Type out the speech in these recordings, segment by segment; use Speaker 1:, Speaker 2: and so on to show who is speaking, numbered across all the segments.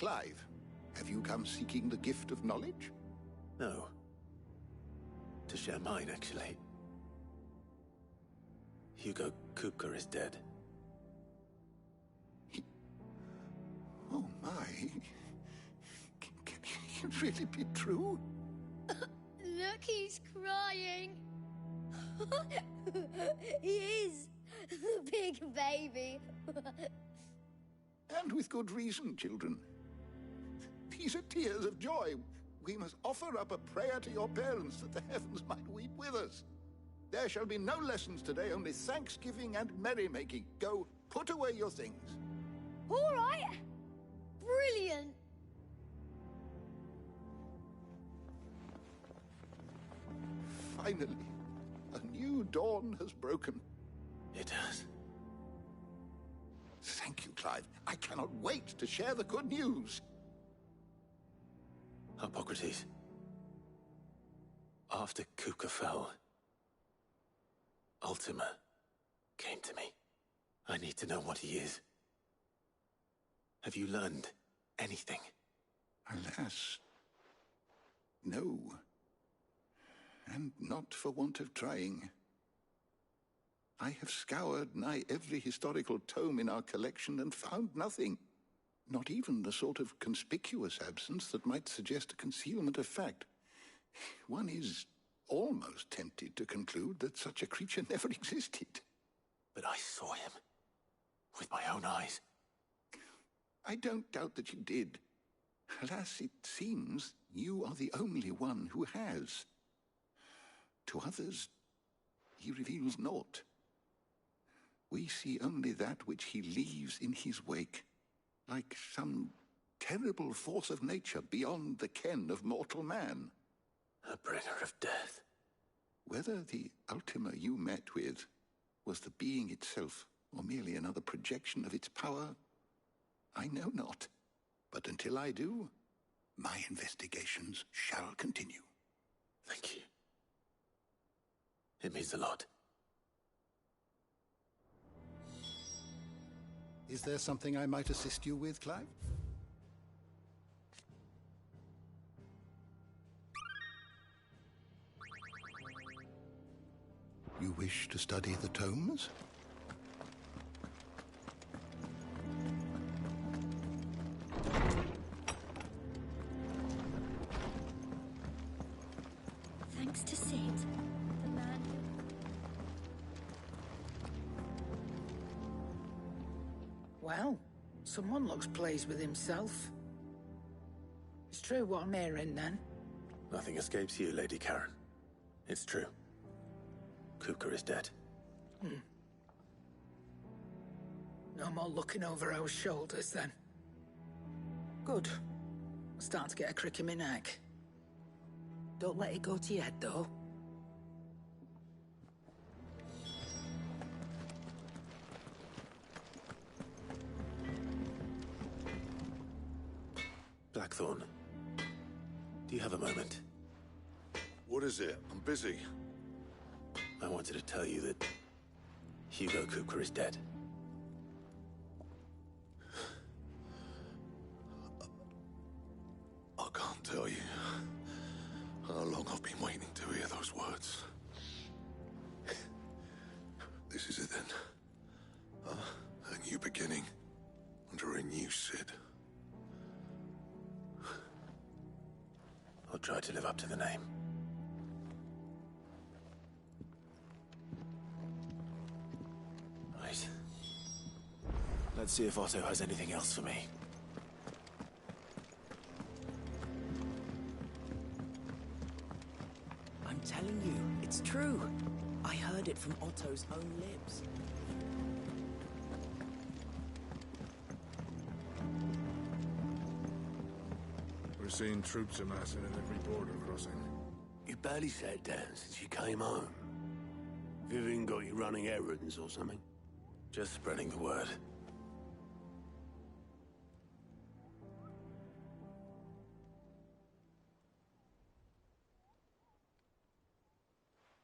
Speaker 1: Clive, have you come seeking the gift of knowledge?
Speaker 2: No. To share mine, actually. Hugo Kupka is dead.
Speaker 1: Oh my... Can it really be true?
Speaker 3: Look, he's crying. He is. The big baby.
Speaker 1: And with good reason, children. These are tears of joy. We must offer up a prayer to your parents that the heavens might weep with us. There shall be no lessons today, only thanksgiving and merrymaking. Go, put away your things.
Speaker 3: All right. Brilliant.
Speaker 1: Finally, a new dawn has broken.
Speaker 2: It has.
Speaker 1: Thank you, Clive. I cannot wait to share the good news.
Speaker 2: Hippocrates. After Kupka fell, Ultima came to me. I need to know what he is. Have you learned anything?
Speaker 1: Alas, no. And not for want of trying. I have scoured nigh every historical tome in our collection and found nothing. Not even the sort of conspicuous absence that might suggest a concealment of fact. One is almost tempted to conclude that such a creature never existed.
Speaker 2: But I saw him. With my own eyes.
Speaker 1: I don't doubt that you did. Alas, it seems you are the only one who has. To others, he reveals naught. We see only that which he leaves in his wake, like some terrible force of nature beyond the ken of mortal man.
Speaker 2: A bringer of death.
Speaker 1: Whether the Ultima you met with was the being itself, or merely another projection of its power, I know not. But until I do, my investigations shall continue.
Speaker 2: Thank you. It means a lot.
Speaker 1: Is there something I might assist you with, Clive? You wish to study the tomes?
Speaker 3: Thanks to Sid, the man who...
Speaker 4: Well, someone looks pleased with himself. It's true what I'm hearing, then.
Speaker 2: Nothing escapes you, Lady Karen. It's true. Kupka is dead.
Speaker 4: No more looking over our shoulders, then. Good. I'm starting to get a crick in my neck. Don't let it go to your head, though.
Speaker 2: Blackthorn, do you have a moment?
Speaker 5: What is it? I'm busy.
Speaker 2: I wanted to tell you that Hugo Kupka is dead.
Speaker 5: I can't tell you how long I've been waiting to hear those words. This is it then. A new beginning under a new Sid.
Speaker 2: I'll try to live up to the name. Right. Let's see if Otto has anything else for me.
Speaker 6: I'm telling you, it's true. I heard it from Otto's own lips.
Speaker 7: We're seeing troops amassing at every border crossing.
Speaker 8: You barely sat down since you came home. Vivian got you running errands or something?
Speaker 2: Just spreading the word.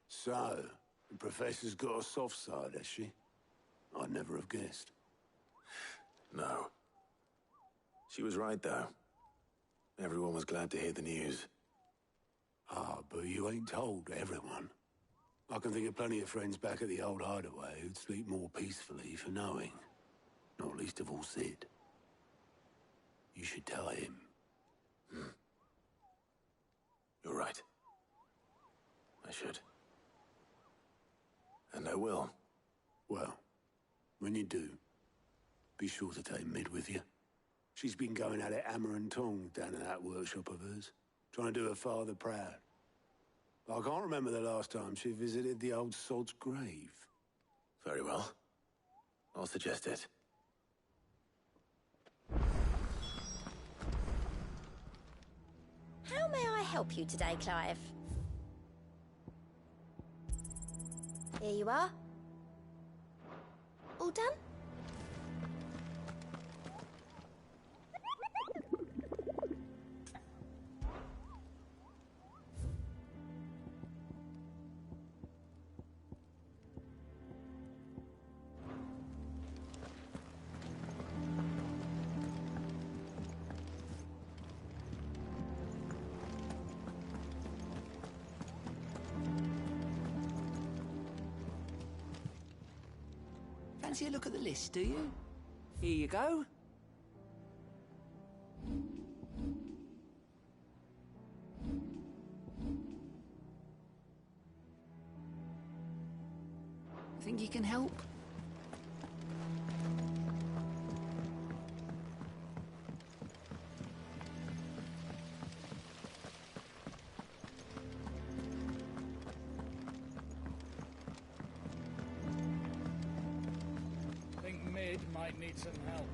Speaker 8: So, the Professor's got a soft side, has she? I'd never have guessed.
Speaker 2: No. She was right, though. Everyone was glad to hear the news.
Speaker 8: Ah, but you ain't told everyone. I can think of plenty of friends back at the old hideaway who'd sleep more peacefully for knowing. Not least of all Sid. You should tell him.
Speaker 2: You're right. I should. And I will.
Speaker 8: Well, when you do, be sure to take Mid with you. She's been going at it hammer and tongs down in that workshop of hers, trying to do her father proud. I can't remember the last time she visited the old sod's grave.
Speaker 2: Very well. I'll suggest it.
Speaker 3: How may I help you today, Clive? Here you are. All done?
Speaker 6: Fancy a look at the list, do you? Here you go. Think you can help?
Speaker 9: Think Mid might need some help.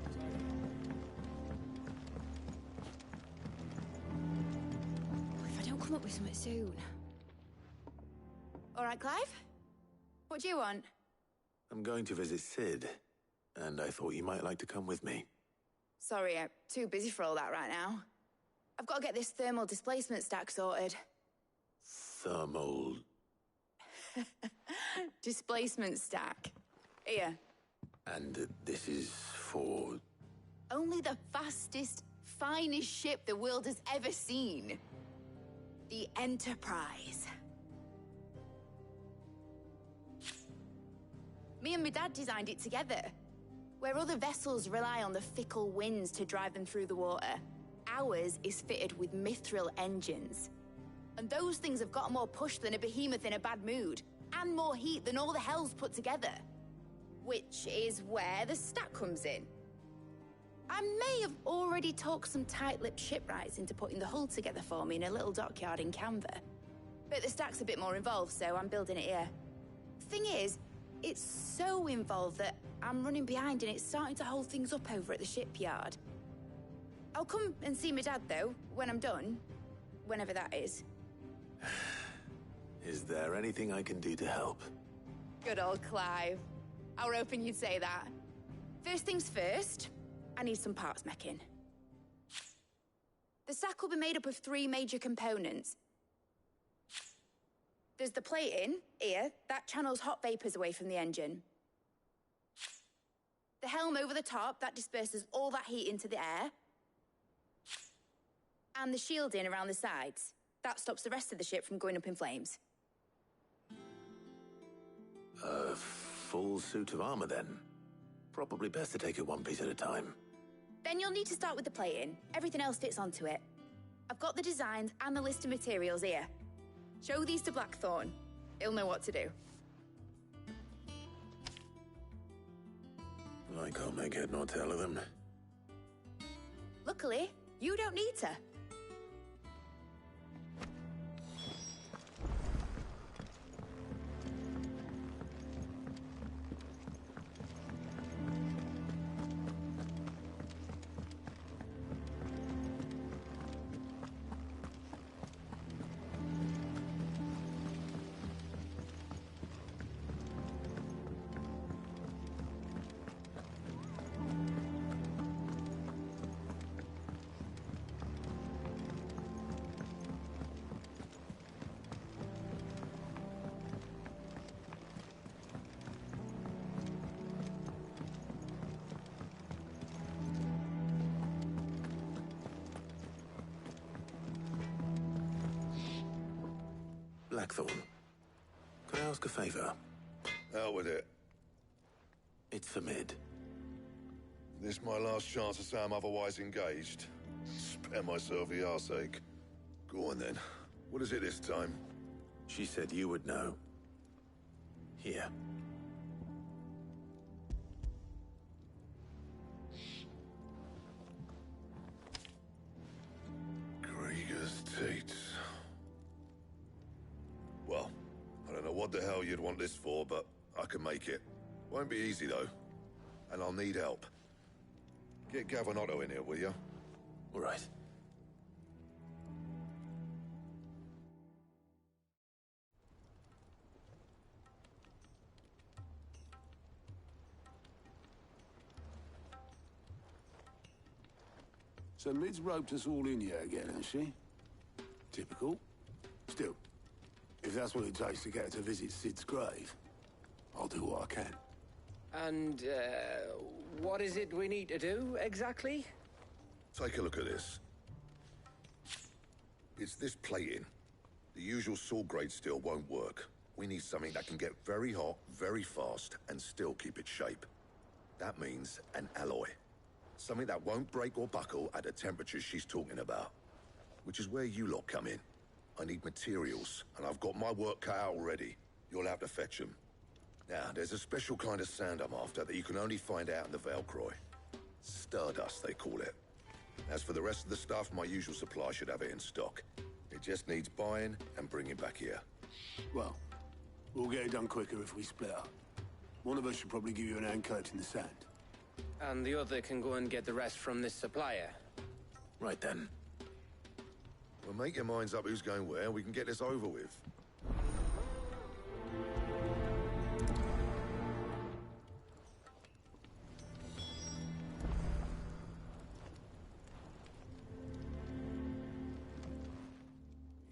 Speaker 3: If I don't come up with something soon.
Speaker 10: All right, Clive? What do you want?
Speaker 2: I'm going to visit Sid, and I thought you might like to come with me.
Speaker 10: Sorry, I'm too busy for all that right now. I've got to get this thermal displacement stack sorted.
Speaker 2: Thermal...
Speaker 10: Displacement stack. Here.
Speaker 2: And this is for...
Speaker 10: Only the fastest, finest ship the world has ever seen. The Enterprise. Me and my dad designed it together. Where other vessels rely on the fickle winds to drive them through the water, ours is fitted with mithril engines. And those things have got more push than a behemoth in a bad mood, and more heat than all the hells put together. Which is where the stack comes in. I may have already talked some tight-lipped shipwrights into putting the hull together for me in a little dockyard in Canva. But the stack's a bit more involved, so I'm building it here. Thing is, it's so involved that I'm running behind and it's starting to hold things up over at the shipyard. I'll come and see my dad, though, when I'm done. Whenever that is.
Speaker 2: Is there anything I can do to help?
Speaker 10: Good old Clive. I were hoping you'd say that. First things first, I need some parts meching. The stack will be made up of 3 major components. There's the plating, here, that channels hot vapors away from the engine. The helm over the top, that disperses all that heat into the air. And the shielding around the sides, that stops the rest of the ship from going up in flames.
Speaker 2: A full suit of armor, then? Probably best to take it one piece at a time.
Speaker 10: Then you'll need to start with the plating. Everything else fits onto it. I've got the designs and the list of materials here. Show these to Blackthorn. He'll know what to do.
Speaker 2: I can't make head nor tail of them.
Speaker 10: Luckily, you don't need to.
Speaker 2: Blackthorn. Can I ask a favor?
Speaker 5: Out with it.
Speaker 2: It's for Mid.
Speaker 5: This my last chance to say I'm otherwise engaged. Spare myself the arseache. Go on then. What is it this time?
Speaker 2: She said you would know. Here.
Speaker 5: Krieger's Tate. Well, I don't know what the hell you'd want this for, but I can make it. Won't be easy, though. And I'll need help. Get Gavin Otto in here, will you?
Speaker 2: All right.
Speaker 8: So Mid's roped us all in here again, has she? Typical. Still, if that's what it takes to get her to visit Sid's grave, I'll do what I can.
Speaker 11: And, what is it we need to do, exactly?
Speaker 5: Take a look at this. It's this plating. The usual sword grade steel won't work. We need something that can get very hot, very fast, and still keep its shape. That means an alloy. Something that won't break or buckle at the temperatures she's talking about. Which is where you lot come in. I need materials, and I've got my work cut out already. You'll have to fetch them. Now, there's a special kind of sand I'm after that you can only find out in the Velcroy. Stardust, they call it. As for the rest of the stuff, my usual supply should have it in stock. It just needs buying and bringing back here.
Speaker 8: Well, we'll get it done quicker if we split up. One of us should probably give you an hand coat in the sand.
Speaker 11: And the other can go and get the rest from this supplier.
Speaker 2: Right then.
Speaker 5: Well, make your minds up who's going where, we can get this over with.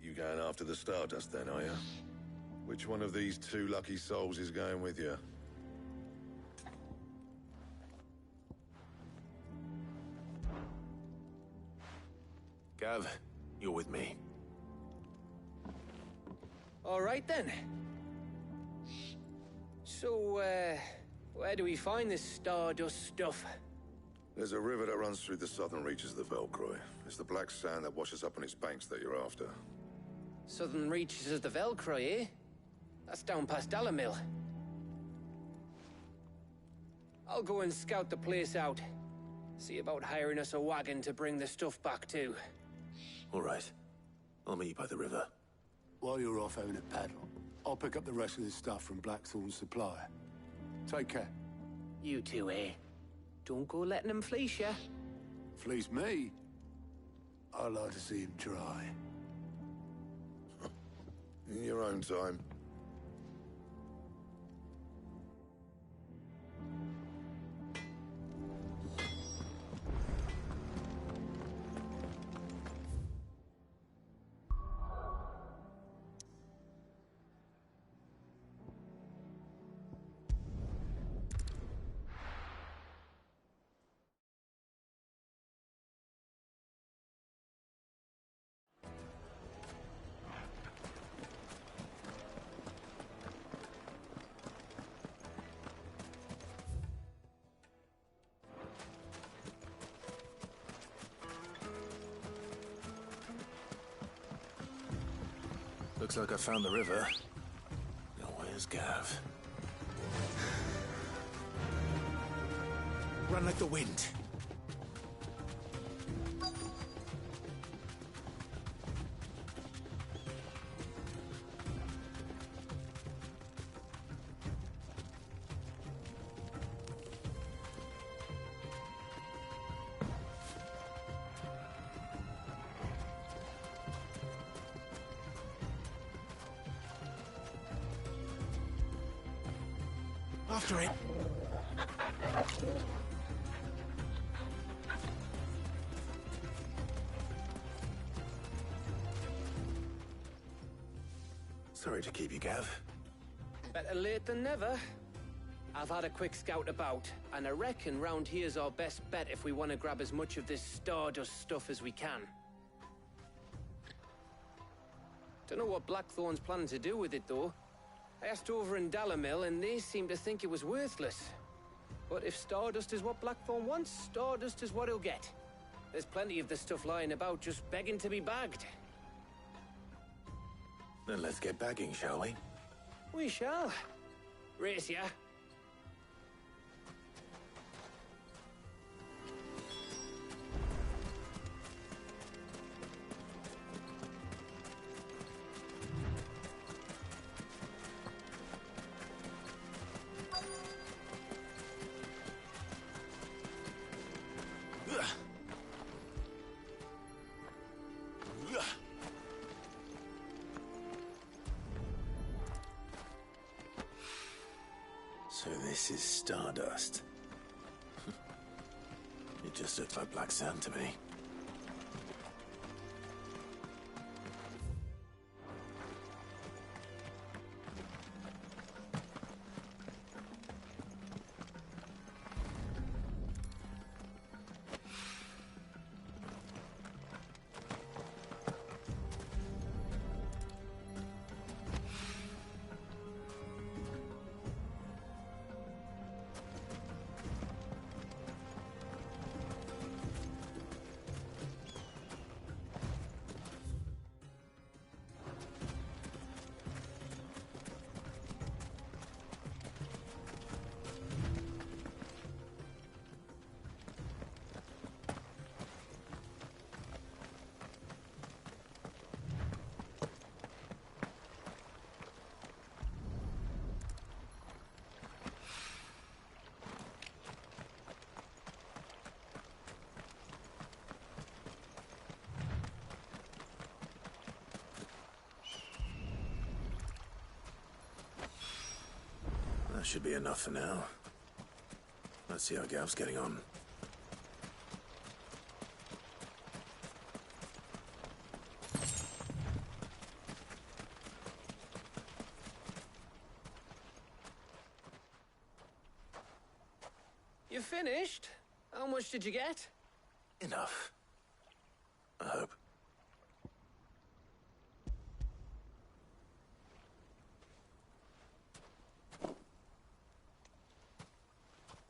Speaker 5: You going after the Stardust then, are you? Which one of these two lucky souls is going with you?
Speaker 2: Gav, you're with me.
Speaker 11: All right, then. So, where do we find this Stardust stuff?
Speaker 5: There's a river that runs through the southern reaches of the Velcroy. It's the black sand that washes up on its banks that you're after.
Speaker 11: Southern reaches of the Velcroy, eh? That's down past Dalamil. I'll go and scout the place out. See about hiring us a wagon to bring the stuff back to.
Speaker 2: All right. I'll meet you by the river.
Speaker 8: While you're off having a paddle, I'll pick up the rest of this stuff from Blackthorn's supplier. Take care.
Speaker 11: You two, eh? Don't go letting him fleece ya.
Speaker 8: Fleece me? I'd like to see him try.
Speaker 5: In your own time.
Speaker 2: Looks like I found the river. Now where's Gav? Run like the wind. After it. Sorry to keep you, Gav.
Speaker 11: Better late than never. I've had a quick scout about, and I reckon round here's our best bet if we want to grab as much of this Stardust stuff as we can. Don't know what Blackthorn's planning to do with it, though. I asked over in Dalamil, and they seem to think it was worthless. But if Stardust is what Blackthorn wants, Stardust is what he'll get. There's plenty of the stuff lying about, just begging to be bagged.
Speaker 2: Then let's get bagging, shall we?
Speaker 11: We shall. Race ya.
Speaker 2: So this is Stardust. It just looks like black sand to me. That should be enough for now. Let's see how Gav's getting on.
Speaker 11: You finished? How much did you get?
Speaker 2: Enough. I hope.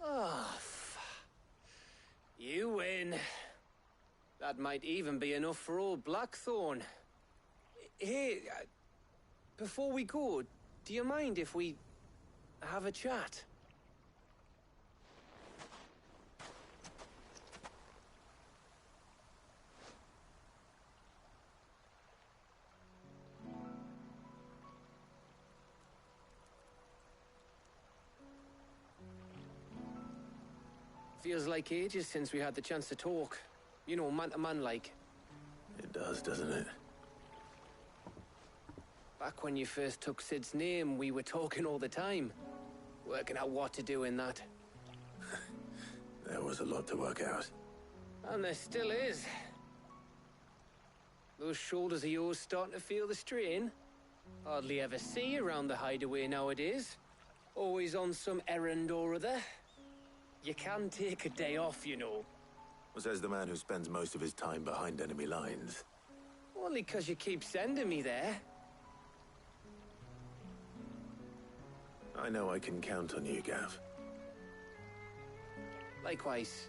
Speaker 11: Oh, you win. That might even be enough for old Blackthorn. Hey, before we go, do you mind if we have a chat? Feels like ages since we had the chance to talk. You know, man to man like.
Speaker 2: It does, doesn't it?
Speaker 11: Back when you first took Sid's name, we were talking all the time. Working out what to do in that.
Speaker 2: There was a lot to work out.
Speaker 11: And there still is. Those shoulders of yours starting to feel the strain. Hardly ever see you around the hideaway nowadays. Always on some errand or other. You can take a day off, you know.
Speaker 2: Says the man who spends most of his time behind enemy lines.
Speaker 11: Only 'cause you keep sending me there.
Speaker 2: I know I can count on you, Gav.
Speaker 11: Likewise.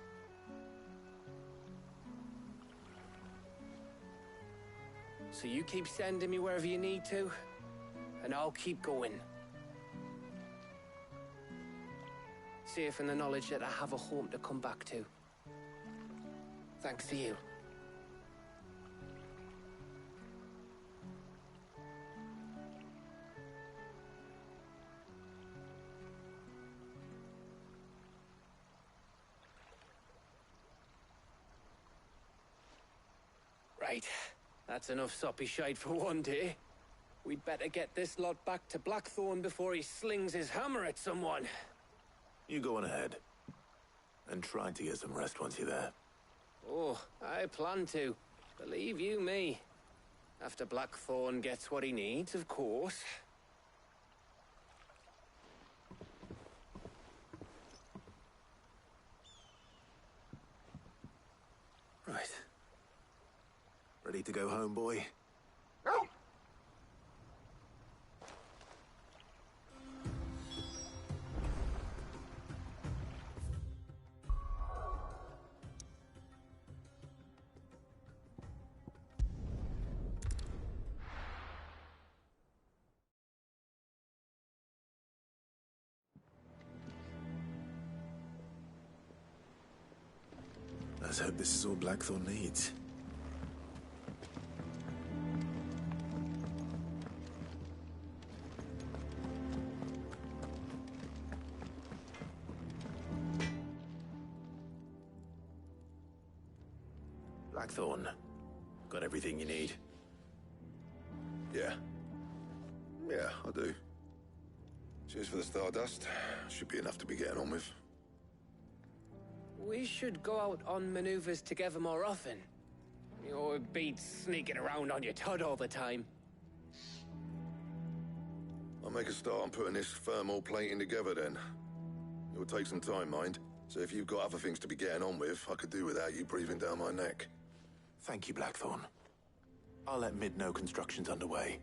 Speaker 11: So you keep sending me wherever you need to, and I'll keep going. Safe in the knowledge that I have a home to come back to. Thanks to you. Right. That's enough soppy shite for one day. We'd better get this lot back to Blackthorn before he slings his hammer at someone.
Speaker 2: You go on ahead. And try to get some rest once you're there.
Speaker 11: Oh, I plan to. Believe you me. After Blackthorn gets what he needs, of course.
Speaker 2: Right. Ready to go home, boy? Let's hope this is all Blackthorn needs. Blackthorn, got everything you need?
Speaker 5: Yeah. Yeah, I do. Cheers for the Stardust. Should be enough to be getting on with.
Speaker 11: We should go out on maneuvers together more often. Or beat sneaking around on your Todd all the time.
Speaker 5: I'll make a start on putting this thermal plating together then. It'll take some time, mind. So if you've got other things to be getting on with, I could do without you breathing down my neck.
Speaker 2: Thank you, Blackthorn. I'll let Mid know construction's underway.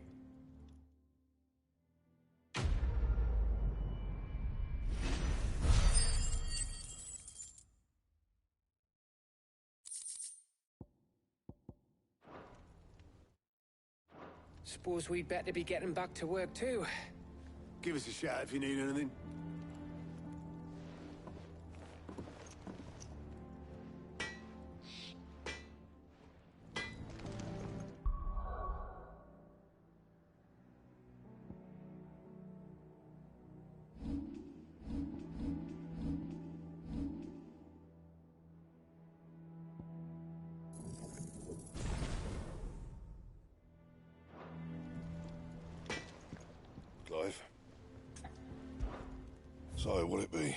Speaker 11: Suppose we'd better be getting back to work too.
Speaker 8: Give us a shout if you need anything.
Speaker 5: Clive. So, what'll it be?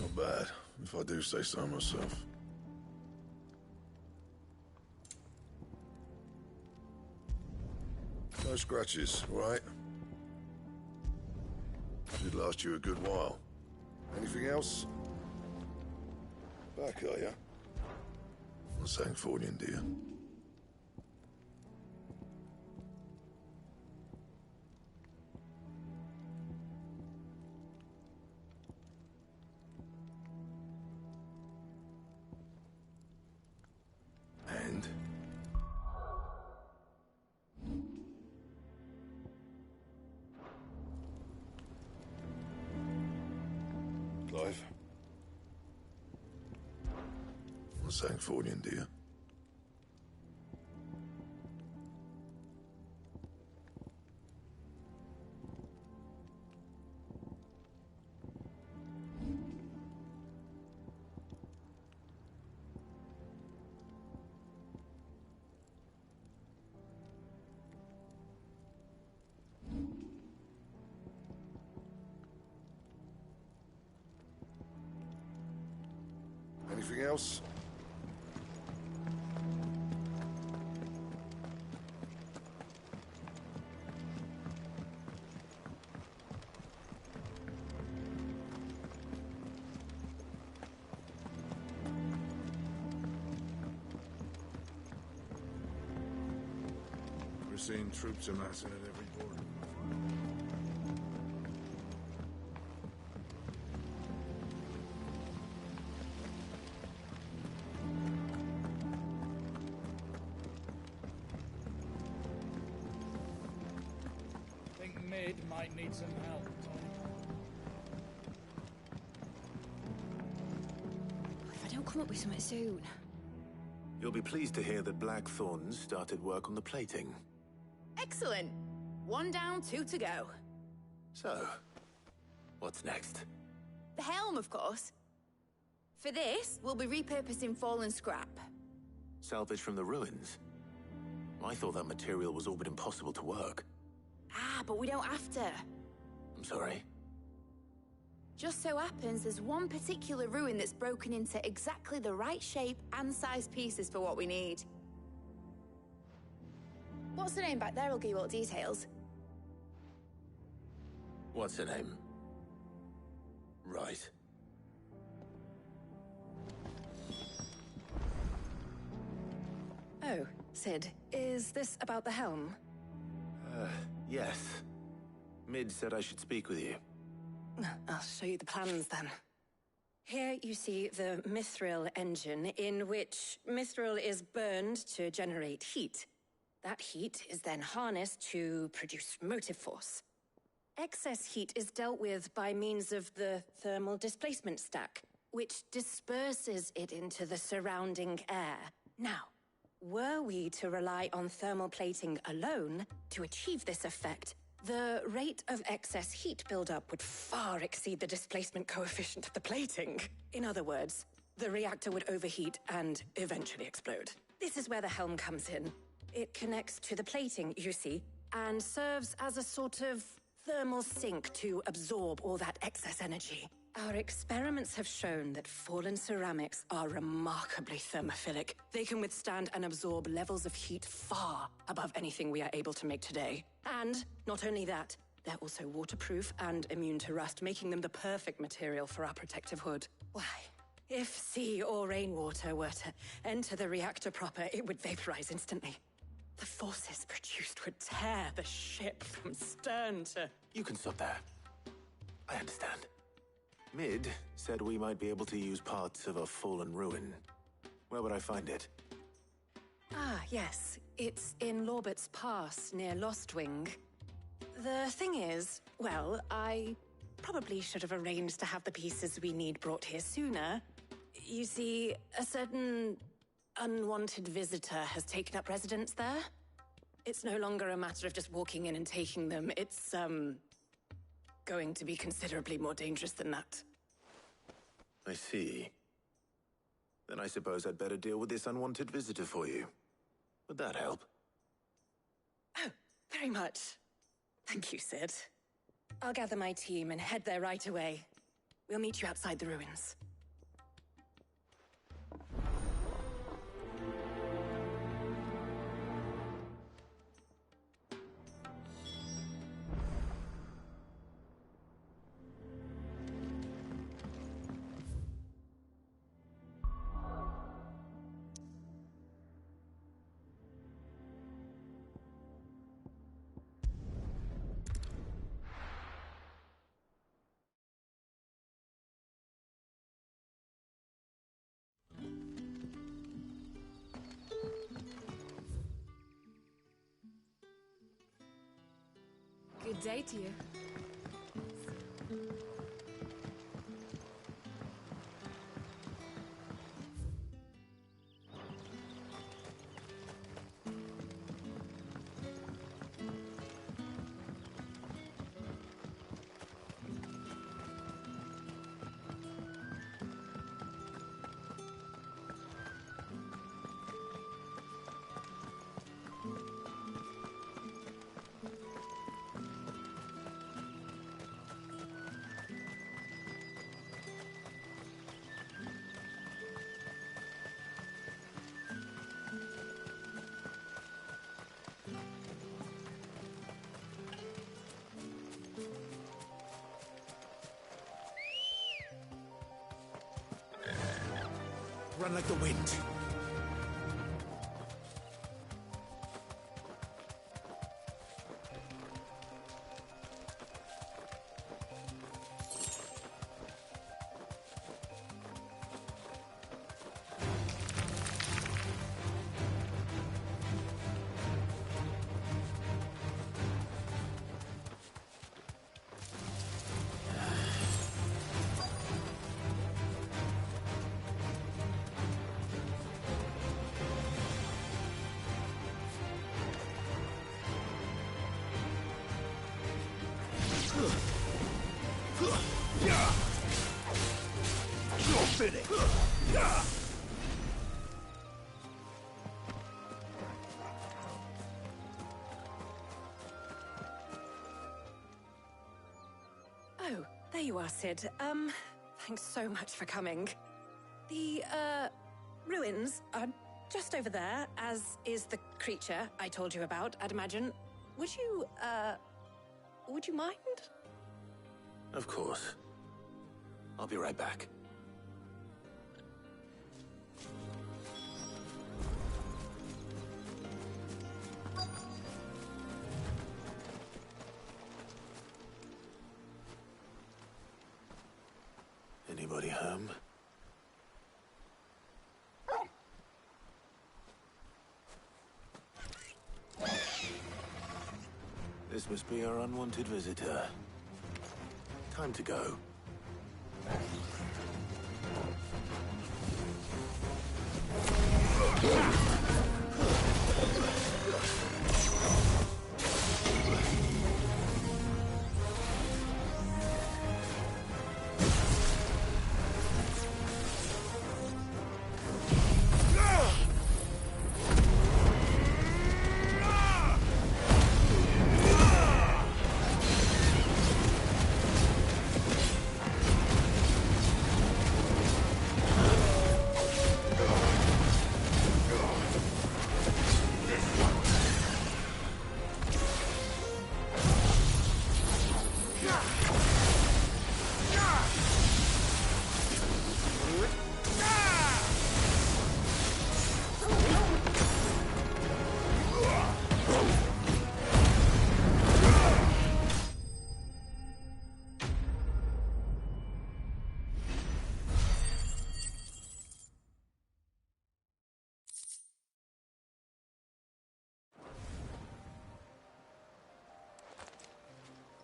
Speaker 5: Not bad, if I do say so myself. No scratches, all right? Should last you a good while. Anything else? Back, are ya? I'm saying Fordian, dear. And? Clive? I'm saying Fordian, dear. Anything else?
Speaker 7: We're seeing troops amassing at every border.
Speaker 9: Think Mid might need some help, Tony.
Speaker 3: If I don't come up with something soon.
Speaker 2: You'll be pleased to hear that Blackthorn started work on the plating.
Speaker 10: Excellent. 1 down, 2 to go.
Speaker 2: So, what's next?
Speaker 10: The helm, of course. For this, we'll be repurposing fallen scrap.
Speaker 2: Salvage from the ruins? I thought that material was all but impossible to work.
Speaker 10: Ah, but we don't have to.
Speaker 2: I'm sorry.
Speaker 10: Just so happens there's one particular ruin that's broken into exactly the right shape and size pieces for what we need. What's the name back there? I'll give you all the details.
Speaker 2: What's her name? Right.
Speaker 12: Oh, Cid, is this about the helm?
Speaker 2: Yes. Mid said I should speak with you.
Speaker 12: I'll show you the plans then. Here you see the Mithril engine, in which Mithril is burned to generate heat. That heat is then harnessed to produce motive force. Excess heat is dealt with by means of the thermal displacement stack, which disperses it into the surrounding air. Now, were we to rely on thermal plating alone to achieve this effect, the rate of excess heat buildup would far exceed the displacement coefficient of the plating. In other words, the reactor would overheat and eventually explode. This is where the helm comes in. It connects to the plating, you see, and serves as a sort of thermal sink to absorb all that excess energy. Our experiments have shown that fallen ceramics are remarkably thermophilic. They can withstand and absorb levels of heat far above anything we are able to make today. And not only that, they're also waterproof and immune to rust, making them the perfect material for our protective hood. Why, if sea or rainwater were to enter the reactor proper, it would vaporize instantly. The forces produced would tear the ship from stern to...
Speaker 2: You can stop there. I understand. Mid said we might be able to use parts of a fallen ruin. Where would I find it?
Speaker 12: Ah, yes. It's in Lorbert's Pass, near Lostwing. The thing is, well, I probably should have arranged to have the pieces we need brought here sooner. You see, a certain unwanted visitor has taken up residence there. It's no longer a matter of just walking in and taking them. It's, going to be considerably more dangerous than that.
Speaker 2: I see. Then I suppose I'd better deal with this unwanted visitor for you. Would that help?
Speaker 12: Oh, very much. Thank you, Sid. I'll gather my team and head there right away. We'll meet you outside the ruins.
Speaker 13: Good day to you.
Speaker 2: Run like the wind.
Speaker 12: Oh, there you are, Sid. Thanks so much for coming. The, ruins are just over there, as is the creature I told you about, I'd imagine. Would you mind?
Speaker 2: Of course. I'll be right back. Anybody home? This must be our unwanted visitor. Time to go.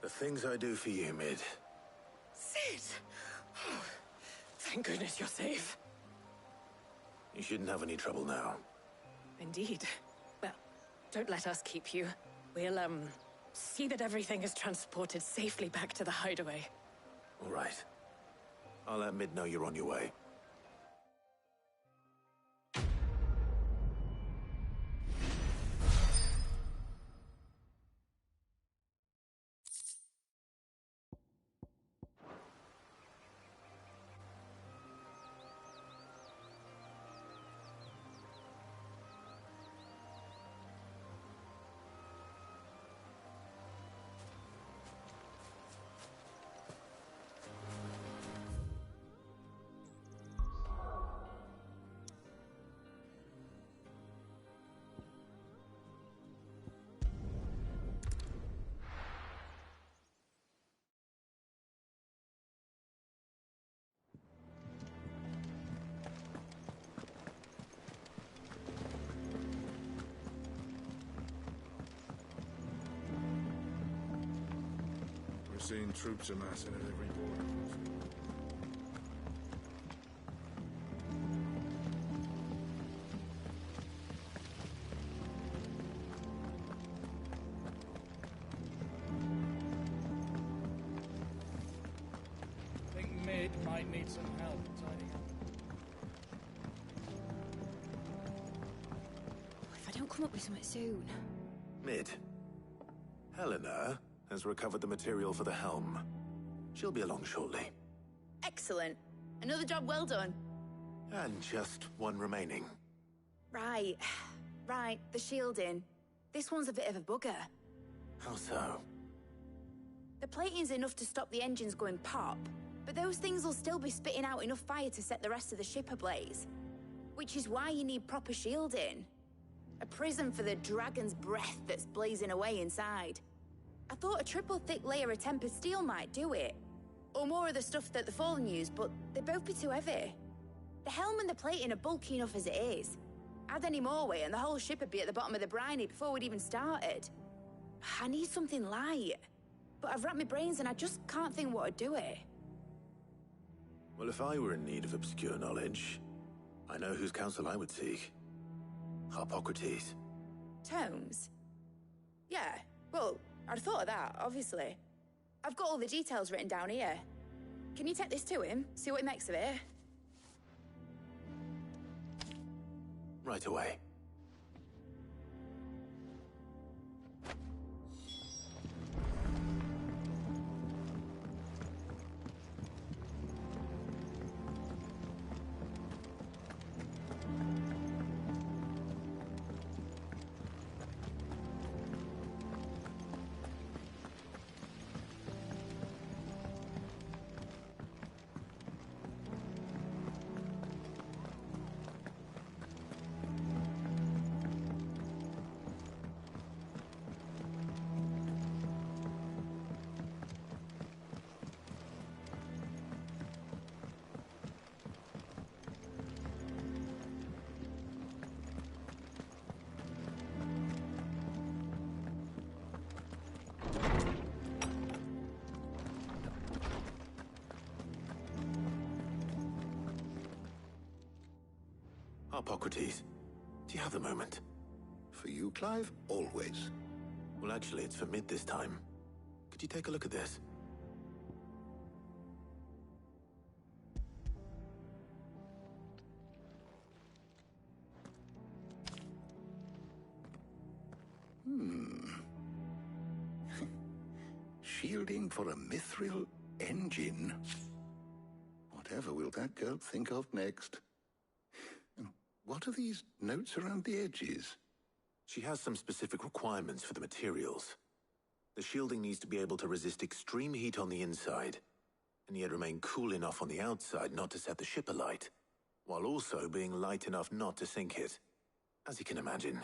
Speaker 2: The things I do for you, Mid.
Speaker 12: Cid! Oh, thank goodness you're safe.
Speaker 2: You shouldn't have any trouble now.
Speaker 12: Indeed. Well, don't let us keep you. We'll, see that everything is transported safely back to the hideaway.
Speaker 2: All right. I'll let Mid know you're on your way.
Speaker 7: We're seeing troops amassing at every border crossing.
Speaker 9: I think Mid might need some help tidying up.
Speaker 10: If I don't come up with something soon.
Speaker 2: Mid. Helena has recovered the material for the helm. She'll be along shortly.
Speaker 10: Excellent. Another job well done.
Speaker 2: And just one remaining.
Speaker 10: Right. Right, the shielding. This one's a bit of a bugger.
Speaker 2: How so?
Speaker 10: The plating's enough to stop the engines going pop, but those things will still be spitting out enough fire to set the rest of the ship ablaze. Which is why you need proper shielding. A prison for the dragon's breath that's blazing away inside. I thought a triple thick layer of tempered steel might do it. Or more of the stuff that the Fallen use, but they'd both be too heavy. The helm and the plating are bulky enough as it is. Add any more weight and the whole ship would be at the bottom of the briny before we'd even started. I need something light. But I've racked my brains and I just can't think what would do it.
Speaker 2: Well, if I were in need of obscure knowledge, I know whose counsel I would seek. Harpocrates.
Speaker 10: Tomes? Yeah, well, I'd thought of that, obviously. I've got all the details written down here. Can you take this to him, see what he makes of it?
Speaker 2: Right away. Harpocrates, do you have a moment?
Speaker 1: For you, Clive, always.
Speaker 2: Well, actually, it's for Mid this time. Could you take a look at this?
Speaker 1: Shielding for a mithril engine. Whatever will that girl think of next? And what are these notes around the edges?
Speaker 2: She has some specific requirements for the materials. The shielding needs to be able to resist extreme heat on the inside, and yet remain cool enough on the outside not to set the ship alight, while also being light enough not to sink it. As you can imagine,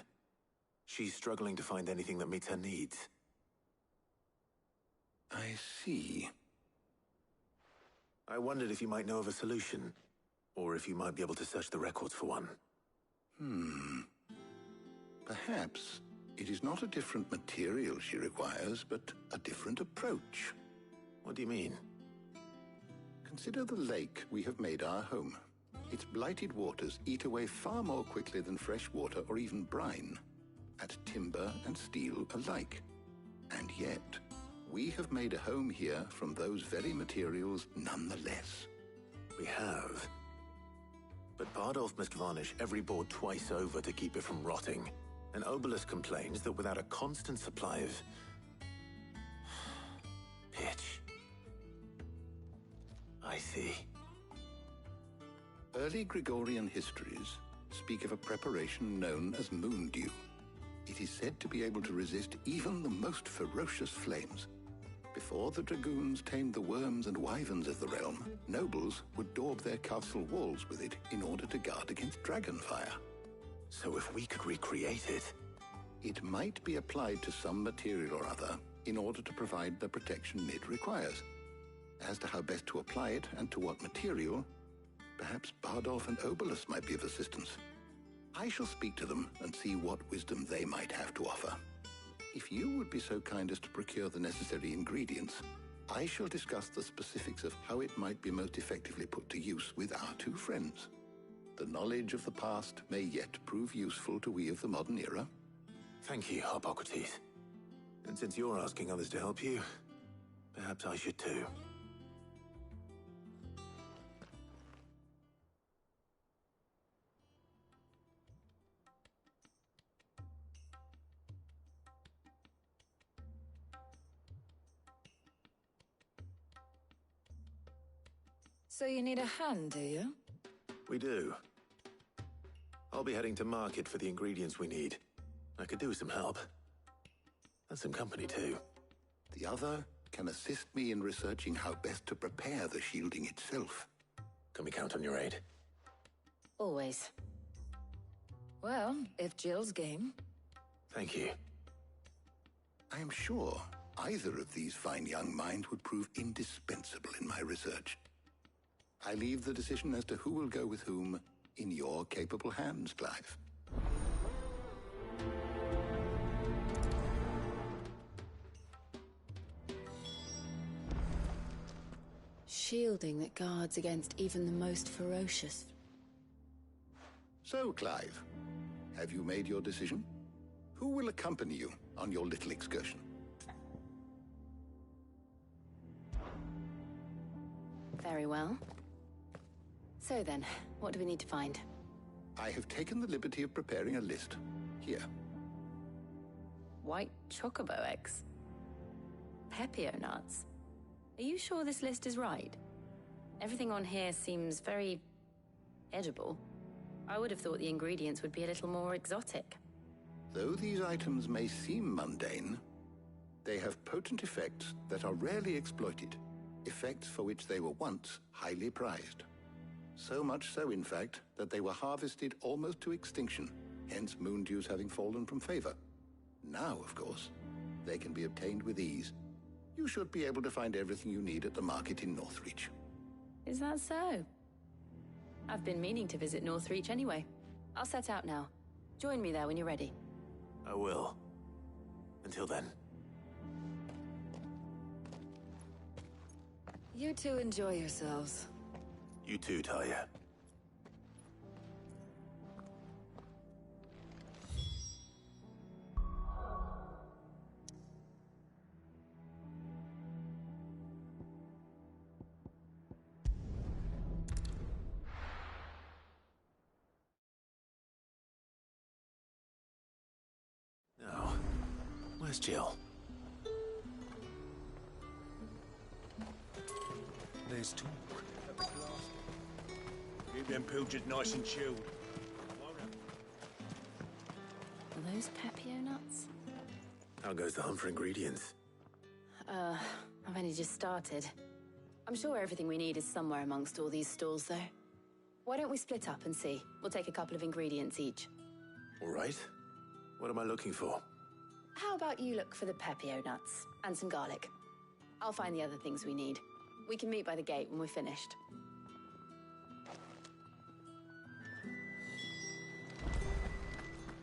Speaker 2: she's struggling to find anything that meets her needs.
Speaker 1: I see.
Speaker 2: I wondered if you might know of a solution, or if you might be able to search the records for one.
Speaker 1: Perhaps it is not a different material she requires, but a different approach.
Speaker 2: What do you mean?
Speaker 1: Consider the lake we have made our home. Its blighted waters eat away far more quickly than fresh water or even brine, at timber and steel alike. And yet, we have made a home here from those very materials nonetheless.
Speaker 2: We have. But Bardolph must varnish every board twice over to keep it from rotting. And Obelus complains that without a constant supply of pitch. I see.
Speaker 1: Early Gregorian histories speak of a preparation known as moondew. It is said to be able to resist even the most ferocious flames. Before the dragoons tamed the worms and wyverns of the realm, nobles would daub their castle walls with it in order to guard against dragonfire.
Speaker 2: So if we could recreate it...
Speaker 1: It might be applied to some material or other in order to provide the protection Mid requires. As to how best to apply it and to what material, perhaps Bardolph and Obelus might be of assistance. I shall speak to them and see what wisdom they might have to offer. If you would be so kind as to procure the necessary ingredients, I shall discuss the specifics of how it might be most effectively put to use with our two friends. The knowledge of the past may yet prove useful to we of the modern era.
Speaker 2: Thank you, Harpocrates. And since you're asking others to help you, perhaps I should too.
Speaker 13: So you need a hand, do you?
Speaker 2: We do. I'll be heading to market for the ingredients we need. I could do with some help. And some company, too.
Speaker 1: The other can assist me in researching how best to prepare the shielding itself.
Speaker 2: Can we count on your aid?
Speaker 13: Always. Well, if Jill's game.
Speaker 2: Thank you.
Speaker 1: I am sure either of these fine young minds would prove indispensable in my research. I leave the decision as to who will go with whom in your capable hands, Clive.
Speaker 14: Shielding that guards against even the most ferocious.
Speaker 1: So, Clive, have you made your decision? Who will accompany you on your little excursion?
Speaker 14: Very well. So then, what do we need to find?
Speaker 1: I have taken the liberty of preparing a list. Here.
Speaker 14: White chocobo eggs. Pepio nuts. Are you sure this list is right? Everything on here seems very edible. I would have thought the ingredients would be a little more exotic.
Speaker 1: Though these items may seem mundane, they have potent effects that are rarely exploited, effects for which they were once highly prized. So much so, in fact, that they were harvested almost to extinction, hence moondews having fallen from favor. Now, of course, they can be obtained with ease. You should be able to find everything you need at the market in Northreach.
Speaker 14: Is that so? I've been meaning to visit Northreach anyway. I'll set out now. Join me there when you're ready.
Speaker 2: I will. Until then.
Speaker 13: You two enjoy yourselves.
Speaker 2: You too, Talia. Now, where's Jill?
Speaker 15: There's talk. Keep them pilgers nice and chilled.
Speaker 14: Are those Pepio nuts?
Speaker 2: How goes the hunt for ingredients?
Speaker 14: I've only just started. I'm sure everything we need is somewhere amongst all these stalls, though. Why don't we split up and see? We'll take a couple of ingredients each.
Speaker 2: All right. What am I looking for?
Speaker 14: How about you look for the Pepio nuts and some garlic? I'll find the other things we need. We can meet by the gate when we're finished.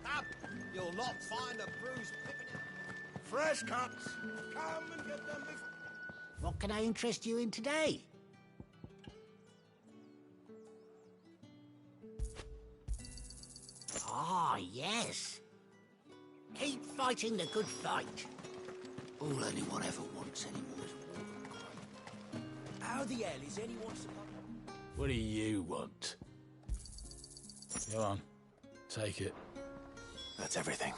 Speaker 16: Up! You'll not find a bruised pippin.
Speaker 17: Fresh cuts. Come and get them before.
Speaker 18: What can I interest you in today? Ah, yes. Keep fighting the good fight.
Speaker 16: All anyone ever wants anymore is war. How the hell is anyone supposed...
Speaker 7: What do you want? Go on. Take it.
Speaker 2: That's everything.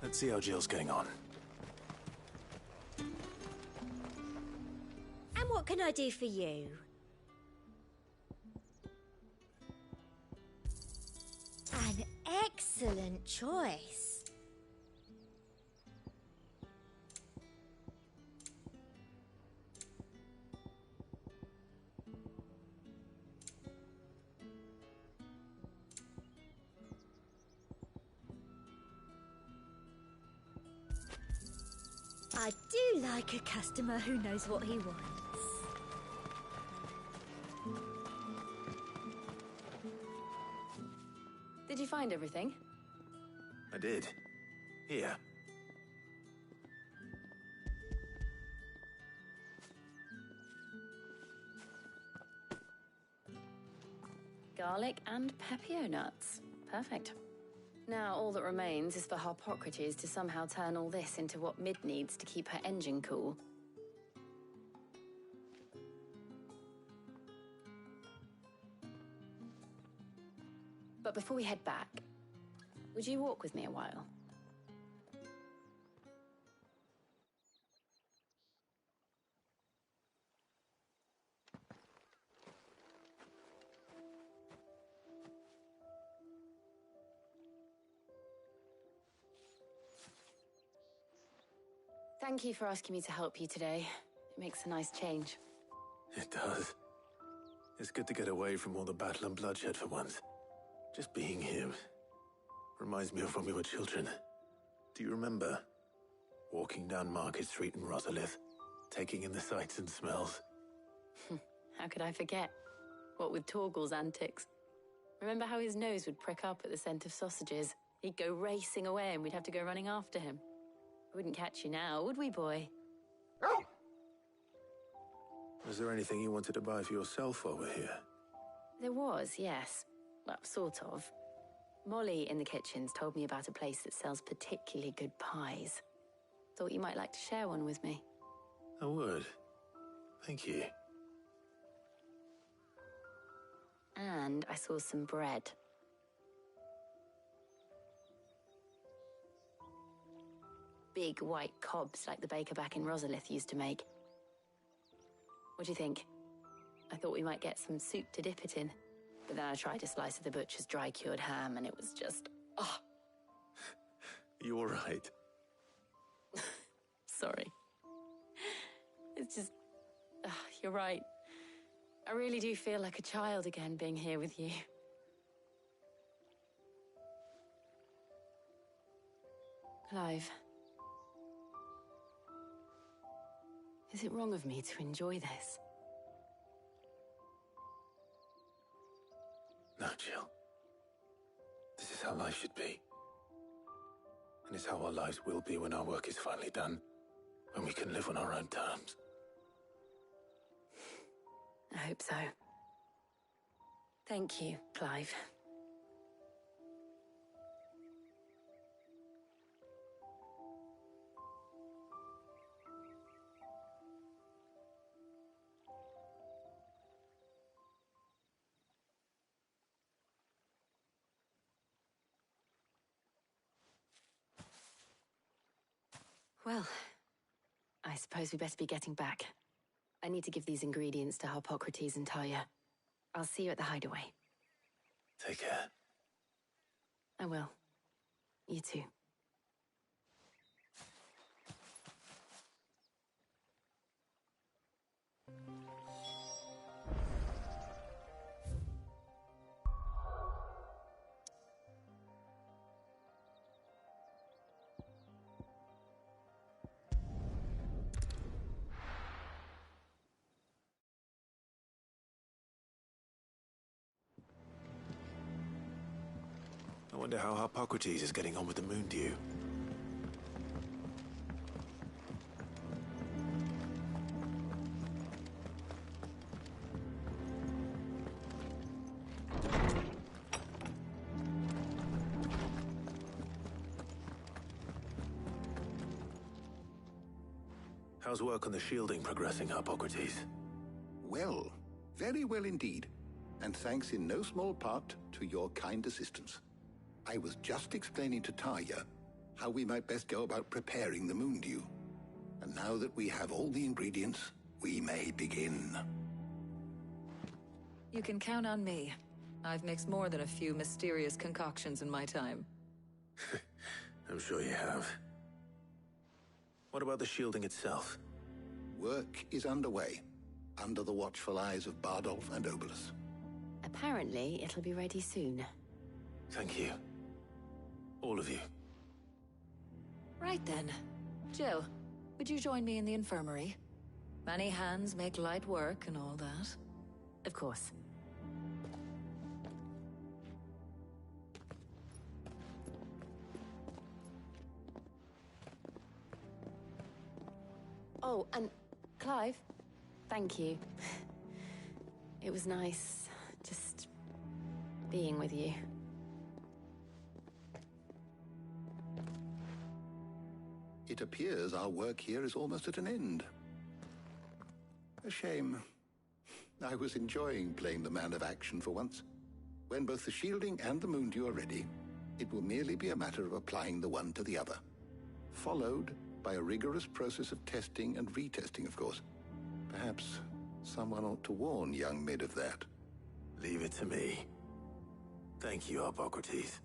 Speaker 2: Let's see how Jill's getting on.
Speaker 3: And what can I do for you? An excellent choice. I do like a customer who knows what he wants.
Speaker 14: Did you find everything?
Speaker 2: I did. Here.
Speaker 14: Garlic and Pepio nuts. Perfect. Now all that remains is for Harpocrates to somehow turn all this into what Mid needs to keep her engine cool. But before we head back, would you walk with me a while? Thank you for asking me to help you today. It makes a nice change.
Speaker 2: It does. It's good to get away from all the battle and bloodshed for once. Just being here reminds me of when we were children. Do you remember? Walking down Market Street in Rosalith, taking in the sights and smells.
Speaker 14: How could I forget? What with Torgal's antics. Remember how his nose would prick up at the scent of sausages? He'd go racing away and we'd have to go running after him. We wouldn't catch you now, would we, boy?
Speaker 2: Was there anything you wanted to buy for yourself while we're here?
Speaker 14: There was, yes. Well, sort of. Molly in the kitchens told me about a place that sells particularly good pies. Thought you might like to share one with me.
Speaker 2: I would. Thank you.
Speaker 14: And I saw some bread. Big white cobs like the baker back in Rosalith used to make. What do you think? I thought we might get some soup to dip it in. But then I tried a slice of the butcher's dry-cured ham and it was just... oh.
Speaker 2: You all right?
Speaker 14: Sorry. It's just... you're right. I really do feel like a child again being here with you. Clive. Is it wrong of me to enjoy this?
Speaker 2: No, Jill. This is how life should be. And it's how our lives will be when our work is finally done. When we can live on our own terms.
Speaker 14: hope so. Thank you, Clive. Well, I suppose we better be getting back. I need to give these ingredients to Harpocrates and Talia. I'll see you at the hideaway.
Speaker 2: Take care.
Speaker 14: I will. You too.
Speaker 2: I wonder how Harpocrates is getting on with the moon dew. How's work on the shielding progressing, Harpocrates?
Speaker 1: Well, very well indeed. And thanks in no small part to your kind assistance. I was just explaining to Talia how we might best go about preparing the moon dew. And now that we have all the ingredients, we may begin.
Speaker 13: You can count on me. I've mixed more than a few mysterious concoctions in my time.
Speaker 2: I'm sure you have. What about the shielding itself?
Speaker 1: Work is underway, under the watchful eyes of Bardolph and Obolus.
Speaker 14: Apparently, it'll be ready soon.
Speaker 2: Thank you. All of you.
Speaker 13: Right then. Jill, would you join me in the infirmary? Many hands make light work and all that.
Speaker 14: Of course. Oh, and Clive, thank you. It was nice just being with you.
Speaker 1: It appears our work here is almost at an end. A shame. I was enjoying playing the man of action for once. When both the shielding and the moon dew are ready, it will merely be a matter of applying the one to the other. Followed by a rigorous process of testing and retesting, of course. Perhaps someone ought to warn young Mid of that.
Speaker 2: Leave it to me. Thank you, Harpocrates.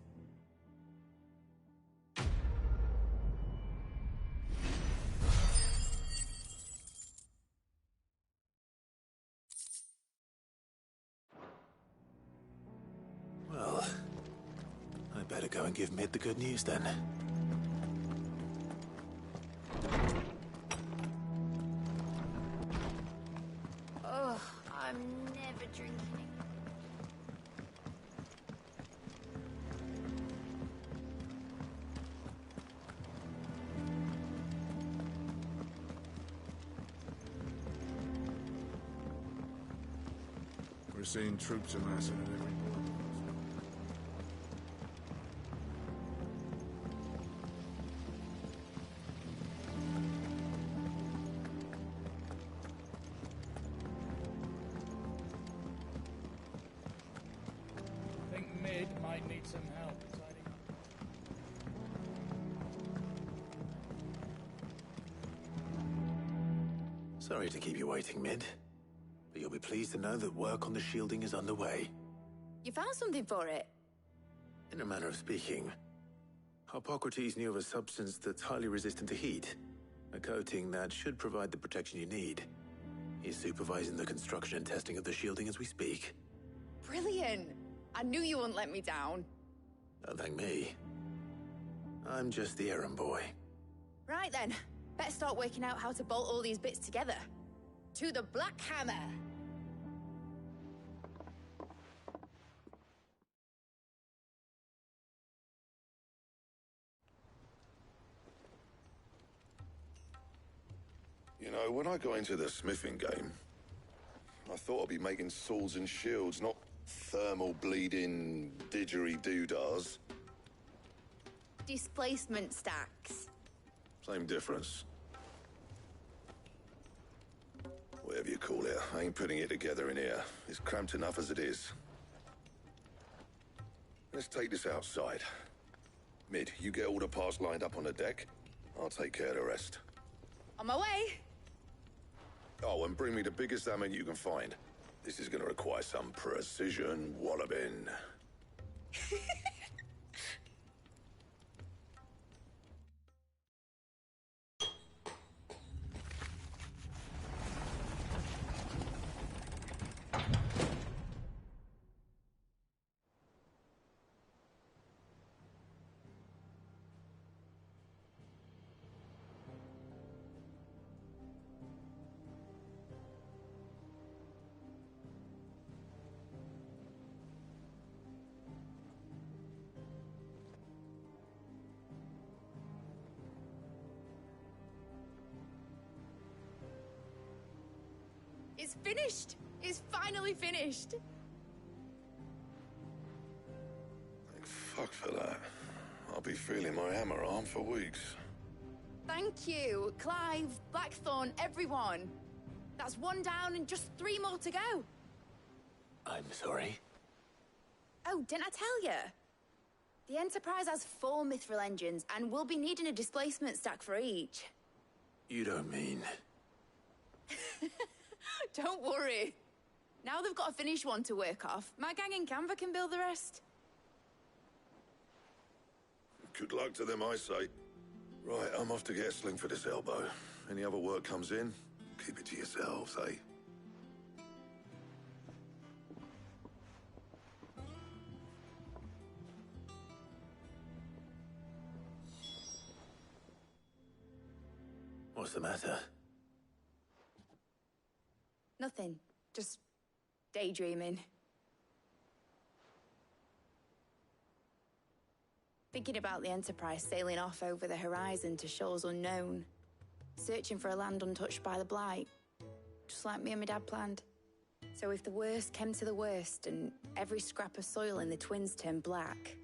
Speaker 2: Well, I better go and give Mid the good news then.
Speaker 10: Oh, I'm never drinking.
Speaker 19: We're seeing troops amassing at every point.
Speaker 9: I think Mid might need some help tidying up.
Speaker 2: Sorry to keep you waiting, Mid. But you'll be pleased to know that work on the shielding is underway.
Speaker 10: You found something for it?
Speaker 2: In a manner of speaking, Harpocrates knew of a substance that's highly resistant to heat. A coating that should provide the protection you need. He's supervising the construction and testing of the shielding as we speak.
Speaker 10: Brilliant! I knew you wouldn't let me down.
Speaker 2: Don't thank me. I'm just the errand boy.
Speaker 10: Right then, better start working out how to bolt all these bits together. To the Black Hammer!
Speaker 5: You know, when I got into the smithing game, I thought I'd be making swords and shields, not thermal bleeding didgeridoo-dahs.
Speaker 10: Displacement stacks.
Speaker 5: Same difference. Whatever you call it, I ain't putting it together in here. It's cramped enough as it is. Let's take this outside. Mid, you get all the parts lined up on the deck. I'll take care of the rest.
Speaker 10: On my way.
Speaker 5: Oh, and bring me the biggest hammer you can find. This is gonna require some precision walloping.
Speaker 10: It's finished! It's finally finished!
Speaker 5: Thank fuck for that. I'll be feeling my hammer arm for weeks.
Speaker 10: Thank you, Clive, Blackthorn, everyone. That's one down and just 3 more to go.
Speaker 2: I'm sorry.
Speaker 10: Oh, didn't I tell you? The Enterprise has 4 mithril engines, and we'll be needing a displacement stack for each.
Speaker 2: You don't mean...
Speaker 10: Don't worry. Now they've got a finished one to work off. My gang in Canva can build the rest.
Speaker 5: Good luck to them, I say. Right, I'm off to get a sling for this elbow. Any other work comes in, keep it to yourselves, eh?
Speaker 2: What's the matter?
Speaker 10: Nothing. Just daydreaming. Thinking about the Enterprise sailing off over the horizon to shores unknown. Searching for a land untouched by the Blight. Just like me and my dad planned. So if the worst came to the worst and every scrap of soil in the Twins turned black,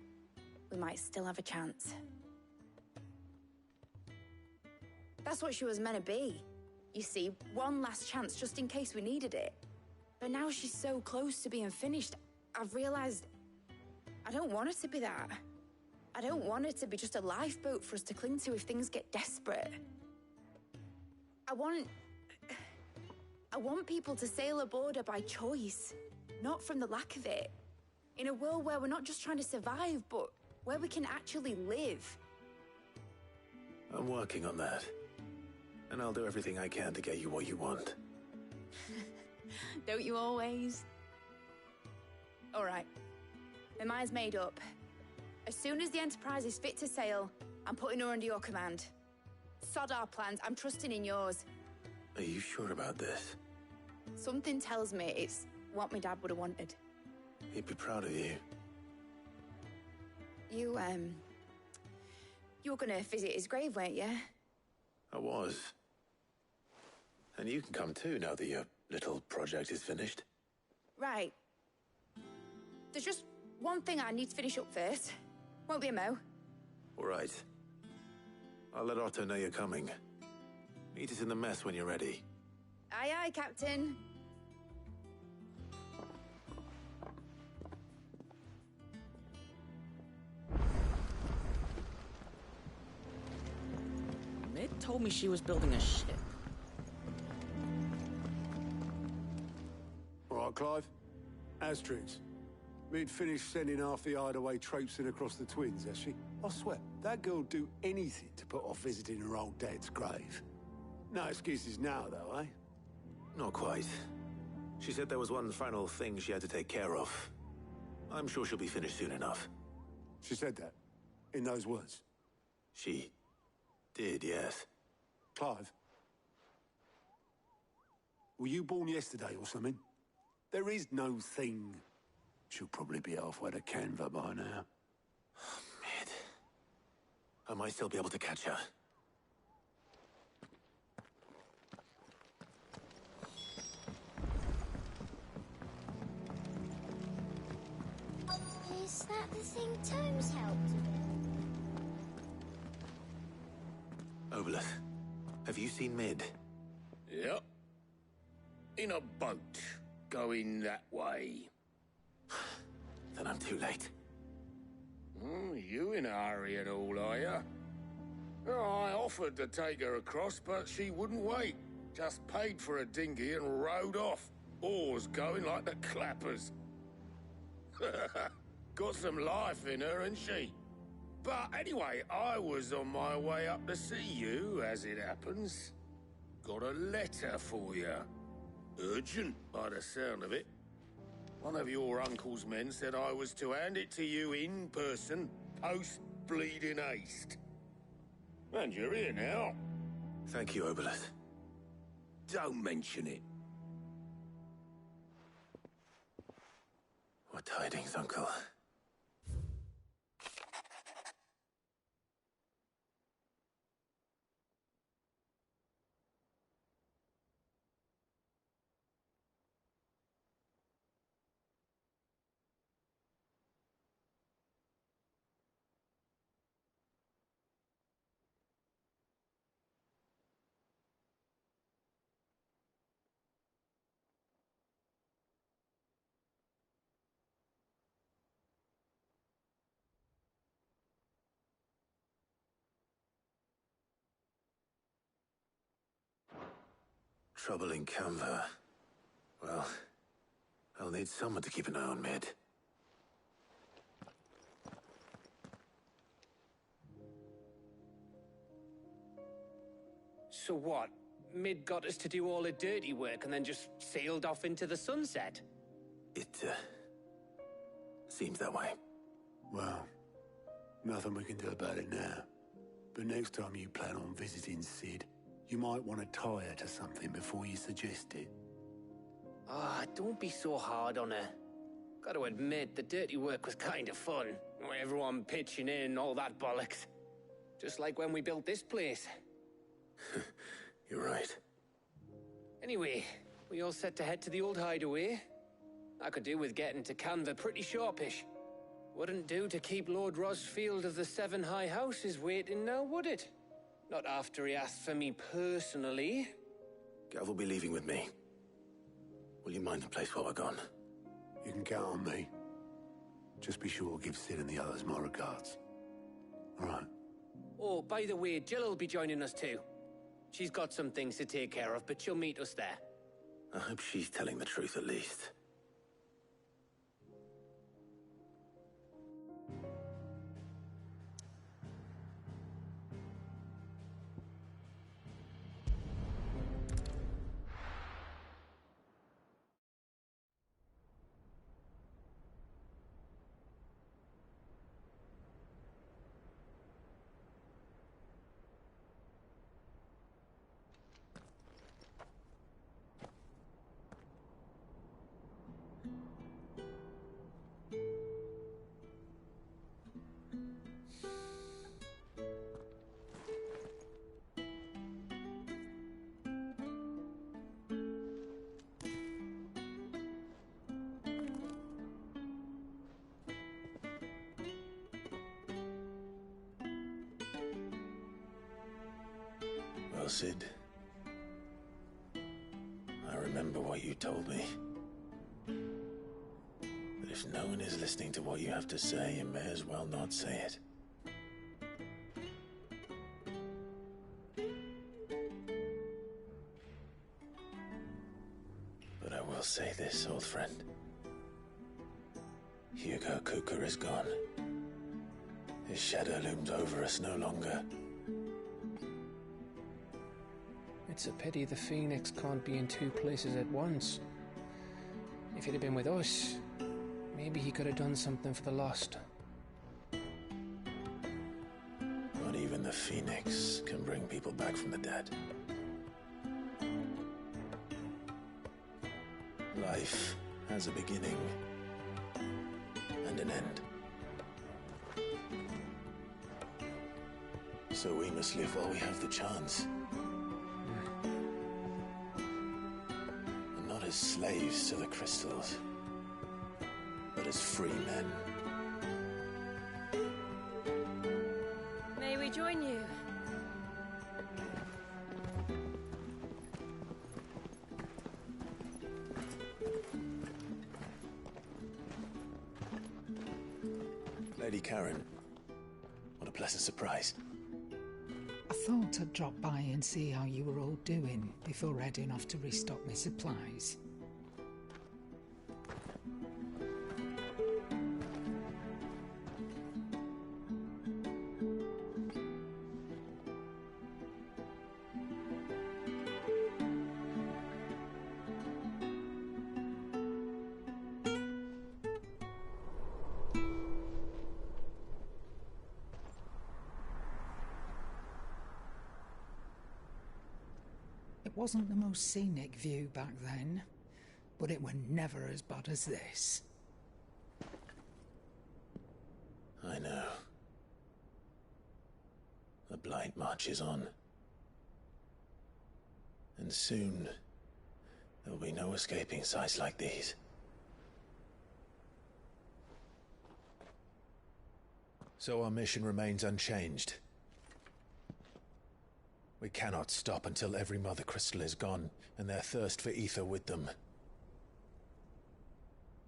Speaker 10: we might still have a chance. That's what she was meant to be. You see, one last chance just in case we needed it. But now she's so close to being finished, I've realized I don't want it to be that. I don't want it to be just a lifeboat for us to cling to if things get desperate. I want people to sail aboard her by choice, not from the lack of it. In a world where we're not just trying to survive, but where we can actually live.
Speaker 2: I'm working on that. And I'll do everything I can to get you what you want.
Speaker 10: Don't you always? All right. My mind's made up. As soon as the Enterprise is fit to sail, I'm putting her under your command. Sod our plans, I'm trusting in yours.
Speaker 2: Are you sure about this?
Speaker 10: Something tells me it's what my dad would have wanted.
Speaker 2: He'd be proud of you.
Speaker 10: You were gonna visit his grave, weren't you?
Speaker 2: I was. And you can come too, now that your little project is finished.
Speaker 10: Right. There's just one thing I need to finish up first. Won't be a mo.
Speaker 2: All right. I'll let Otto know you're coming. Meet us in the mess when you're ready.
Speaker 10: Aye, aye, Captain.
Speaker 6: Mid told me she was building a ship.
Speaker 8: All right, Clive. Asterix. Mid finished sending half the hideaway traipsing across the Twins, has she? I swear, that girl'd do anything to put off visiting her old dad's grave. No excuses now, though, eh?
Speaker 2: Not quite. She said there was one final thing she had to take care of. I'm sure she'll be finished soon enough.
Speaker 8: She said that? In those words?
Speaker 2: She did, yes.
Speaker 8: Clive? Were you born yesterday or something? There is no thing. She'll probably be halfway to Canva by now.
Speaker 2: Mid. I might still be able to catch her.
Speaker 3: that the thing Tomes helped to build?
Speaker 2: Obolus, have you seen Mid?
Speaker 17: Yep. In a boat, going that way.
Speaker 2: Then I'm too late.
Speaker 17: You in a hurry and all, are you? I offered to take her across, but she wouldn't wait. Just paid for a dinghy and rowed off. Oars going like the clappers. Got some life in her, ain't she? But anyway, I was on my way up to see you, as it happens. Got a letter for you. Urgent, by the sound of it. One of your uncle's men said I was to hand it to you in person, post-bleeding haste. And you're here now.
Speaker 2: Thank you, Obolus.
Speaker 17: Don't mention it.
Speaker 2: What tidings, Uncle? Trouble in Canva. Well, I'll need someone to keep an eye on Mid.
Speaker 11: So what? Mid got us to do all the dirty work and then just sailed off into the sunset?
Speaker 2: It, seems that way.
Speaker 8: Well, nothing we can do about it now. But next time you plan on visiting Sid, you might want to tie her to something before you suggest it.
Speaker 11: Ah, don't be so hard on her. Got to admit, the dirty work was kind of fun. Everyone pitching in, all that bollocks. Just like when we built this place.
Speaker 2: You're right.
Speaker 11: Anyway, we all set to head to the old hideaway. I could do with getting to Canva pretty sharpish. Wouldn't do to keep Lord Rosfield of the Seven High Houses waiting now, would it? Not after he asked for me personally.
Speaker 2: Gav will be leaving with me. Will you mind the place while we're gone?
Speaker 8: You can count on me. Just be sure to give Sid and the others my regards. All right.
Speaker 11: Oh, by the way, Jill will be joining us too. She's got some things to take care of, but she'll meet us there.
Speaker 2: I hope she's telling the truth at least. Well, Sid, I remember what you told me. That if no one is listening to what you have to say, you may as well not say it. But I will say this, old friend. Hugo Kuka is gone. His shadow looms over us no longer.
Speaker 11: It's a pity the Phoenix can't be in two places at once. If he'd have been with us, maybe he could have done something for the lost.
Speaker 2: Not even the Phoenix can bring people back from the dead. Life has a beginning and an end. So we must live while we have the chance. And not as slaves to the crystals, but as free men Lady Karen. What a pleasant surprise.
Speaker 4: I thought I'd drop by and see how you were all doing before heading off to restock my supplies. It wasn't the most scenic view back then, but it were never as bad as this.
Speaker 2: I know. The Blight marches on. And soon, there'll be no escaping sights like these. So our mission remains unchanged. We cannot stop until every Mother Crystal is gone, and their thirst for ether with them.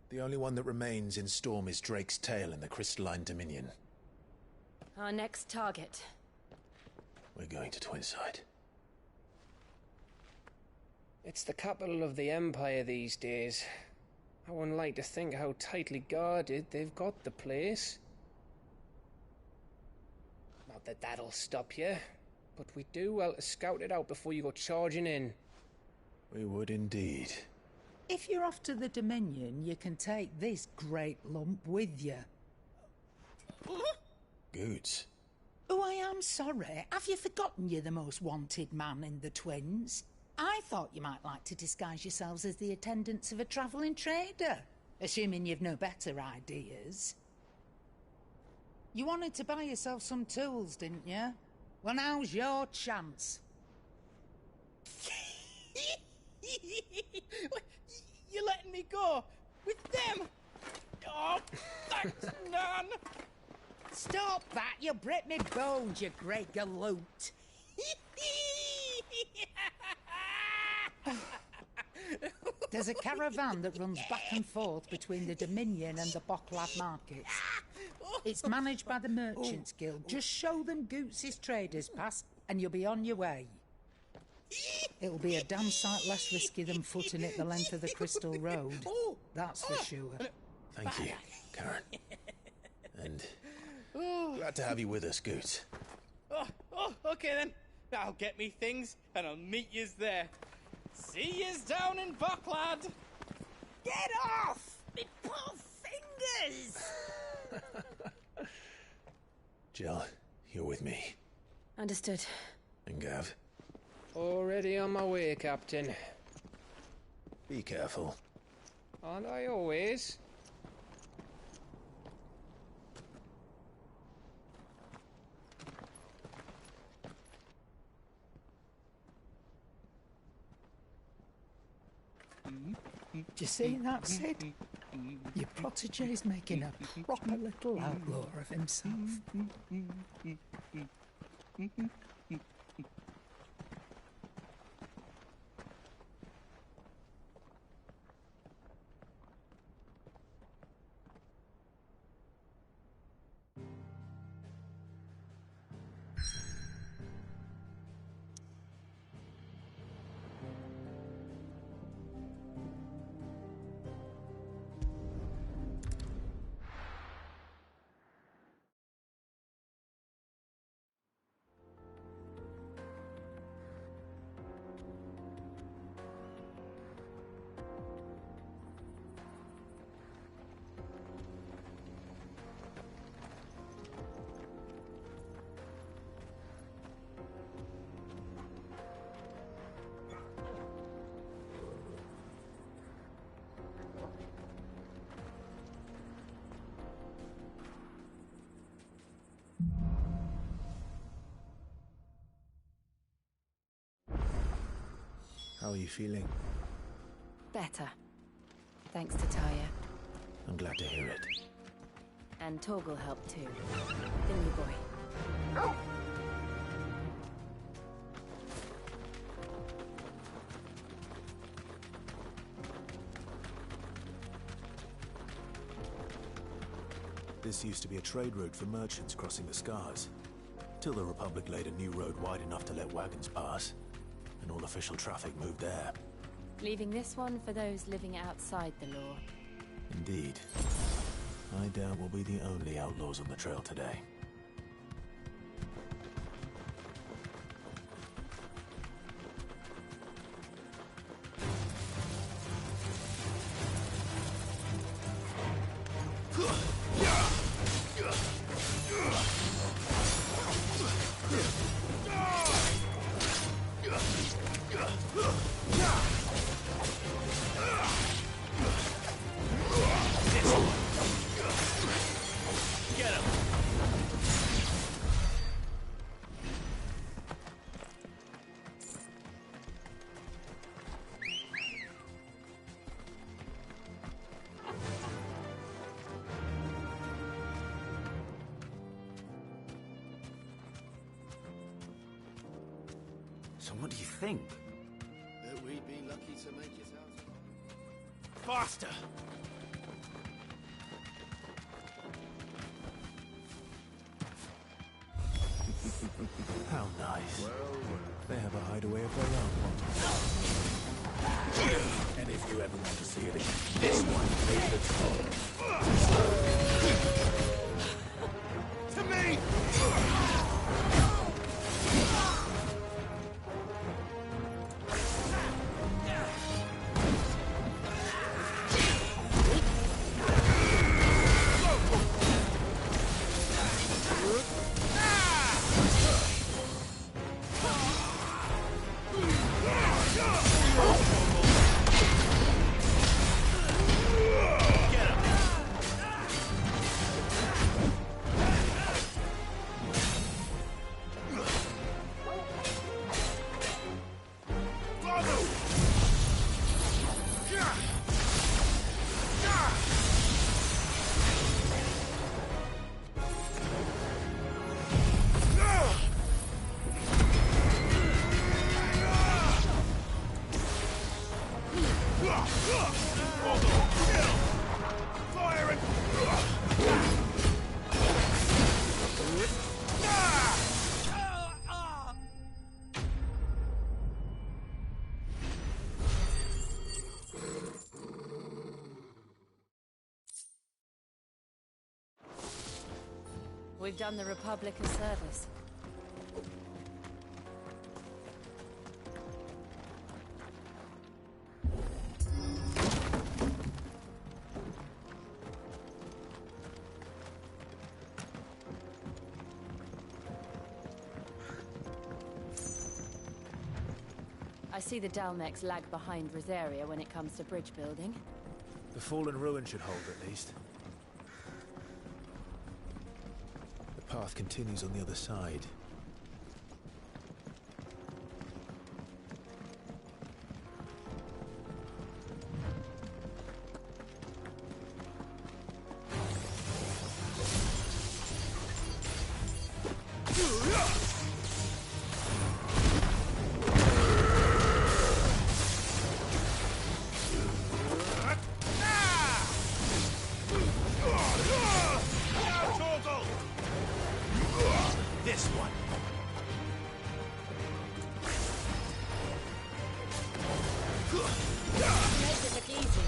Speaker 2: The only one that remains in Storm is Drake's Tail in the Crystalline Dominion.
Speaker 12: Our next target.
Speaker 2: We're going to Twinside.
Speaker 11: It's the capital of the Empire these days. I wouldn't like to think how tightly guarded they've got the place. Not that that'll stop you. But we do well to scout it out before you go charging in.
Speaker 2: We would indeed.
Speaker 4: If you're off to the Dominion, you can take this great lump with you.
Speaker 2: Goods.
Speaker 4: Oh, I am sorry. Have you forgotten you're the most wanted man in the Twins? I thought you might like to disguise yourselves as the attendants of a travelling trader, assuming you've no better ideas. You wanted to buy yourself some tools, didn't you? Well, now's your chance.
Speaker 9: You're letting me go? With them? Oh, thanks, Nan!
Speaker 4: Stop that! You'll break me bones, you great galoot! There's a caravan that runs back and forth between the Dominion and the Bocklad markets. It's managed by the Merchants Guild. Just show them Goots' traders pass, and you'll be on your way. It'll be a damn sight less risky than footing it the length of the Crystal Road. That's for sure.
Speaker 2: Thank you, Karen. And glad to have you with us, Goots.
Speaker 9: Okay then. I'll get me things, and I'll meet yous there. See yous down in Bocklad!
Speaker 18: Get off! Me poor fingers!
Speaker 2: Jill, you're with me.
Speaker 12: Understood.
Speaker 2: And Gav?
Speaker 11: Already on my way, Captain.
Speaker 2: Be careful.
Speaker 11: Aren't I always?
Speaker 4: Do you see that, Sid? Your protege's making a proper little outlaw of himself.
Speaker 2: How are you feeling?
Speaker 12: Better. Thanks to Taya.
Speaker 2: I'm glad to hear it.
Speaker 12: And Torgal helped too. Didn't you, boy?
Speaker 2: This used to be a trade route for merchants crossing the Scars, till the Republic laid a new road wide enough to let wagons pass, and all official traffic moved there.
Speaker 14: Leaving this one for those living outside the law.
Speaker 2: Indeed. I doubt we'll be the only outlaws on the trail today.
Speaker 16: So what do you think? That we'd be lucky to make it out.
Speaker 15: Faster!
Speaker 2: How nice. They have a hideaway of their own.
Speaker 15: And if you ever want to see it again, this one is the top. To me!
Speaker 14: We've done the Republic a service. I see the Dalmex lag behind Rosaria when it comes to bridge building.
Speaker 2: The fallen ruin should hold, at least. The path continues on the other side.
Speaker 15: This one.
Speaker 14: Make it look easy.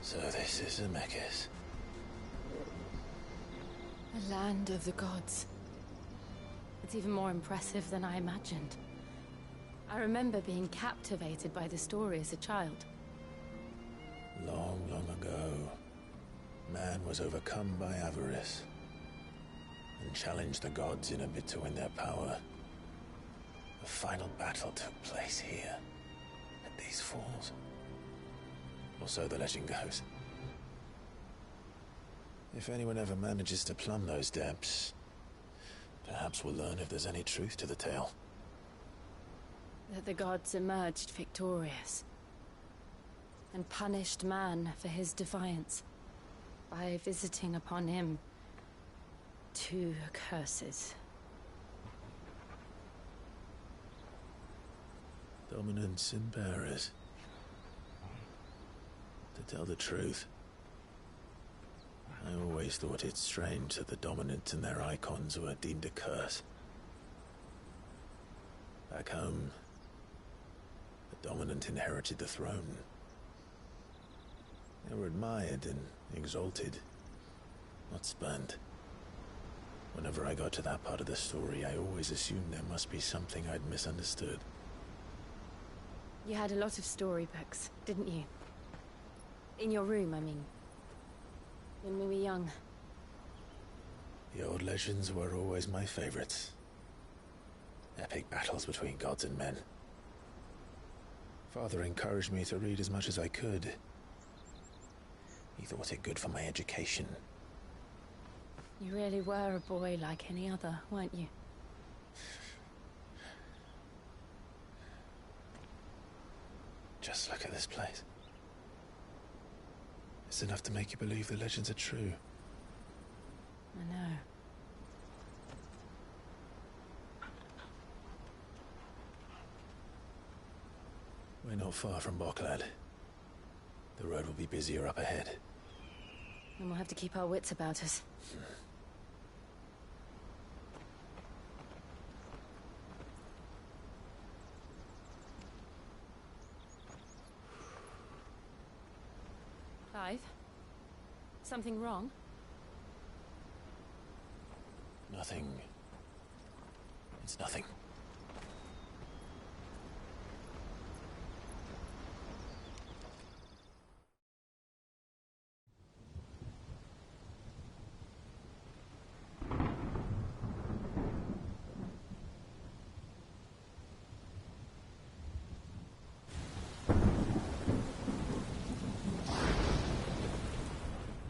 Speaker 2: So this is Zemeckis.
Speaker 14: The land of the gods. It's even more impressive than I imagined. I remember being captivated by the story as a child.
Speaker 2: Long, long ago, man was overcome by avarice and challenged the gods in a bid to win their power. The final battle took place here, at these falls. Or so the legend goes. If anyone ever manages to plumb those depths, perhaps we'll learn if there's any truth to the tale.
Speaker 14: That the gods emerged victorious and punished man for his defiance by visiting upon him 2 curses.
Speaker 2: Dominants and bearers. To tell the truth, I always thought it strange that the dominants and their icons were deemed a curse. Back home, the dominant inherited the throne. They were admired and exalted, not spurned. Whenever I got to that part of the story, I always assumed there must be something I'd misunderstood.
Speaker 14: You had a lot of storybooks, didn't you? In your room, I mean. When we were young.
Speaker 2: The old legends were always my favorites. Epic battles between gods and men. Father encouraged me to read as much as I could. He thought it good for my education.
Speaker 14: You really were a boy like any other, weren't you?
Speaker 2: Just look at this place. It's enough to make you believe the legends are true.
Speaker 14: I know.
Speaker 2: We're not far from Boklad. The road will be busier up ahead.
Speaker 14: And we'll have to keep our wits about us. Clive? Something wrong?
Speaker 2: Nothing. It's nothing.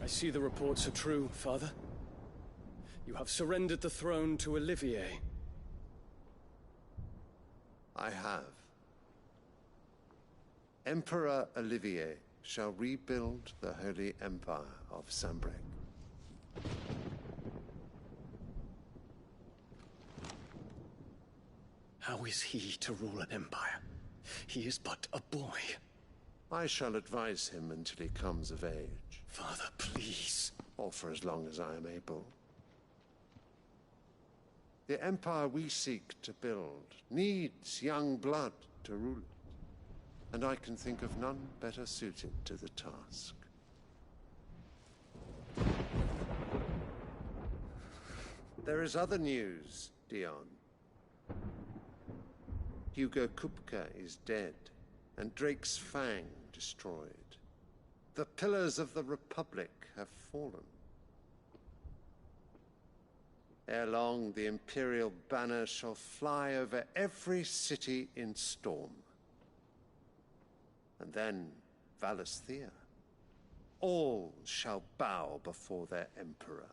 Speaker 20: I see the reports are true, Father. You have surrendered the throne to Olivier.
Speaker 21: I have. Emperor Olivier shall rebuild the Holy Empire of Sanbreque.
Speaker 20: How is he to rule an empire? He is but a boy.
Speaker 21: I shall advise him until he comes of age.
Speaker 20: Father, please.
Speaker 21: Or for as long as I am able. The empire we seek to build needs young blood to rule it, and I can think of none better suited to the task. There is other news, Dion. Hugo Kupka is dead, and Drake's Fang destroyed. The pillars of the Republic have fallen. Ere long, the Imperial banner shall fly over every city in Storm. And then Valisthea. All shall bow before their Emperor.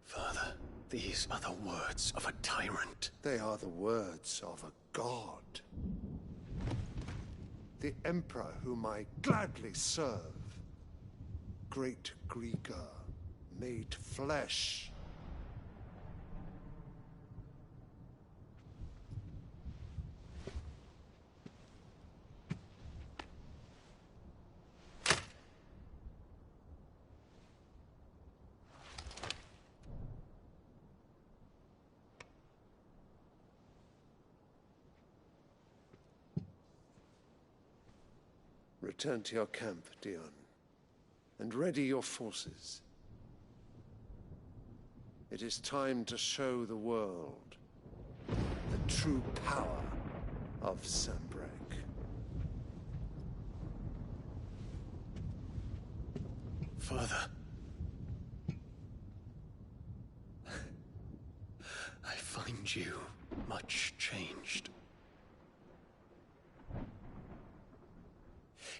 Speaker 20: Father, these are the words of a tyrant.
Speaker 21: They are the words of a god. The Emperor whom I gladly serve. Great Grieger, made flesh. Return to your camp, Dion, and ready your forces. It is time to show the world the true power of Sanbreque.
Speaker 20: Father. I find you much changed.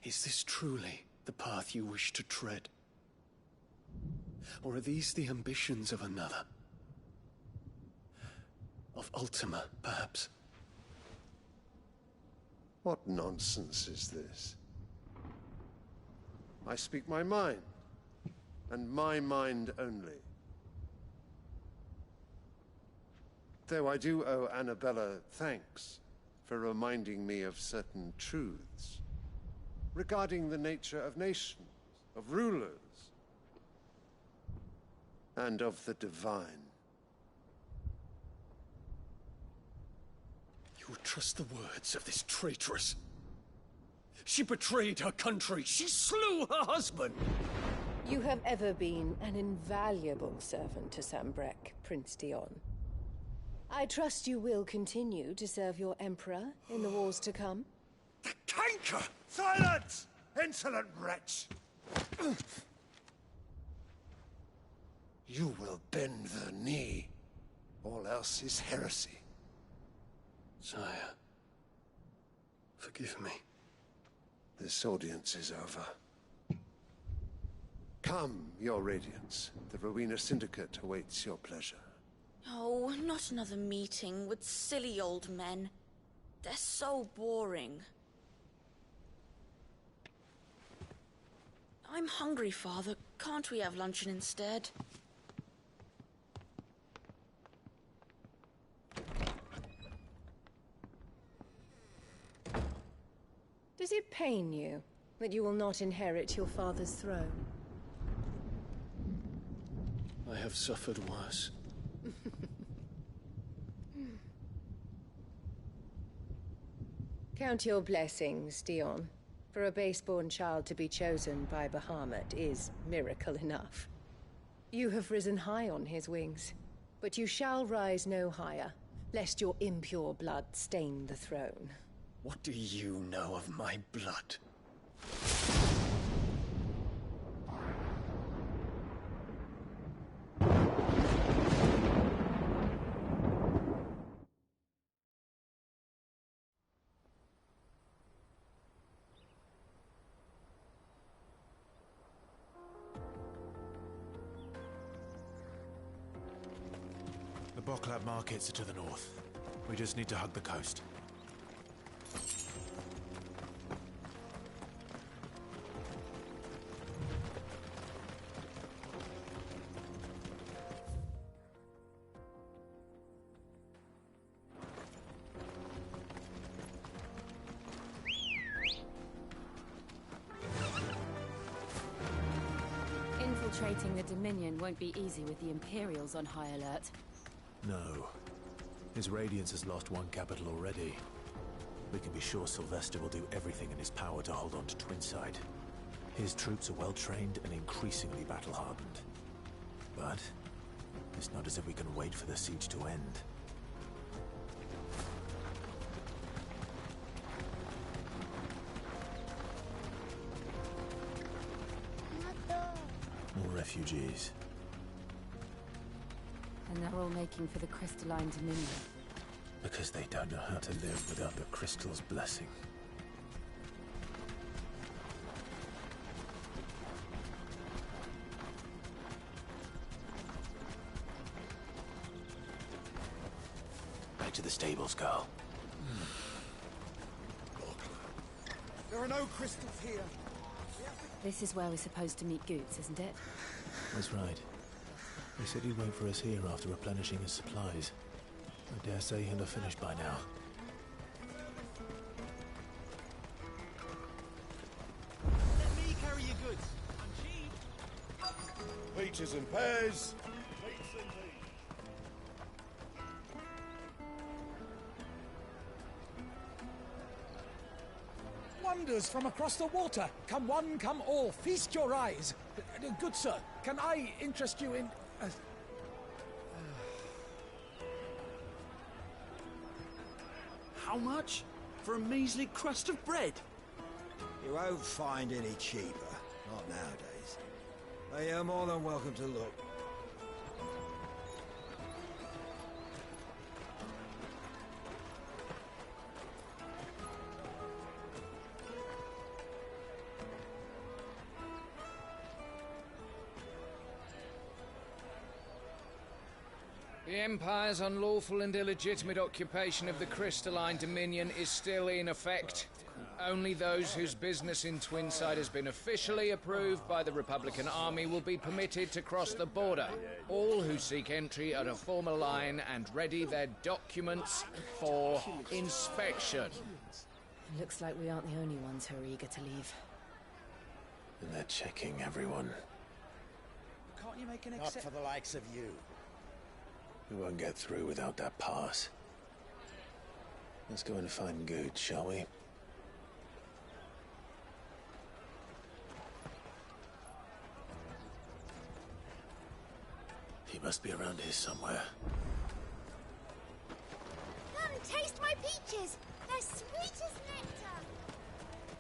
Speaker 20: Is this truly the path you wish to tread? Or are these the ambitions of another? Of Ultima, perhaps?
Speaker 21: What nonsense is this? I speak my mind, and my mind only. Though I do owe Annabella thanks for reminding me of certain truths regarding the nature of nations, of rulers, and of the divine.
Speaker 20: You would trust the words of this traitress? She betrayed her country. She slew her husband.
Speaker 7: You have ever been an invaluable servant to Sanbreque, Prince Dion. I trust you will continue to serve your Emperor in the wars to come.
Speaker 21: The canker! Silence! Insolent wretch! You will bend the knee. All else is heresy.
Speaker 20: Sire, forgive me.
Speaker 21: This audience is over. Come, your Radiance. The Rowena Syndicate awaits your pleasure.
Speaker 22: Oh, not another meeting with silly old men. They're so boring. I'm hungry, Father. Can't we have luncheon instead?
Speaker 7: Does it pain you that you will not inherit your father's throne?
Speaker 20: I have suffered worse.
Speaker 7: Count your blessings, Dion. For a base-born child to be chosen by Bahamut is miracle enough. You have risen high on his wings, but you shall rise no higher, lest your impure blood stain the throne.
Speaker 20: What do you know of my blood?
Speaker 2: The Boklab markets are to the north. We just need to hug the coast.
Speaker 13: Infiltrating the Dominion won't be easy with the Imperials on high alert.
Speaker 2: No. His Radiance has lost one capital already. We can be sure Sylvester will do everything in his power to hold on to Twinside. His troops are well-trained and increasingly battle-hardened. But it's not as if we can wait for the siege to end. More refugees.
Speaker 13: And they're all making for the Crystalline Dominion.
Speaker 2: Because they don't know how to live without the Crystal's blessing. Back to the stables, Carl.
Speaker 23: There are no crystals here.
Speaker 13: This is where we're supposed to meet Goots, isn't it?
Speaker 2: That's right. He said he'd wait for us here after replenishing his supplies. I dare say he'll have finished by now.
Speaker 23: Let me carry your goods. I'm cheap.
Speaker 17: Peaches and pears.
Speaker 23: Wonders from across the water. Come one, come all. Feast your eyes. Good sir, can I interest you in...
Speaker 16: How much? For a measly crust of bread?
Speaker 24: You won't find any cheaper. Not nowadays. But you're more than welcome to look.
Speaker 1: Empire's unlawful and illegitimate occupation of the Crystalline Dominion is still in effect. Only those whose business in Twinside has been officially approved by the Republican Army will be permitted to cross the border. All who seek entry are to form a line and ready their documents for inspection.
Speaker 7: Looks like we aren't the only ones who are eager to leave.
Speaker 2: And they're checking everyone.
Speaker 23: Can't you make an
Speaker 16: Not for the likes of you.
Speaker 2: We won't get through without that pass. Let's go and find Good, shall we? He must be around here somewhere.
Speaker 3: Come, taste my peaches! They're sweet as nectar!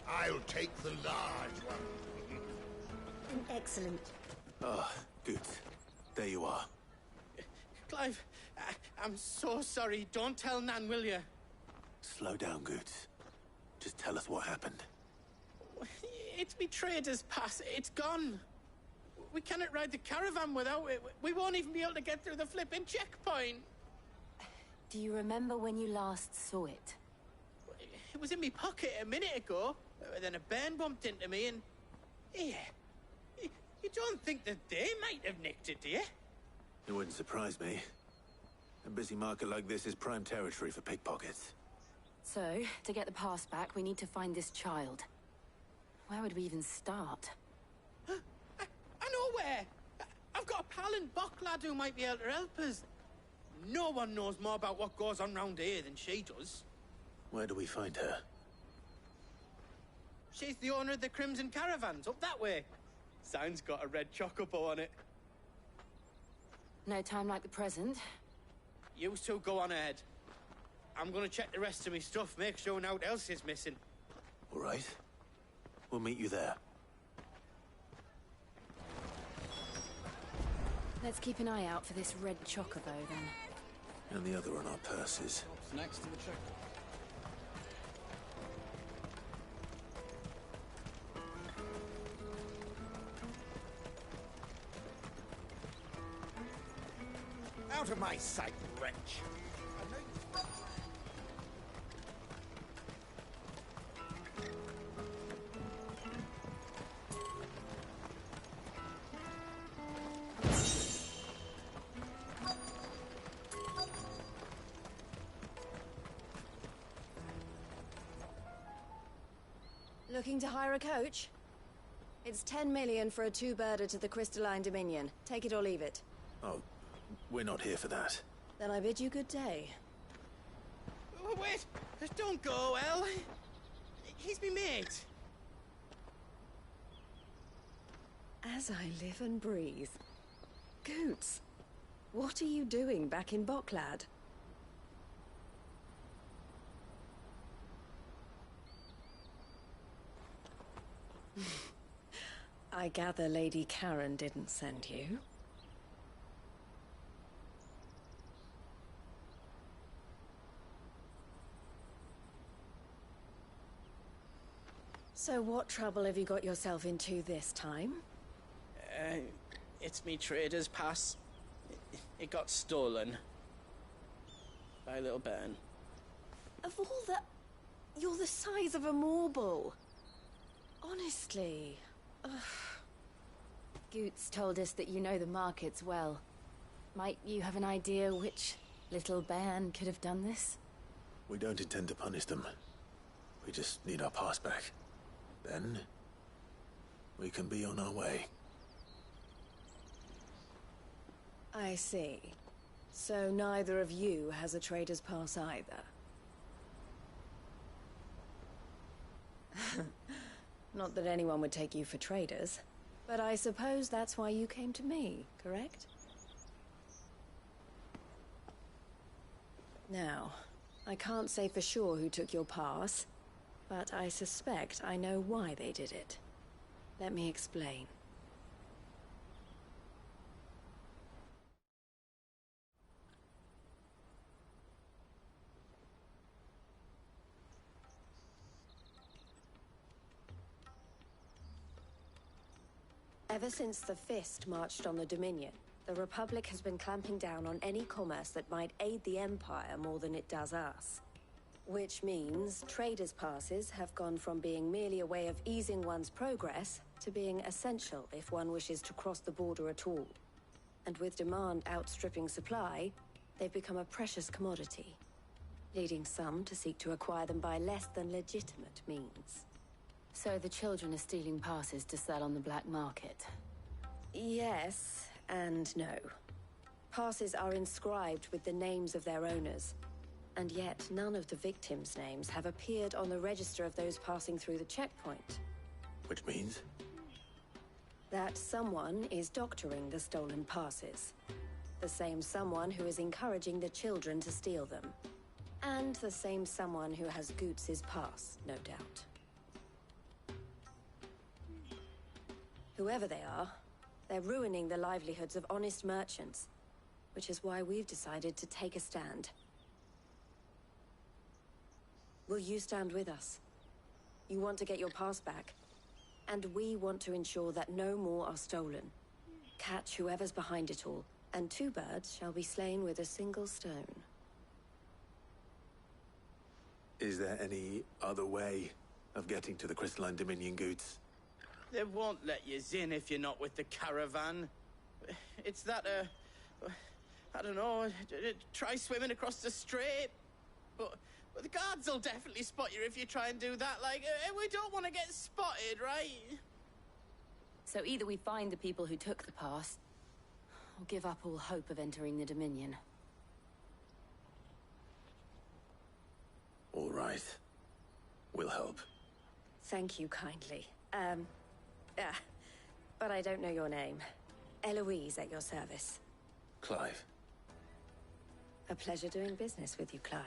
Speaker 17: I'll take the large one.
Speaker 3: Excellent.
Speaker 2: Ah, Good. There you are.
Speaker 9: Clive, I'm so sorry. Don't tell Nan, will you?
Speaker 2: Slow down, Goods. Just tell us what happened.
Speaker 9: It's me trader's pass. It's gone. We cannot ride the caravan without it. We won't even be able to get through the flipping checkpoint.
Speaker 14: Do you remember when you last saw it?
Speaker 9: It was in my pocket a minute ago. Then a bairn bumped into me and... Yeah. You don't think that they might have nicked it, do you?
Speaker 2: It wouldn't surprise me. A busy market like this is prime territory for pickpockets.
Speaker 14: So, to get the pass back, we need to find this child. Where would we even start?
Speaker 9: I know where! I've got a pal in Bocklad who might be able to help us. No one knows more about what goes on round here than she does.
Speaker 2: Where do we find her?
Speaker 9: She's the owner of the Crimson Caravans, up that way. Sign's got a red chocobo on it.
Speaker 14: No time like the present.
Speaker 9: You two go on ahead. I'm gonna check the rest of my stuff, make sure nothing else is missing.
Speaker 2: All right. We'll meet you there.
Speaker 14: Let's keep an eye out for this red chocobo, then.
Speaker 2: And the other on our purses.
Speaker 20: What's next to the check?
Speaker 16: Out of my sight, wretch!
Speaker 12: Looking to hire a coach? It's 10 million for a two-birder to the Crystalline Dominion. Take it or leave it.
Speaker 2: Oh, we're not here for that.
Speaker 12: Then I bid you good day.
Speaker 9: Oh, wait! Don't go, El. He's me mate.
Speaker 12: As I live and breathe. Goots, what are you doing back in Bocklad? I gather Lady Karen didn't send you. So what trouble have you got yourself into this time?
Speaker 9: It's me trader's pass. It got stolen. By a little bairn.
Speaker 12: Of all the... You're the size of a marble. Honestly. Ugh.
Speaker 14: Goots told us that you know the markets well. Might you have an idea which little bairn could have done this?
Speaker 2: We don't intend to punish them. We just need our pass back. Then, we can be on our way.
Speaker 12: I see. So neither of you has a trader's pass either. Not that anyone would take you for traders, but I suppose that's why you came to me, correct? Now, I can't say for sure who took your pass, but I suspect I know why they did it. Let me explain. Ever since the Fist marched on the Dominion, The Republic has been clamping down on any commerce that might aid the Empire more than it does us. Which means traders' passes have gone from being merely a way of easing one's progress to being essential if one wishes to cross the border at all. And with demand outstripping supply, they've become a precious commodity, leading some to seek to acquire them by less than legitimate means.
Speaker 14: So the children are stealing passes to sell on the black market?
Speaker 12: Yes and no. Passes are inscribed with the names of their owners, and yet none of the victims' names have appeared on the register of those passing through the checkpoint.
Speaker 2: Which means?
Speaker 12: That someone is doctoring the stolen passes. The same someone who is encouraging the children to steal them. And the same someone who has Goots' pass, no doubt. Whoever they are, they're ruining the livelihoods of honest merchants, which is why we've decided to take a stand. Will you stand with us? You want to get your pass back, and we want to ensure that no more are stolen. Catch whoever's behind it all, and 2 birds shall be slain with a single stone.
Speaker 2: Is there any other way of getting to the Crystalline Dominion, Goots?
Speaker 9: They won't let you in if you're not with the caravan. It's that, I don't know, try swimming across the strait. But the guards will definitely spot you if you try and do that. Like, we don't want to get spotted, right?
Speaker 14: So either we find the people who took the pass, or give up all hope of entering the Dominion.
Speaker 2: All right. We'll help.
Speaker 12: Thank you kindly. But I don't know your name. Eloise at your service.
Speaker 2: Clive.
Speaker 12: A pleasure doing business with you, Clive.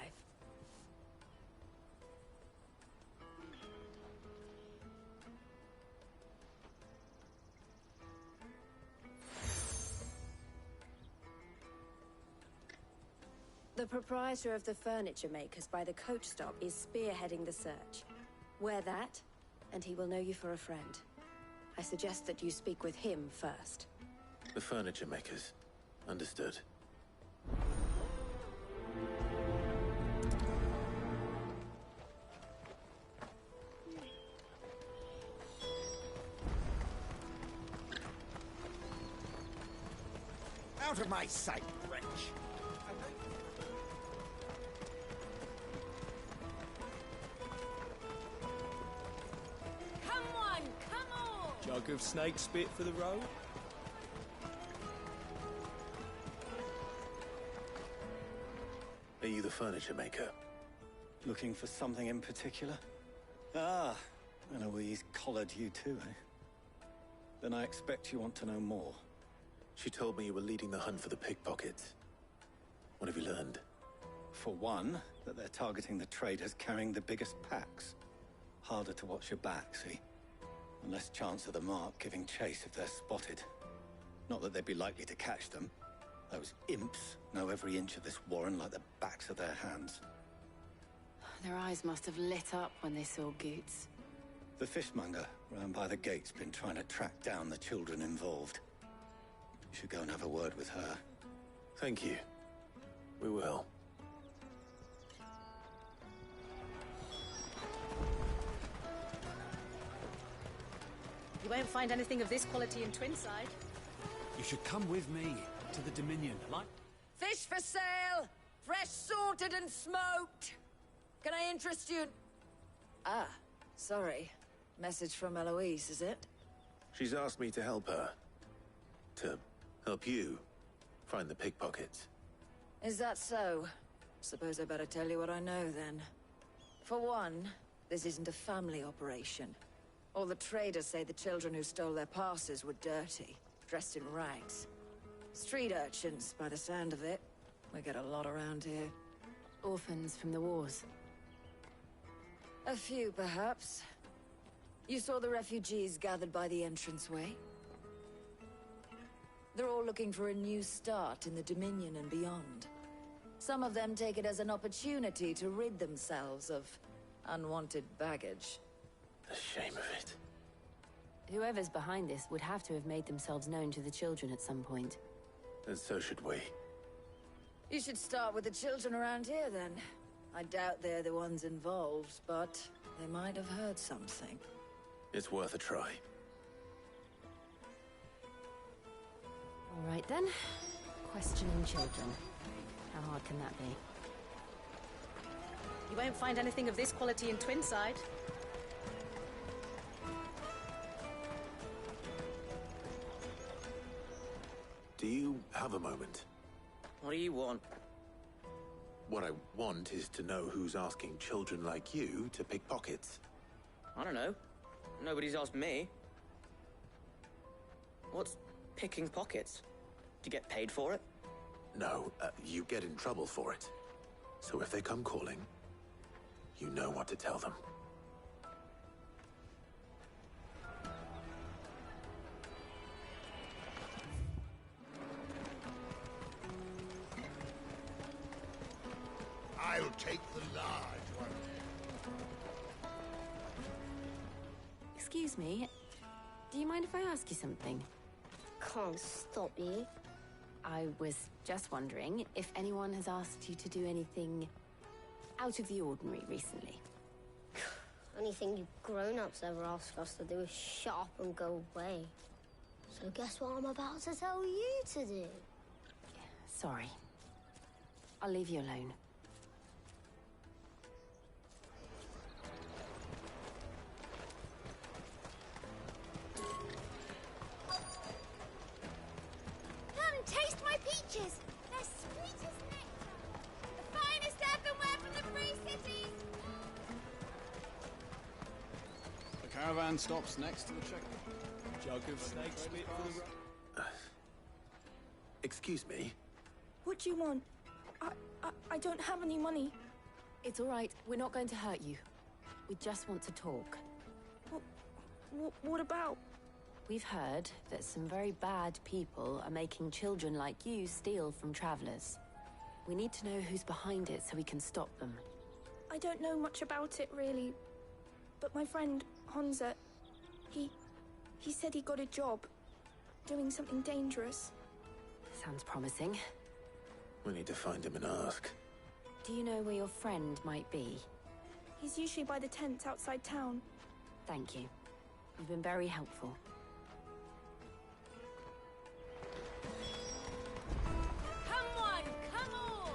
Speaker 12: The proprietor of the furniture makers by the coach stop is spearheading the search. Wear that, and he will know you for a friend. I suggest that you speak with him first.
Speaker 2: The furniture makers. Understood.
Speaker 16: Out of my sight, wretch!
Speaker 3: Come on, come on!
Speaker 5: Jug of snake spit for the road?
Speaker 2: Are you the furniture maker?
Speaker 5: Looking for something in particular? Ah, Eloise collared you too, eh? Then I expect you want to know more.
Speaker 2: She told me you were leading the hunt for the pickpockets. What have you learned?
Speaker 5: For one, that they're targeting the traders carrying the biggest packs. Harder to watch your back, see? And less chance of the mark giving chase if they're spotted. Not that they'd be likely to catch them. Those imps know every inch of this warren like the backs of their hands.
Speaker 14: Their eyes must have lit up when they saw Goots.
Speaker 5: The fishmonger round by the gate's been trying to track down the children involved. You should go and have a word with her.
Speaker 2: Thank you. We will.
Speaker 6: You won't find anything of this quality in Twinside.
Speaker 23: You should come with me to the Dominion, like...
Speaker 10: Fish for sale! Fresh sorted and smoked! Can I interest you? Ah, sorry. Message from Eloise, is it?
Speaker 2: She's asked me to help her. To help you find the pickpockets.
Speaker 10: Is that so? Suppose I better tell you what I know, then. For one, this isn't a family operation. All the traders say the children who stole their passes were dirty, dressed in rags. Street urchins, by the sound of it. We get a lot around here.
Speaker 14: Orphans from the wars.
Speaker 10: A few, perhaps. You saw the refugees gathered by the entranceway? They're all looking for a new start in the Dominion and beyond. Some of them take it as an opportunity to rid themselves of unwanted baggage.
Speaker 2: The shame of it.
Speaker 14: Whoever's behind this would have to have made themselves known to the children at some point.
Speaker 2: And so should we.
Speaker 10: You should start with the children around here, then. I doubt they're the ones involved, but they might have heard something.
Speaker 2: It's worth a try.
Speaker 14: All right then. Questioning children. How hard can that be?
Speaker 6: You won't find anything of this quality in Twinside.
Speaker 2: Do you have a moment?
Speaker 9: What do you want?
Speaker 2: What I want is to know who's asking children like you to pick pockets.
Speaker 9: I don't know. Nobody's asked me. What's picking pockets? Do you get paid for it?
Speaker 2: No, you get in trouble for it. So if they come calling, you know what to tell them.
Speaker 17: I'll take the large one.
Speaker 14: Excuse me. Do you mind if I ask you something?
Speaker 8: Can't stop you.
Speaker 14: I was just wondering if anyone has asked you to do anything out of the ordinary recently.
Speaker 8: Anything you grown-ups ever ask us to do is shut up and go away. So guess what I'm about to tell you to do?
Speaker 14: Sorry. I'll leave you alone.
Speaker 3: Come, taste my peaches. They're sweet as nectar. The finest earthenware from the Free Cities.
Speaker 20: The caravan stops next to the checkpoint. Jug of snake spit for the...
Speaker 2: Excuse me?
Speaker 11: What do you want? I don't have any money.
Speaker 14: It's all right. We're not going to hurt you. We just want to talk.
Speaker 11: What about?
Speaker 14: We've heard that some very bad people are making children like you steal from travelers. We need to know who's behind it so we can stop them.
Speaker 11: I don't know much about it, really. But my friend, Hansa, he said he got a job doing something dangerous.
Speaker 14: Sounds promising.
Speaker 2: We need to find him and ask.
Speaker 14: Do you know where your friend might be?
Speaker 11: He's usually by the tents outside town.
Speaker 14: Thank you. You've been very helpful.
Speaker 3: Come on, come on.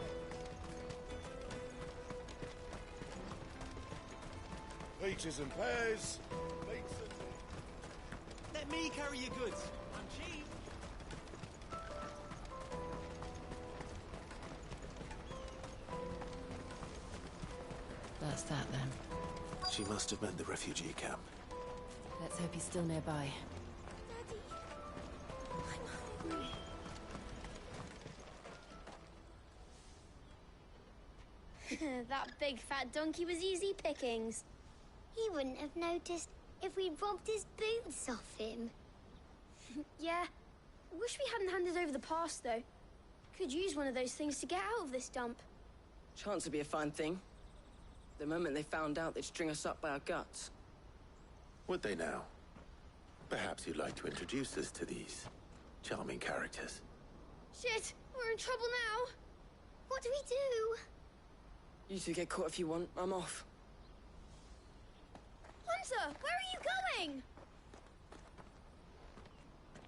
Speaker 17: Peaches and pears.
Speaker 18: Let me carry your goods. I'm cheap.
Speaker 14: That's that then.
Speaker 2: She must have meant the refugee camp.
Speaker 14: Let's hope he's still nearby.
Speaker 8: That big fat donkey was easy pickings. He wouldn't have noticed if we'd robbed his boots off him.
Speaker 19: Yeah. Wish we hadn't handed over the pass, though. Could use one of those things to get out of this dump.
Speaker 9: Chance would be a fine thing. The moment they found out, they'd string us up by our guts.
Speaker 2: Would they now? Perhaps you'd like to introduce us to these charming characters.
Speaker 19: Shit, we're in trouble now.
Speaker 8: What do we do?
Speaker 9: You two get caught if you want. I'm off.
Speaker 19: Hunter, where are you going?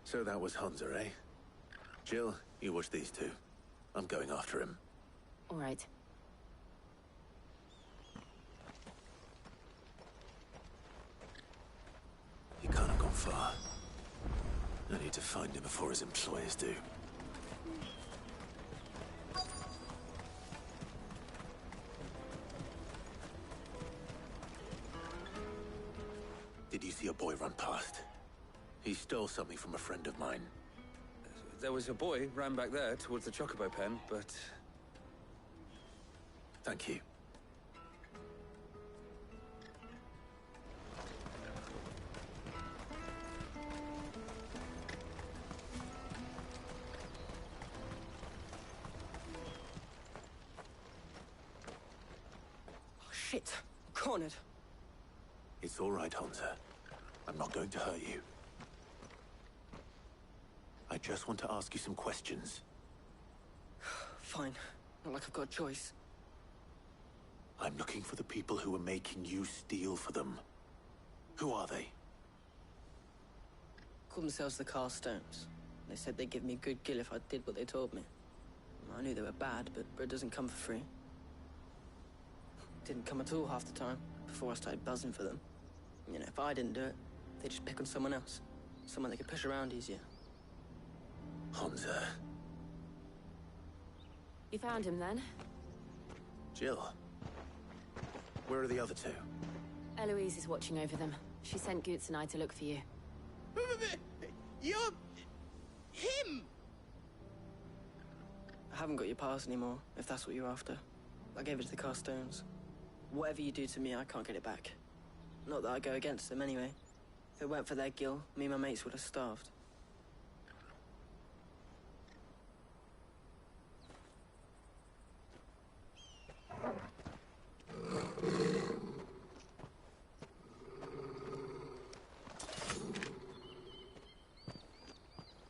Speaker 2: So that was Hansa, eh? Jill, you watch these two. I'm going after him.
Speaker 14: All right.
Speaker 2: He can't have gone far. I need to find him before his employers do. Did you see a boy run past? He stole something from a friend of mine.
Speaker 25: There was a boy ran back there towards the Chocobo pen, but...
Speaker 2: Thank you.
Speaker 9: Oh, shit. Cornered.
Speaker 2: It's all right, Hansa. I'm not going to hurt you. I just want to ask you some questions.
Speaker 4: fine. Not like I've got a choice.
Speaker 2: I'm looking for the people who are making you steal for them. Who are they?
Speaker 4: Called themselves the Carstones. They said they'd give me a good gill if I did what they told me. I knew they were bad, but bread doesn't come for free. Didn't come at all half the time, before I started buzzing for them. You know, if I didn't do it, they'd just pick on someone else. Someone they could push around easier.
Speaker 2: Hansa.
Speaker 14: You found him then?
Speaker 2: Jill. Where are the other two?
Speaker 14: Eloise is watching over them. She sent Goots and I to look for you.
Speaker 9: You're... him!
Speaker 4: I haven't got your pass anymore, if that's what you're after. I gave it to the Carstones. Whatever you do to me, I can't get it back. Not that I go against them anyway. If it weren't for their gill, me and my mates would have starved.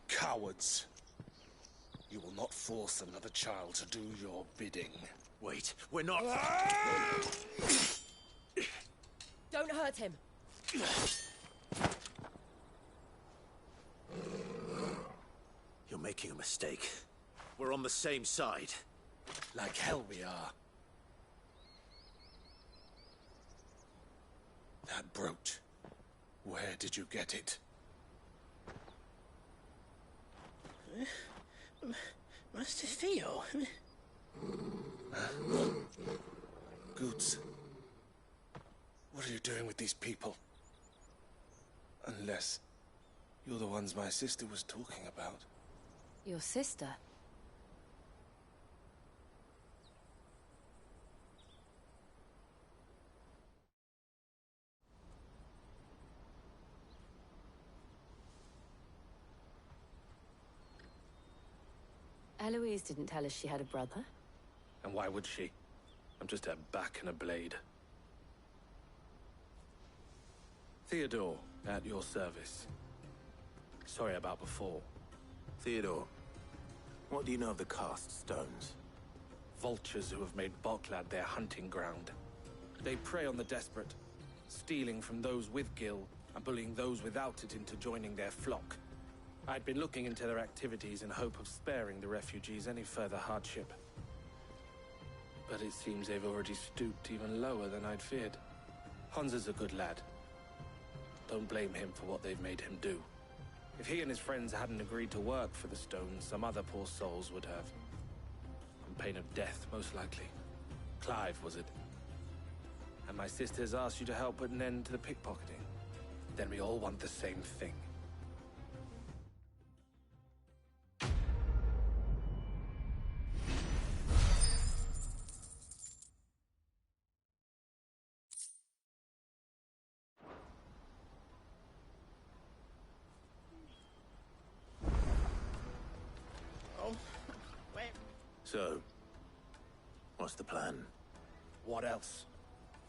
Speaker 23: Cowards. You will not force another child to do your bidding.
Speaker 2: Wait, we're not...
Speaker 6: Don't hurt him.
Speaker 2: You're making a mistake. We're on the same side.
Speaker 23: Like hell we are. That brooch. Where did you get it?
Speaker 9: Master Theo?
Speaker 23: Goots. What are you doing with these people? Unless you're the ones my sister was talking about.
Speaker 14: Your sister? Eloise didn't tell us she had a brother.
Speaker 23: And why would she? I'm just her back and a blade. Theodore, at your service. Sorry about before.
Speaker 2: Theodore, what do you know of the Cast Stones?
Speaker 23: Vultures who have made Boklad their hunting ground. They prey on the desperate, stealing from those with gil and bullying those without it into joining their flock. I'd been looking into their activities in hope of sparing the refugees any further hardship. But it seems they've already stooped even lower than I'd feared. Hansa's a good lad. Don't blame him for what they've made him do. If he and his friends hadn't agreed to work for the Stones, some other poor souls would have. On pain of death, most likely. Clive, was it? And my sisters asked you to help put an end to the pickpocketing. Then we all want the same thing.
Speaker 2: So, what's the plan?
Speaker 23: What else?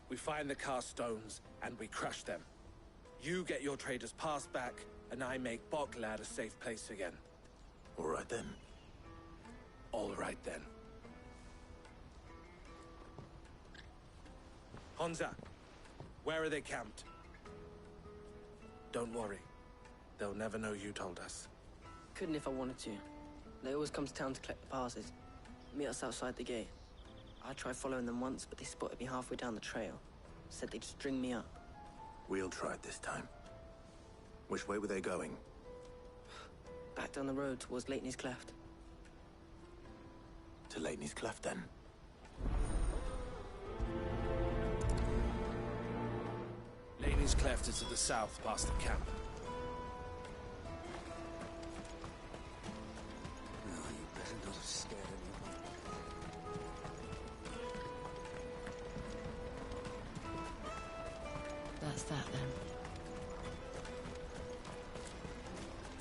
Speaker 23: We find the Carstones, and we crush them. You get your trader's pass back, and I make Boklad a safe place again.
Speaker 2: All right then.
Speaker 23: All right then. Hansa, where are they camped? Don't worry. They'll never know you told us.
Speaker 4: Couldn't if I wanted to. They always come to town to collect the passes. Meet us outside the gate. I tried following them once, but they spotted me halfway down the trail. Said they'd string me up.
Speaker 2: We'll try it this time. Which way were they going?
Speaker 4: Back down the road towards Leitney's Cleft.
Speaker 2: To Leitney's Cleft, then?
Speaker 23: Leitney's Cleft is to the south, past the camp.
Speaker 16: No, you better not have scared anyone.
Speaker 14: That's that, then.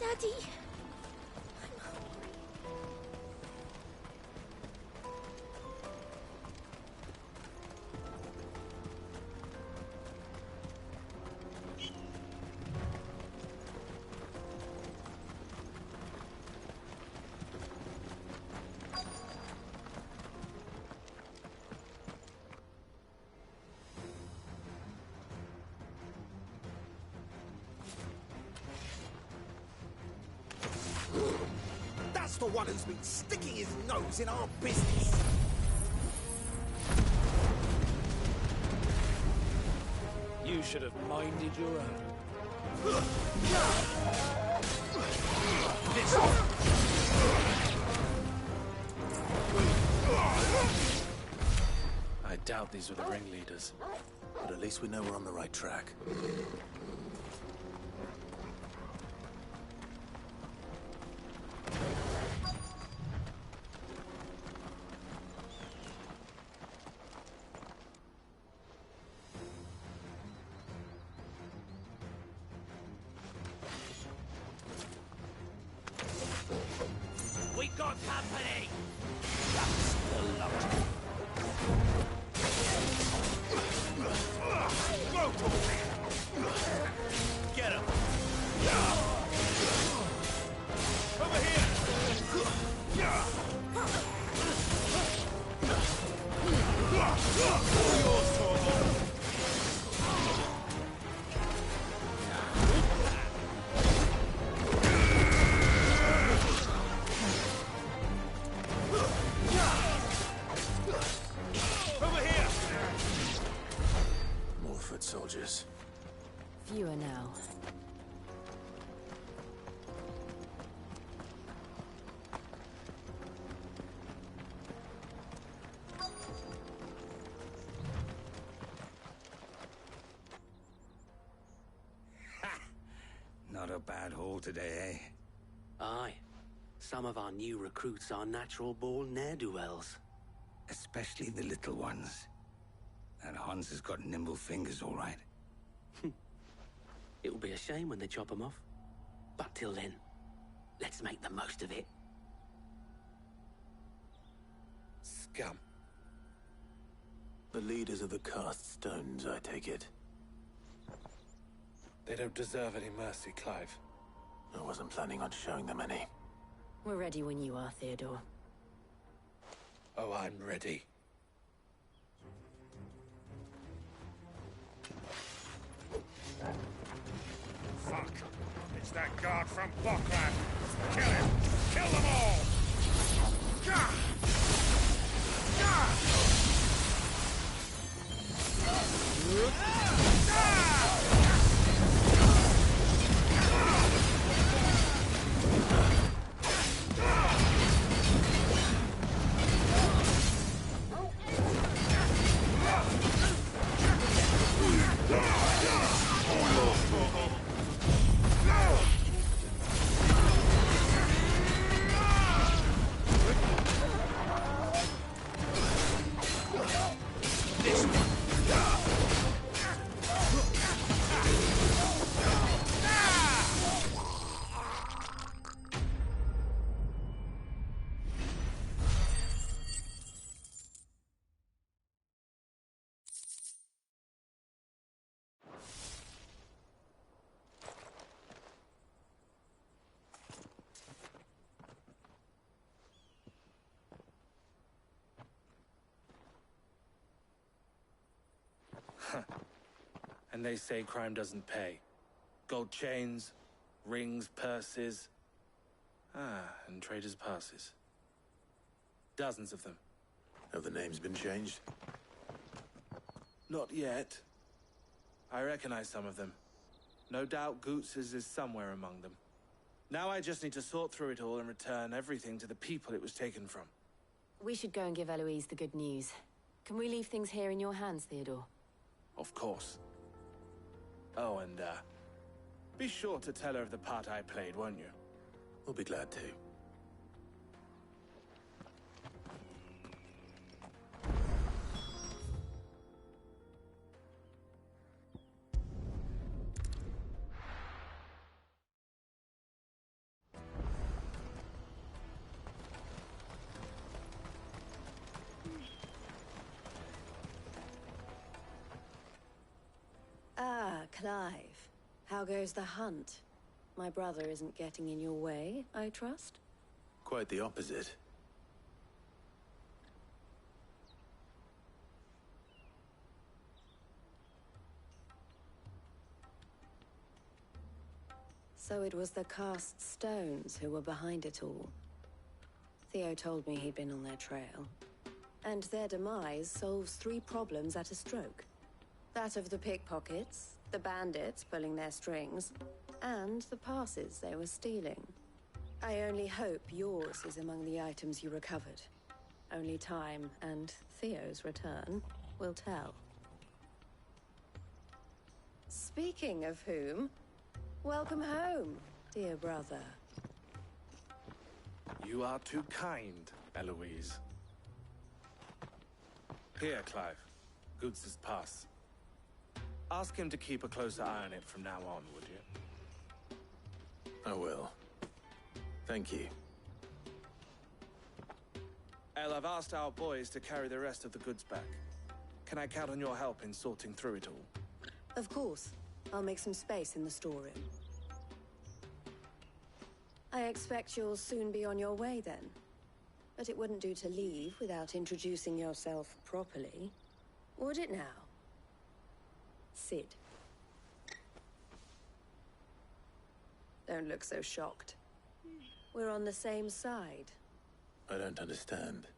Speaker 19: Daddy!
Speaker 16: for one who's been sticking his nose in our business.
Speaker 20: You should have minded your own. I doubt these were the ringleaders.
Speaker 2: But at least we know we're on the right track.
Speaker 16: We got company! That's the lot. Go to him! Get him! Over here! Yours, Torvald.
Speaker 2: Soldiers.
Speaker 14: Fewer now.
Speaker 13: Not a bad haul today, eh?
Speaker 15: Aye. Some of our new recruits are natural-born ne'er-do-wells.
Speaker 13: Especially the little ones. That Hans has got nimble fingers, all right.
Speaker 15: It will be a shame when they chop them off. But till then, let's make the most of it.
Speaker 13: Scum.
Speaker 2: The leaders of the Cast Stones, I take it.
Speaker 20: They don't deserve any mercy, Clive.
Speaker 2: I wasn't planning on showing them any.
Speaker 14: We're ready when you are, Theodore.
Speaker 20: Oh, I'm ready.
Speaker 17: Fuck! It's that guard from Bokland! Kill him! Kill them all! Gah! Gah!
Speaker 20: And they say crime doesn't pay. Gold chains, rings, purses. And traders' passes. Dozens of them.
Speaker 2: Have the names been changed?
Speaker 20: Not yet. I recognize some of them. No doubt Goots's is somewhere among them. Now I just need to sort through it all and return everything to the people it was taken from.
Speaker 14: We should go and give Eloise the good news. Can we leave things here in your hands, Theodore?
Speaker 20: Of course. Oh, and, be sure to tell her of the part I played, won't you?
Speaker 2: We'll be glad to.
Speaker 14: Clive. How goes the hunt? My brother isn't getting in your way, I trust?
Speaker 2: Quite the opposite.
Speaker 14: So it was the Cast Stones who were behind it all.
Speaker 1: Theo told me he'd been on their trail. And their demise solves 3 problems at a stroke. That of the pickpockets, the bandits pulling their strings, and the passes they were stealing. I only hope yours is among the items you recovered. Only time and Theo's return will tell. Speaking of whom, welcome home, dear brother.
Speaker 23: You are too kind, Eloise. Here, Clive. Goots' pass. Ask him to keep a closer eye on it from now on, would you?
Speaker 2: I will. Thank you.
Speaker 23: El, I've asked our boys to carry the rest of the goods back. Can I count on your help in sorting through it all?
Speaker 1: Of course. I'll make some space in the storeroom. I expect you'll soon be on your way then. But it wouldn't do to leave without introducing yourself properly. Would it now? Sid. Don't look so shocked. We're on the same side.
Speaker 2: I don't understand.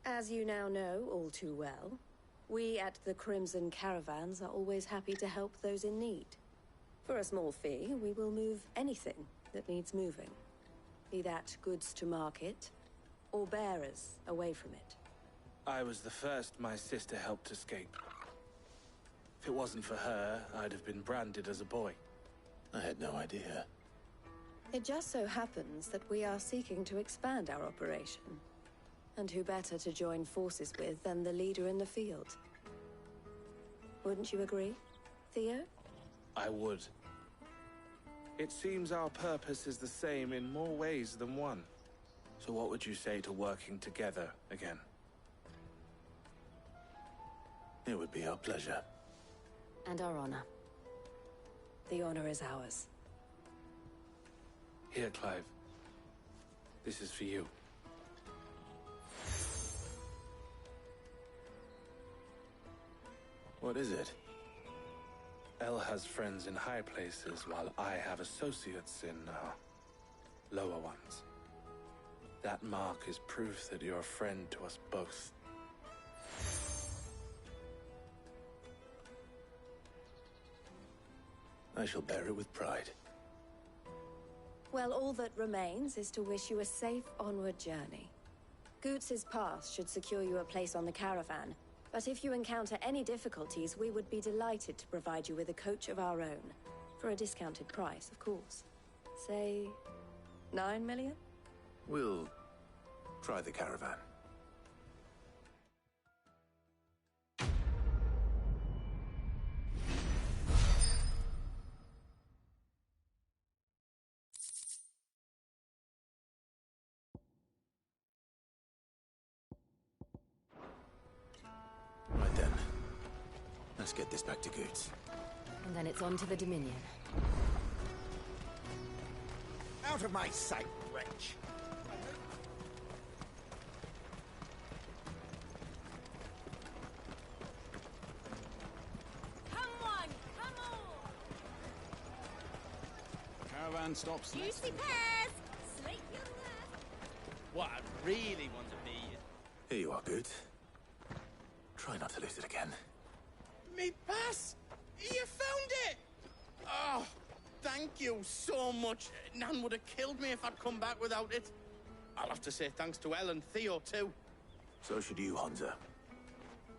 Speaker 1: As you now know all too well, we at the Crimson Caravans are always happy to help those in need. For a small fee, we will move anything that needs moving. Be that goods to market, or bearers away from it.
Speaker 23: I was the first my sister helped escape. If it wasn't for her, I'd have been branded as a boy.
Speaker 2: I had no idea.
Speaker 1: It just so happens that we are seeking to expand our operation. And who better to join forces with than the leader in the field? Wouldn't you agree, Theo?
Speaker 23: I would. It seems our purpose is the same in more ways than one. So what would you say to working together again?
Speaker 2: It would be our pleasure.
Speaker 1: And our honor. The honor is ours.
Speaker 23: Here, Clive. This is for you.
Speaker 2: What is it?
Speaker 23: El has friends in high places, while I have associates in, lower ones. That mark is proof that you're a friend to us both.
Speaker 2: I shall bear it with pride.
Speaker 1: Well, all that remains is to wish you a safe onward journey. Goots' pass should secure you a place on the caravan, but if you encounter any difficulties, we would be delighted to provide you with a coach of our own. For a discounted price, of course. Say, 9 million?
Speaker 2: We'll try the caravan. Right then. Let's get this back to Goots.
Speaker 12: And then it's on to the Dominion.
Speaker 16: Out of my sight, wretch!
Speaker 3: Come on, come on!
Speaker 7: Caravan stops next.
Speaker 3: Juicy pears! Slate your left!
Speaker 9: What I really want to be...
Speaker 2: Here you are, Goots. Try not to lose it again.
Speaker 9: Me pass! You found it! Oh, thank you so much. Nan would have killed me if I'd come back without it. I'll have to say thanks to Elle and Theo, too.
Speaker 2: So should you, Honza.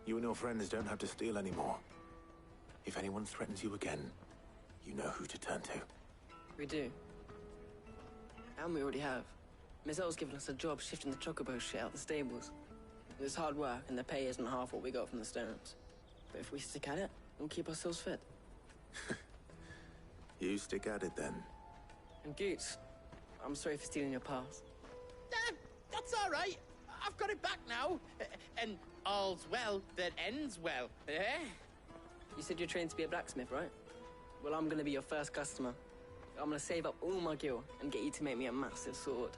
Speaker 2: You and your friends don't have to steal anymore. If anyone threatens you again, you know who to turn to.
Speaker 4: We do. And we already have. Miss L's given us a job shifting the chocobo shit out the stables. It's hard work, and the pay isn't half what we got from the Stones. But if we stick at it, we'll keep ourselves fit.
Speaker 2: You stick at it, then.
Speaker 4: And Goots, I'm sorry for stealing your pass.
Speaker 9: That's all right. I've got it back now. And all's well that ends well, eh?
Speaker 4: You said you're trained to be a blacksmith, right? Well, I'm gonna be your first customer. I'm gonna save up all my gil and get you to make me a massive sword.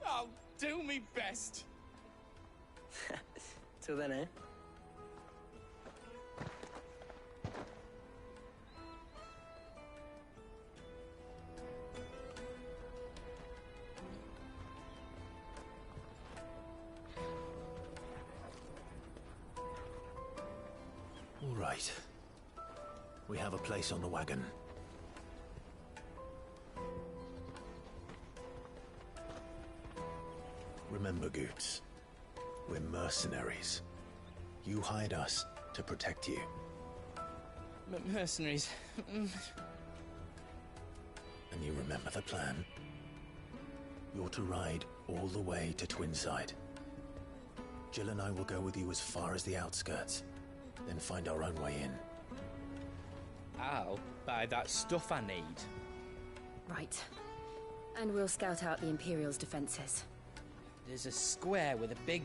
Speaker 9: I'll do me best.
Speaker 4: Till then, eh?
Speaker 2: All right. We have a place on the wagon. Remember, Goots, we're mercenaries. You hired us to protect you.
Speaker 9: Mercenaries.
Speaker 2: And you remember the plan? You're to ride all the way to Twinside. Jill and I will go with you as far as the outskirts, then find our own way in.
Speaker 18: I'll buy that stuff I need.
Speaker 14: Right. And we'll scout out the Imperial's defenses.
Speaker 18: There's a square with a big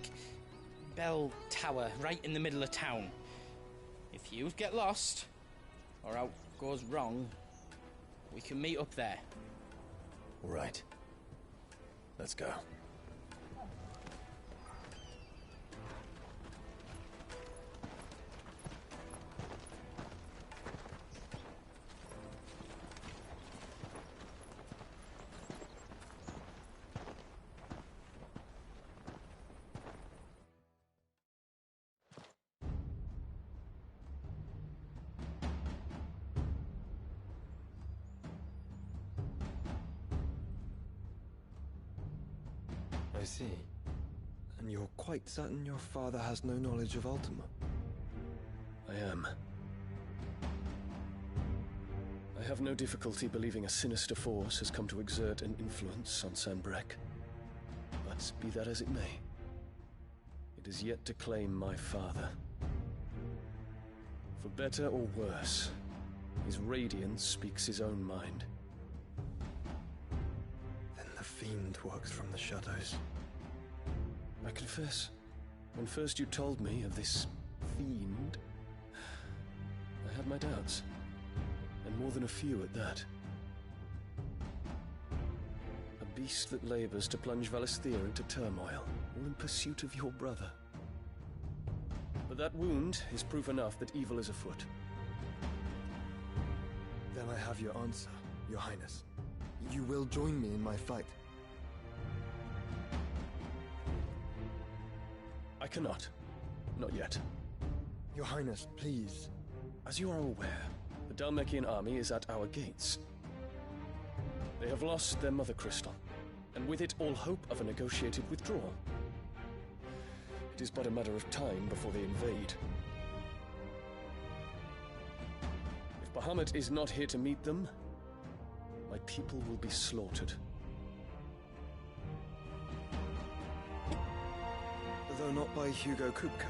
Speaker 18: bell tower right in the middle of town. If you get lost, or out goes wrong, we can meet up there.
Speaker 2: All right. Let's go.
Speaker 5: I see. And you're quite certain your father has no knowledge of Ultima?
Speaker 10: I am. I have no difficulty believing a sinister force has come to exert an influence on Sanbreque. But be that as it may, it is yet to claim my father. For better or worse, his radiance speaks his own mind.
Speaker 5: Then the Fiend works from the shadows.
Speaker 10: I confess, when first you told me of this fiend, I had my doubts, and more than a few at that. A beast that labors to plunge Valisthea into turmoil, all in pursuit of your brother. But that wound is proof enough that evil is afoot.
Speaker 5: Then I have your answer, Your Highness. You will join me in my fight.
Speaker 10: I cannot. Not yet.
Speaker 5: Your Highness, please.
Speaker 10: As you are aware, the Dhalmekian army is at our gates. They have lost their mother crystal, and with it all hope of a negotiated withdrawal. It is but a matter of time before they invade. If Bahamut is not here to meet them, my people will be slaughtered.
Speaker 5: Though not by Hugo Kupka,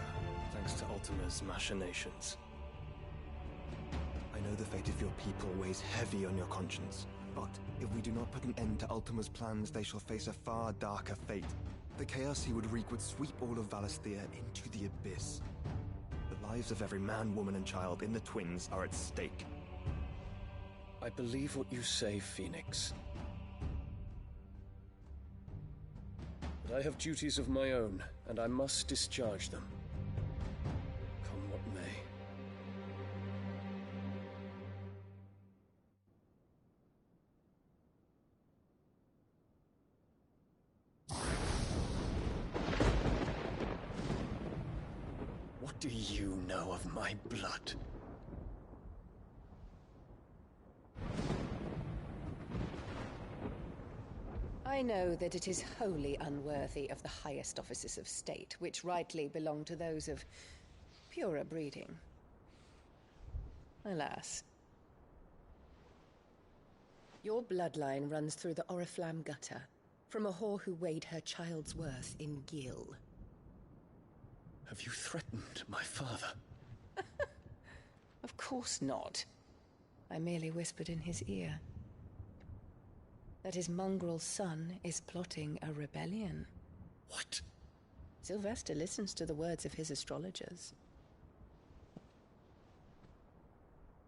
Speaker 5: thanks to Ultima's machinations. I know the fate of your people weighs heavy on your conscience, but if we do not put an end to Ultima's plans, they shall face a far darker fate. The chaos he would wreak would sweep all of Valisthea into the abyss. The lives of every man, woman, and child in the Twins are at stake.
Speaker 10: I believe what you say, Phoenix. But I have duties of my own, and I must discharge them. Come what may. What do you know of my blood?
Speaker 12: I know that it is wholly unworthy of the highest offices of state, which rightly belong to those of purer breeding. Alas. Your bloodline runs through the Oriflamme gutter, from a whore who weighed her child's worth in Gil.
Speaker 10: Have you threatened my father?
Speaker 12: Of course not. I merely whispered in his ear that his mongrel son is plotting a rebellion.
Speaker 10: What?
Speaker 12: Sylvester listens to the words of his astrologers.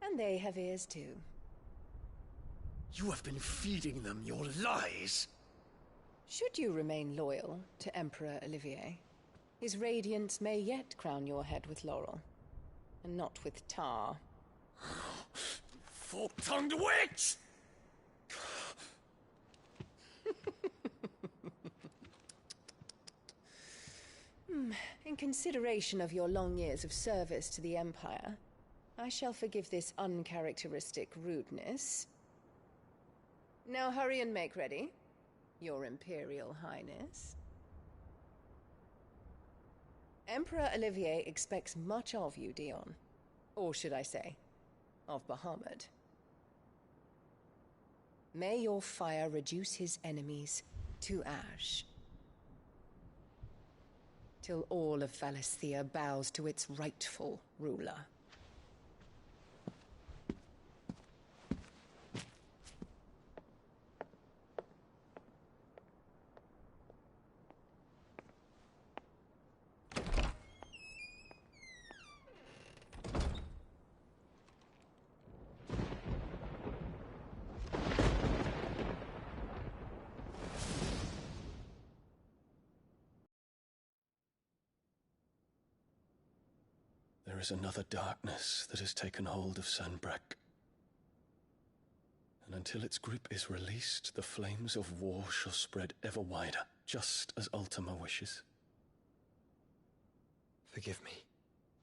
Speaker 12: And they have ears too.
Speaker 10: You have been feeding them your lies!
Speaker 12: Should you remain loyal to Emperor Olivier, his radiance may yet crown your head with laurel, and not with tar.
Speaker 10: Fork-tongued witch!
Speaker 12: In consideration of your long years of service to the Empire,
Speaker 8: I shall forgive this uncharacteristic rudeness. Now hurry and make ready, Your Imperial Highness. Emperor Olivier expects much of you, Dion. Or should I say, of Bahamut. May your fire reduce his enemies to ash, till all of Valisthea bows to its rightful ruler.
Speaker 10: There is another darkness that has taken hold of Sanbreque. And until its grip is released, the flames of war shall spread ever wider, just as Ultima wishes.
Speaker 5: Forgive me.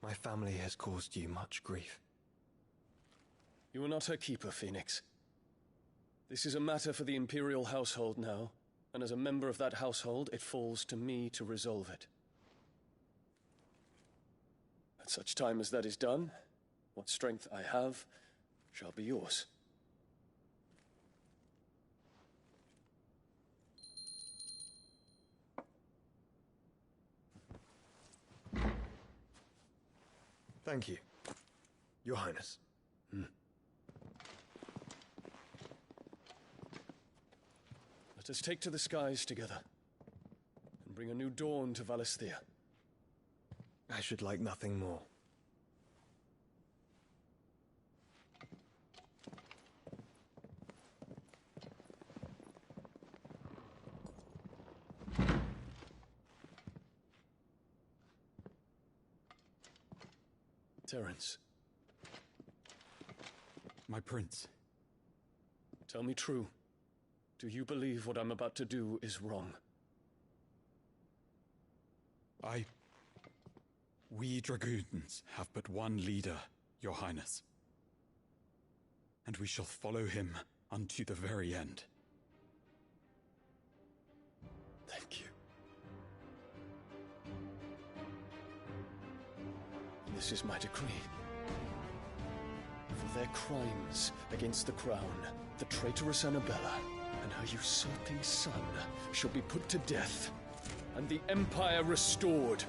Speaker 5: My family has caused you much grief.
Speaker 10: You are not her keeper, Phoenix. This is a matter for the Imperial household now, and as a member of that household, it falls to me to resolve it. At such time as that is done, what strength I have shall be yours.
Speaker 5: Thank you, Your Highness.
Speaker 10: Let us take to the skies together, and bring a new dawn to Valisthea.
Speaker 5: I should like nothing more.
Speaker 10: Terence.
Speaker 7: My prince.
Speaker 10: Tell me true. Do you believe what I'm about to do is wrong?
Speaker 7: We Dragoons have but one leader, Your Highness. And we shall follow him unto the very end.
Speaker 10: Thank you. This is my decree. For their crimes against the crown, the traitorous Annabella and her usurping son shall be put to death, and the Empire restored.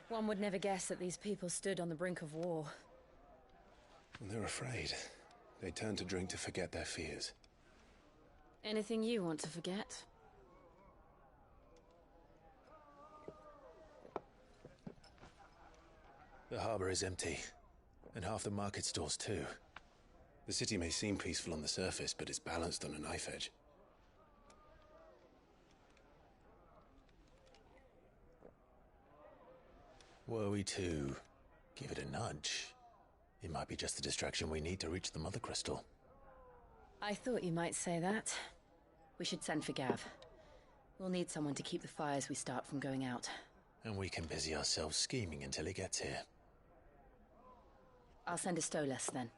Speaker 14: One would never guess that these people stood on the brink of war.
Speaker 2: When they're afraid, they turn to drink to forget their fears.
Speaker 14: Anything you want to forget?
Speaker 2: The harbor is empty, and half the market stalls too. The city may seem peaceful on the surface, but it's balanced on a knife edge. Were we to give it a nudge, it might be just the distraction we need to reach the Mother Crystal.
Speaker 14: I thought you might say that. We should send for Gav. We'll need someone to keep the fires we start from going out.
Speaker 2: And we can busy ourselves scheming until he gets here.
Speaker 14: I'll send a Stolas then.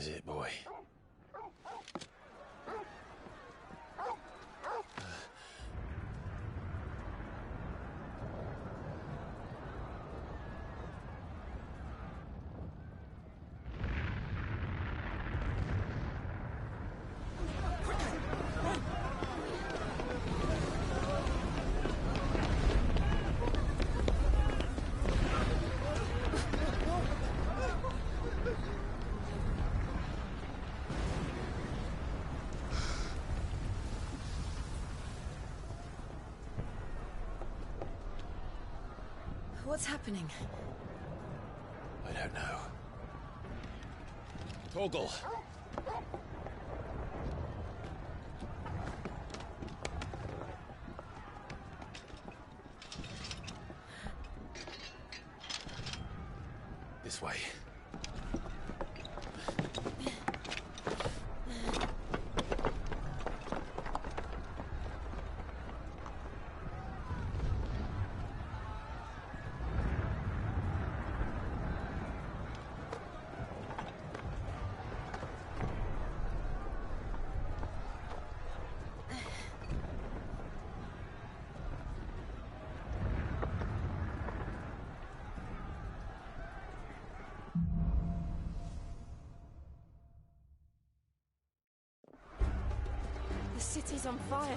Speaker 10: is it, boy?
Speaker 8: What's happening?
Speaker 10: I don't know. Torgal! This way.
Speaker 12: The city's on fire.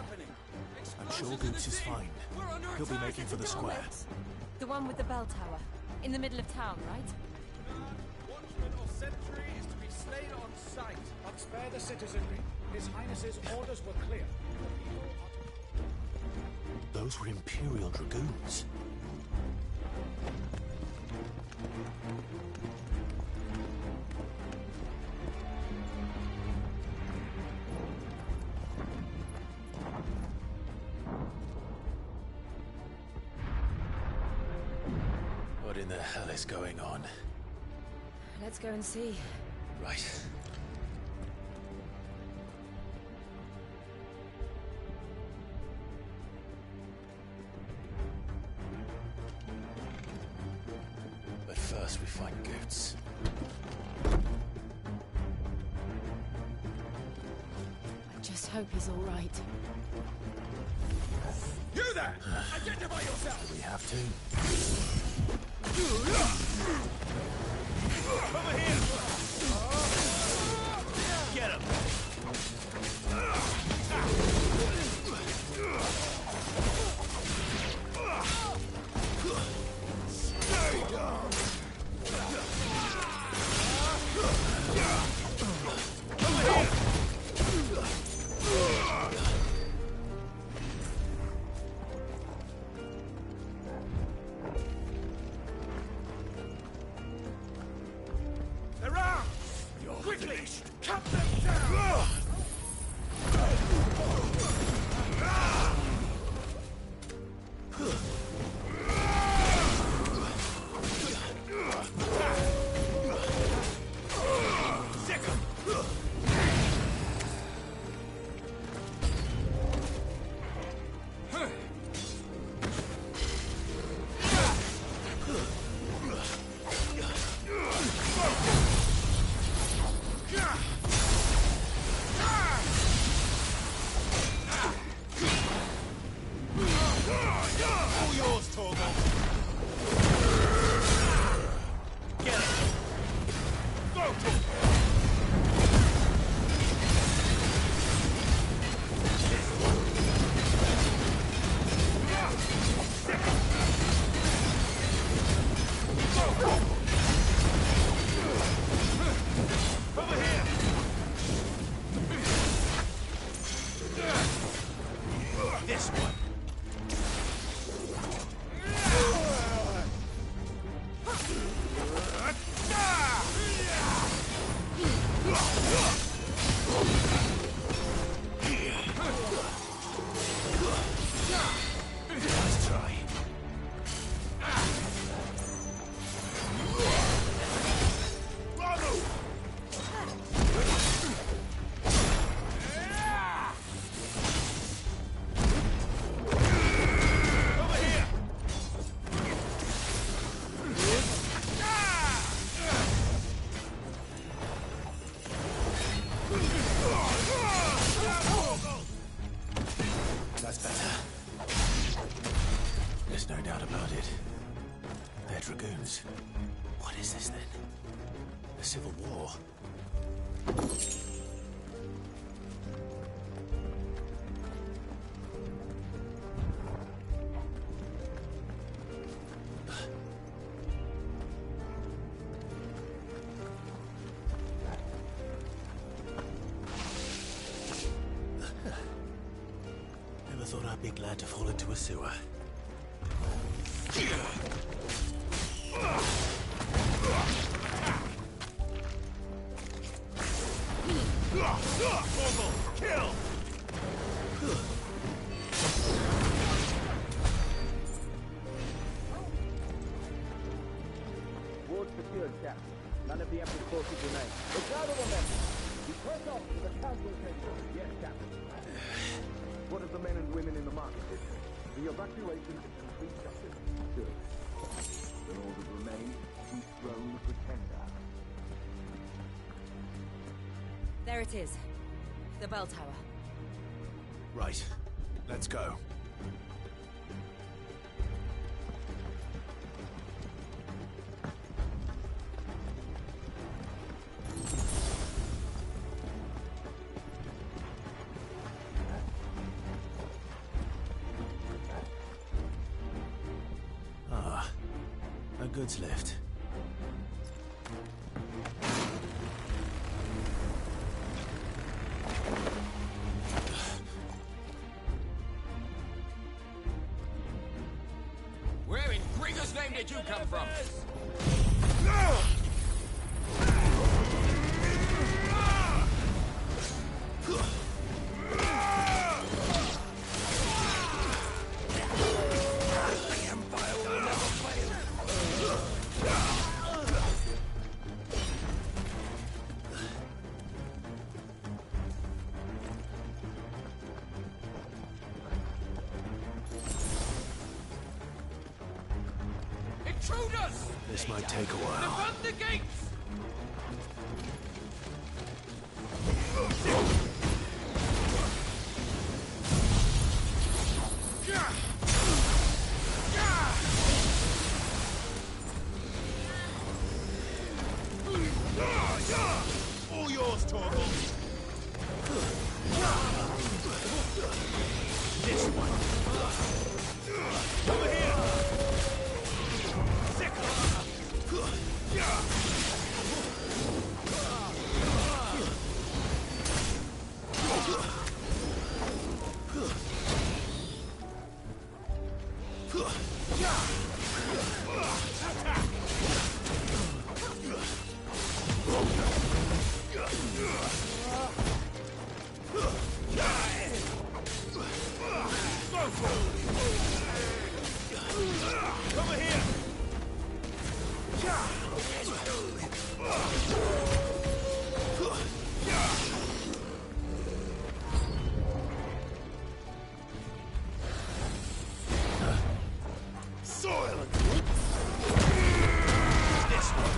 Speaker 2: I'm sure Goots is fine. He'll be making for the square.
Speaker 12: The one with the bell tower. In the middle of town, right?
Speaker 11: Watchman or sentry is to be slain on sight. But spare the citizenry. His Highness's orders were clear.
Speaker 2: Those were Imperial Dragoons.
Speaker 10: What in the hell is going on?
Speaker 12: Let's go and see.
Speaker 10: Right. But first we find Goots.
Speaker 12: I just hope he's all right.
Speaker 11: You there! Identify yourself!
Speaker 2: Do we have to?
Speaker 11: Over here!
Speaker 2: Get him!
Speaker 11: They're armed! Quickly! Cut them down!
Speaker 2: All yours, Torgal. Get him. Go, over here. This one. Nice try. What is this, then? A civil war? Never thought I'd be glad to fall into a sewer.
Speaker 17: Kill!
Speaker 11: Ward secured, Captain. None of the Emperor's forces remain. Gather the men! We press on to the council chamber. Yes, Captain. What of the men and women in the market district? The evacuation is complete, Captain. Good. Then all that remains is dethrone the pretender.
Speaker 6: There it is. The bell tower.
Speaker 2: Right. Let's go. Ah, a goods lift.
Speaker 17: Where in Gringer's name did you come from? Intruders!
Speaker 2: This might take a while.
Speaker 17: Defend the gates! All yours, Torgal!
Speaker 2: This one.
Speaker 17: Over here! Over here!
Speaker 2: Soil! This one.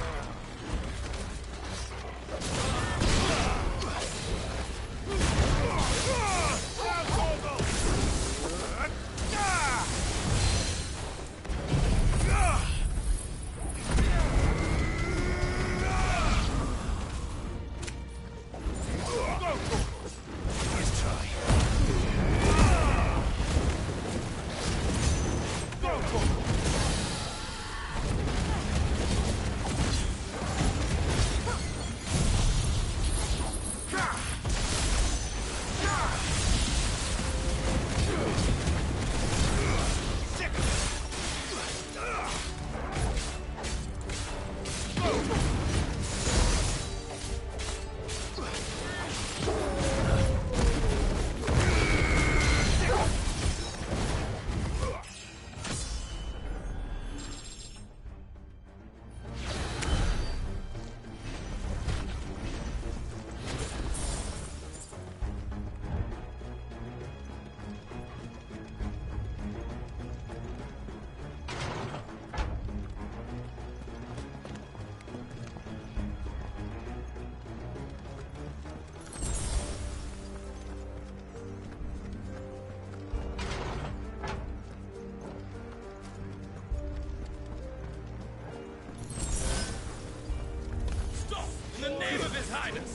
Speaker 16: Highness!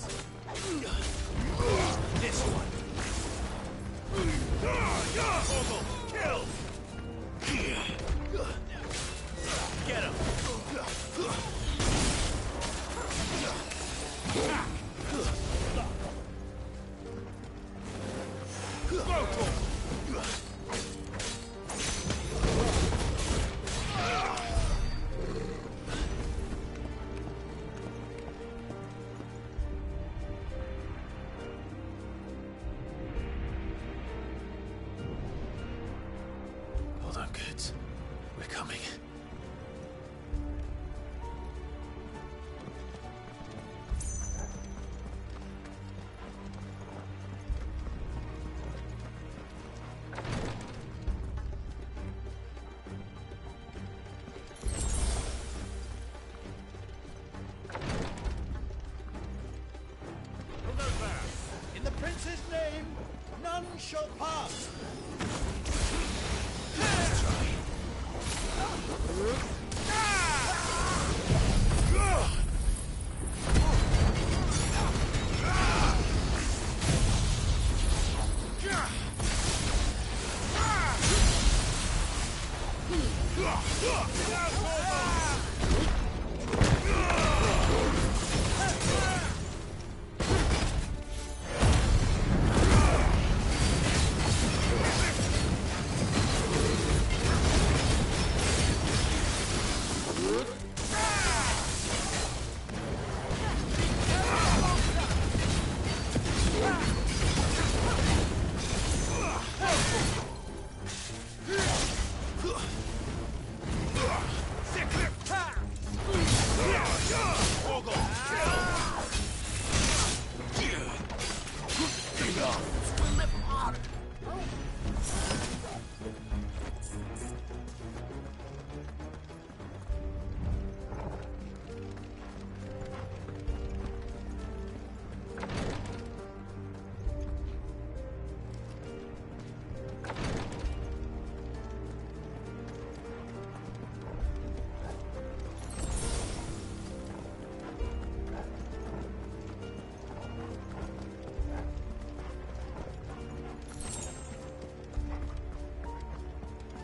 Speaker 16: This one! Orville, kill! Get him!
Speaker 2: Hold on, kids. We're coming.
Speaker 16: Who goes there? In the prince's name, none shall pass!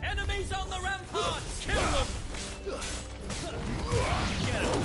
Speaker 16: Enemies on the ramparts! Kill them! Get him!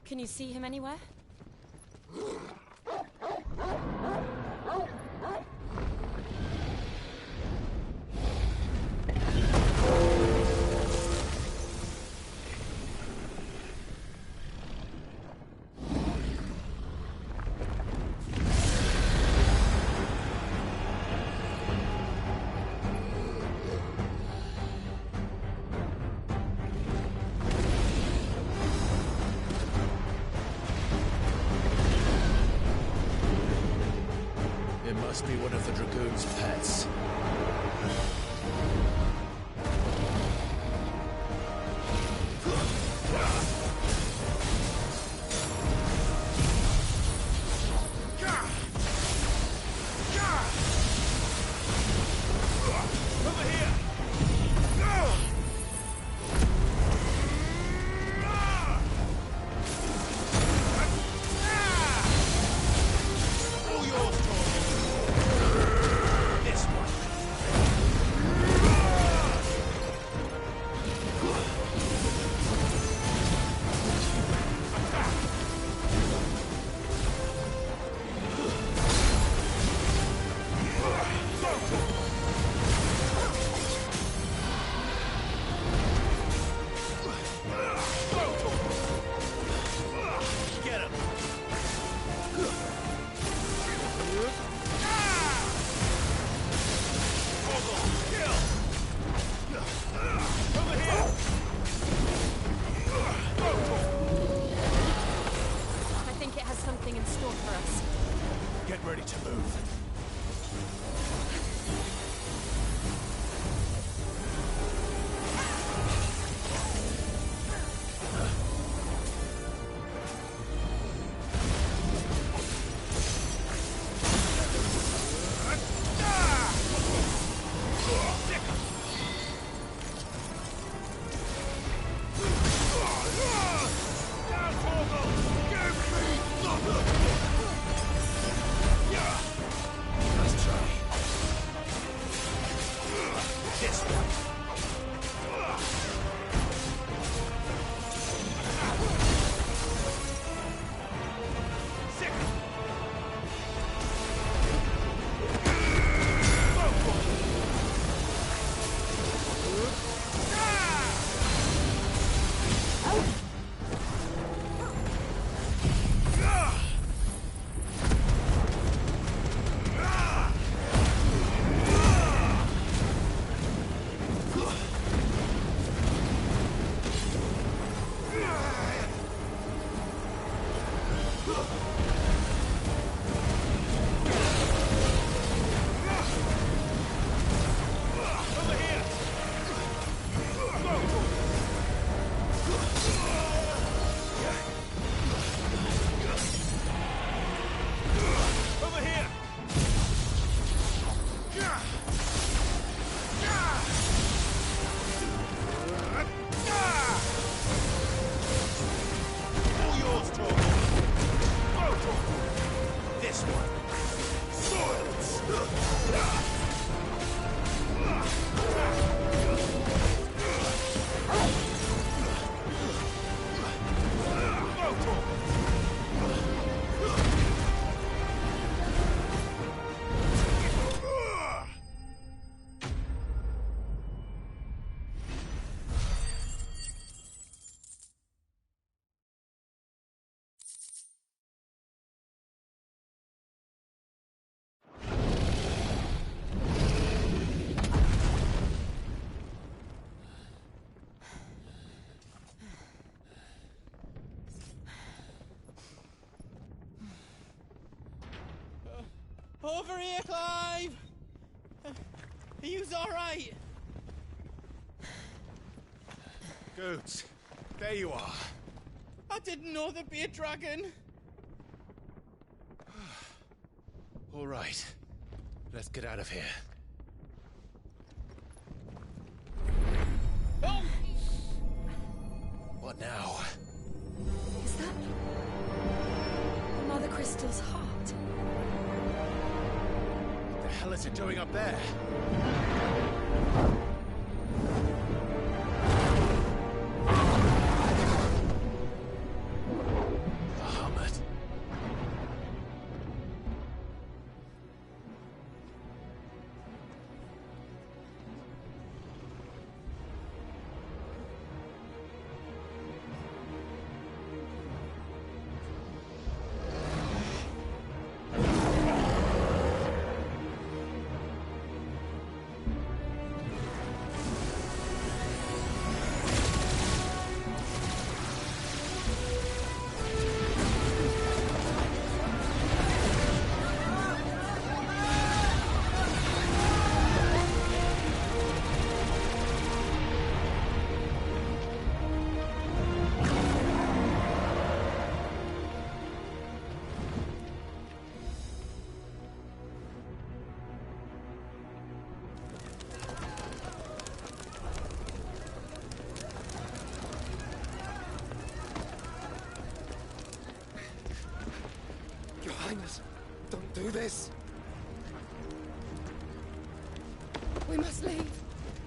Speaker 14: Can you see him anywhere?
Speaker 16: It must be one of the Dragoon's pets. Over here! All yours, Torvald. This one.
Speaker 17: ready to move.
Speaker 9: Over here, Clive! Are you alright?
Speaker 17: Goots, there you are.
Speaker 9: I didn't know there'd be a dragon.
Speaker 17: All right, let's get out of here.
Speaker 9: Oh!
Speaker 17: What now?
Speaker 14: Is that Mother Crystal's heart?
Speaker 17: What the hell is it doing up there? Bahamut.
Speaker 5: Your Highness, don't do this.
Speaker 8: We must leave.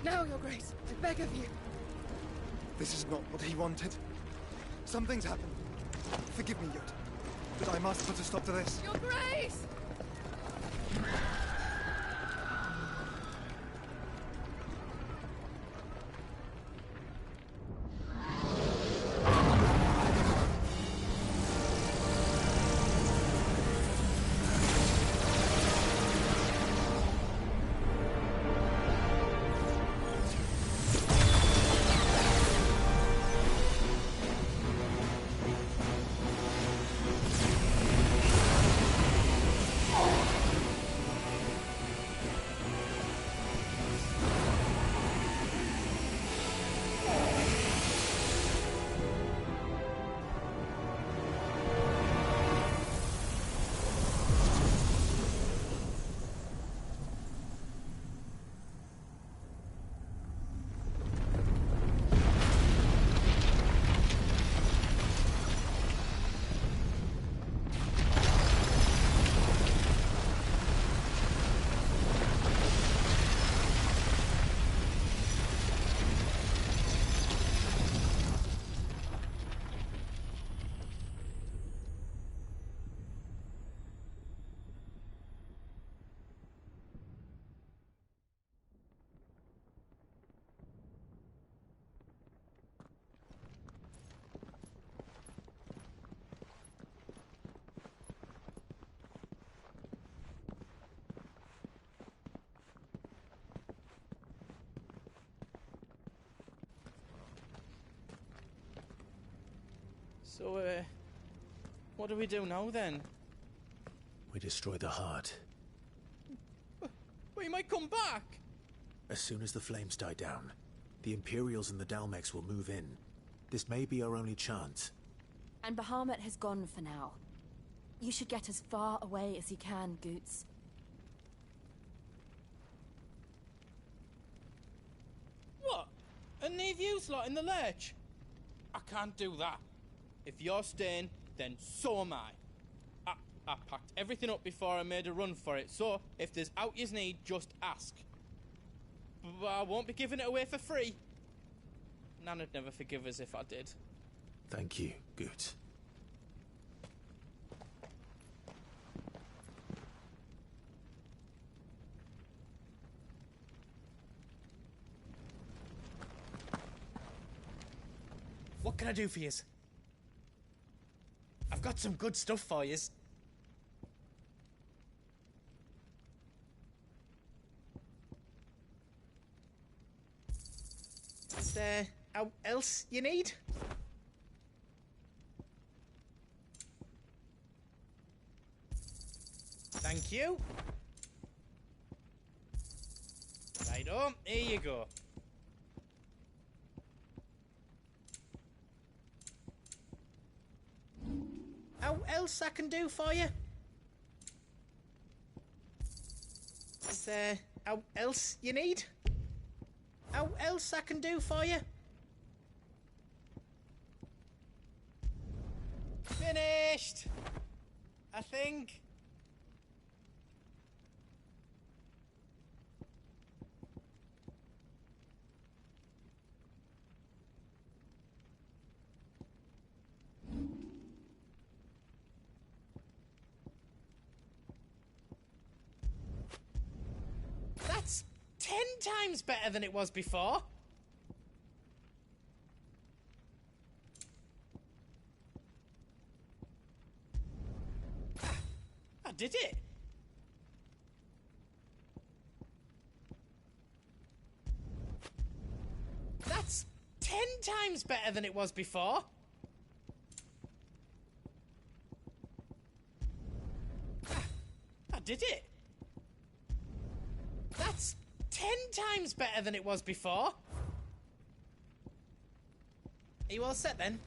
Speaker 8: Now, Your Grace. I beg of you.
Speaker 5: This is not what he wanted. Something's happened. Forgive me, Yod, but I must put a stop to this.
Speaker 8: Your Grace!
Speaker 3: Oh!
Speaker 18: So, what do we do now then?
Speaker 2: We destroy the heart.
Speaker 18: We might come back!
Speaker 2: As soon as the flames die down, the Imperials and the Dalmex will move in. This may be our only chance.
Speaker 6: And Bahamut has gone for now. You should get as far away as you can, Goots.
Speaker 18: What? And leave you lot in the lurch? I can't do that. If you're staying, then so am I. I packed everything up before I made a run for it, so if there's out yous need, just ask. But I won't be giving it away for free. Nana'd never forgive us if I did.
Speaker 2: Thank you, Goots.
Speaker 18: What can I do for yous? I've got some good stuff for yous. Is there out else you need? Thank you. Righto, here you go. How else I can do for you? Is there out else you need? How else I can do for you? Finished! I think. That's 10 times better than it was before. I did it. That's 10 times better than it was before. I did it. That's 10 times better than it was before. Are you all set then?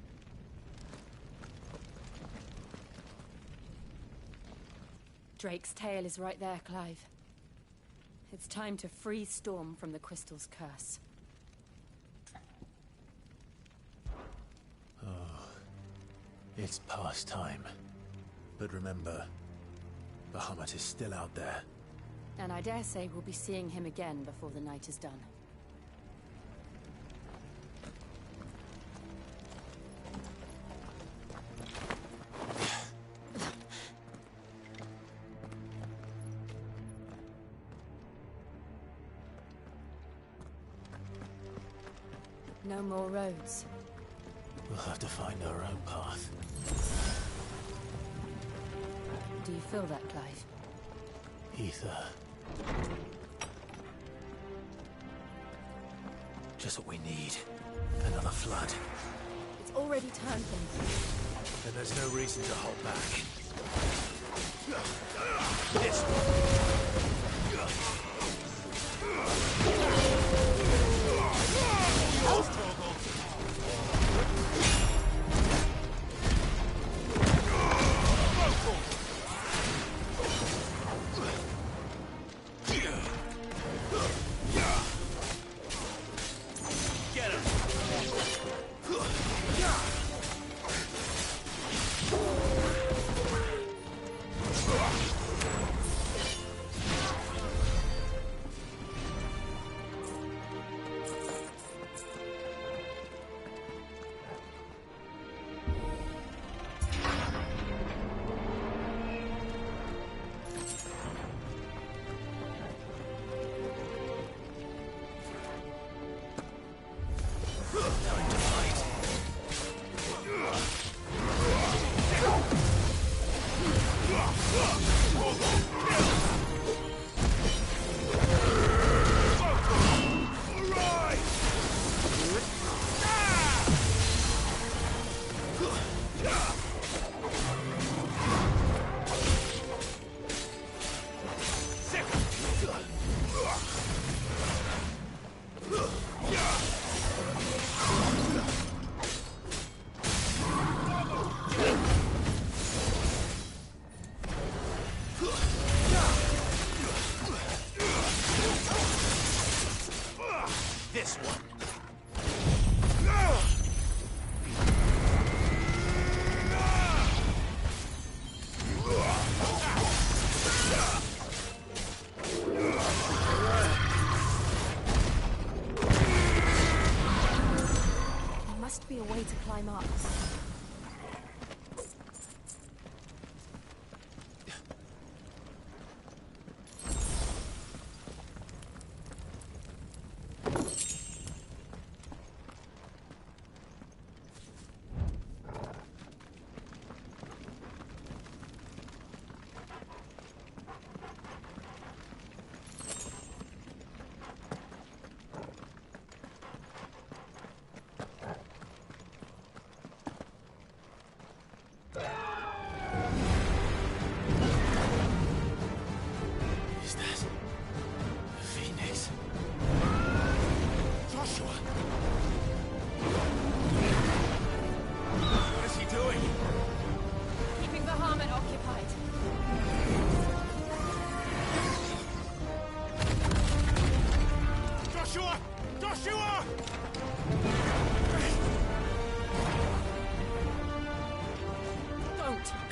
Speaker 6: Drake's tail is right there, Clive. It's time to free Storm from the Crystal's curse.
Speaker 2: Oh, it's past time. But remember, Bahamut is still out there.
Speaker 6: And I dare say we'll be seeing him again before the night is done. No more roads.
Speaker 2: We'll have to find our own path.
Speaker 6: Do you feel that, Clive?
Speaker 2: Ether. Just what we need. Another flood.
Speaker 6: It's already turned them.
Speaker 2: Then there's no reason to hold back.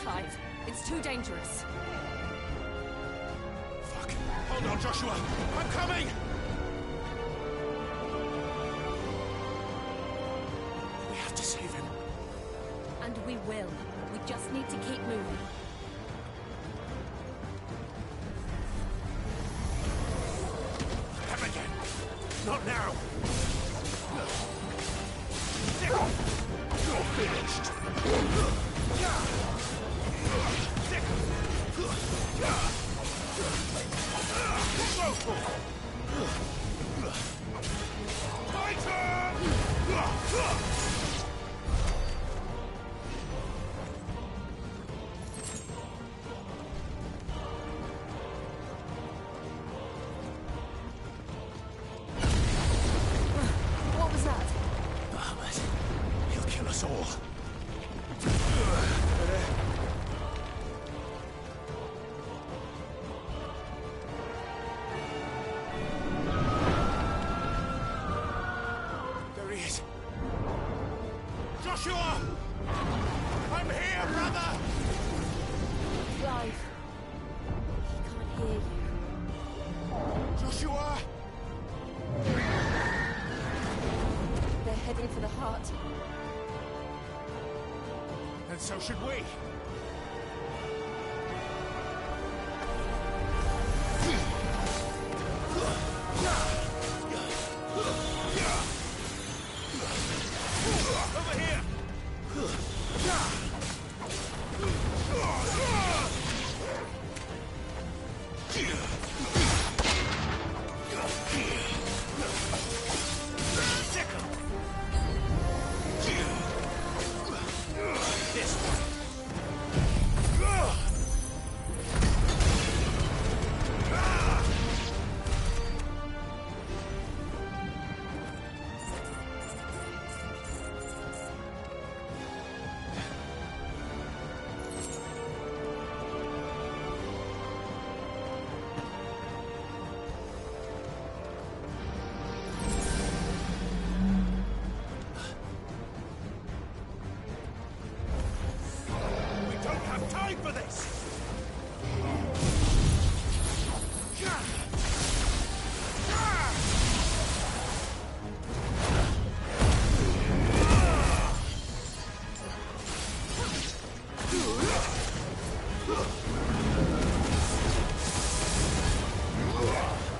Speaker 6: Clive. It's too dangerous.
Speaker 17: Fuck. Hold on, Joshua. I'm coming! We have to save him.
Speaker 6: And we will. We just need to keep moving.
Speaker 17: Come again. Not now. You're finished.
Speaker 6: What was that?
Speaker 17: Bahamut. He'll kill us all. There he is. Joshua! I'm here, brother!
Speaker 6: Clive. He can't hear you.
Speaker 17: Joshua!
Speaker 6: They're heading for the heart.
Speaker 17: And so should we. Over here! This one. We don't have time for this!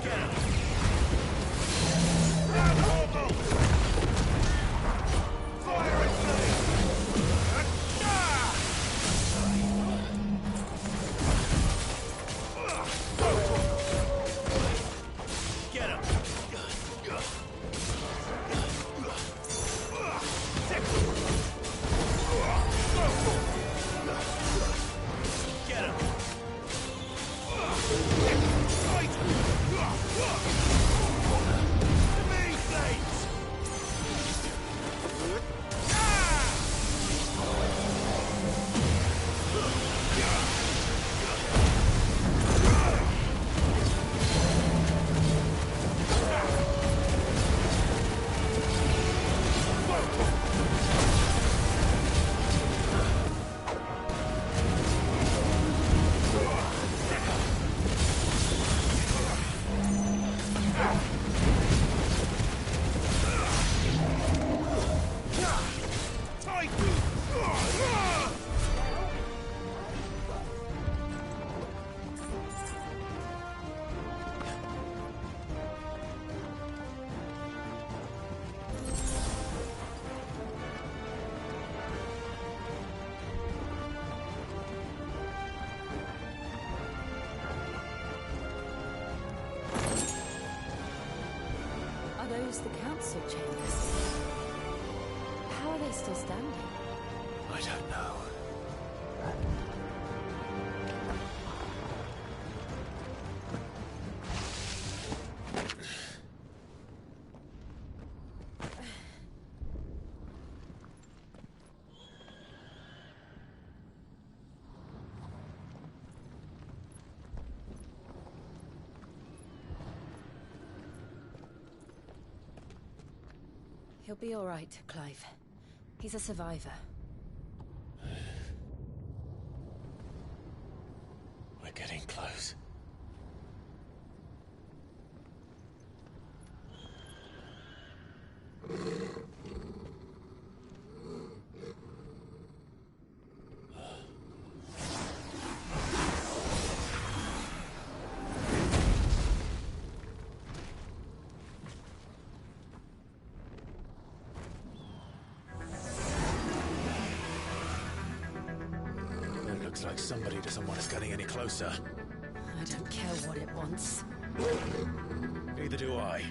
Speaker 17: Get him! Grab Horrible! Fire and Get him! Get him! Me, Blades!
Speaker 6: Are those the council chambers? How are they still standing?
Speaker 2: I don't know.
Speaker 6: He'll be all right, Clive. He's a survivor.
Speaker 2: We're getting close. It looks like somebody doesn't want us getting any closer.
Speaker 6: I don't care what it wants.
Speaker 2: Neither do I.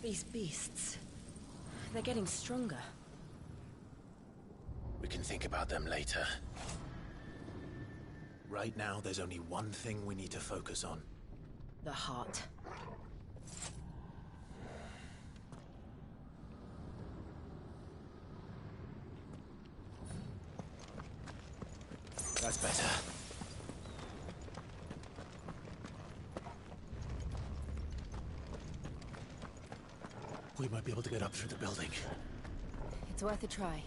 Speaker 6: These beasts, they're getting stronger.
Speaker 2: We can think about them later. Right now, there's only one thing we need to focus on.
Speaker 6: The heart.
Speaker 2: That's better. We might be able to get up through the building.
Speaker 6: It's worth a try.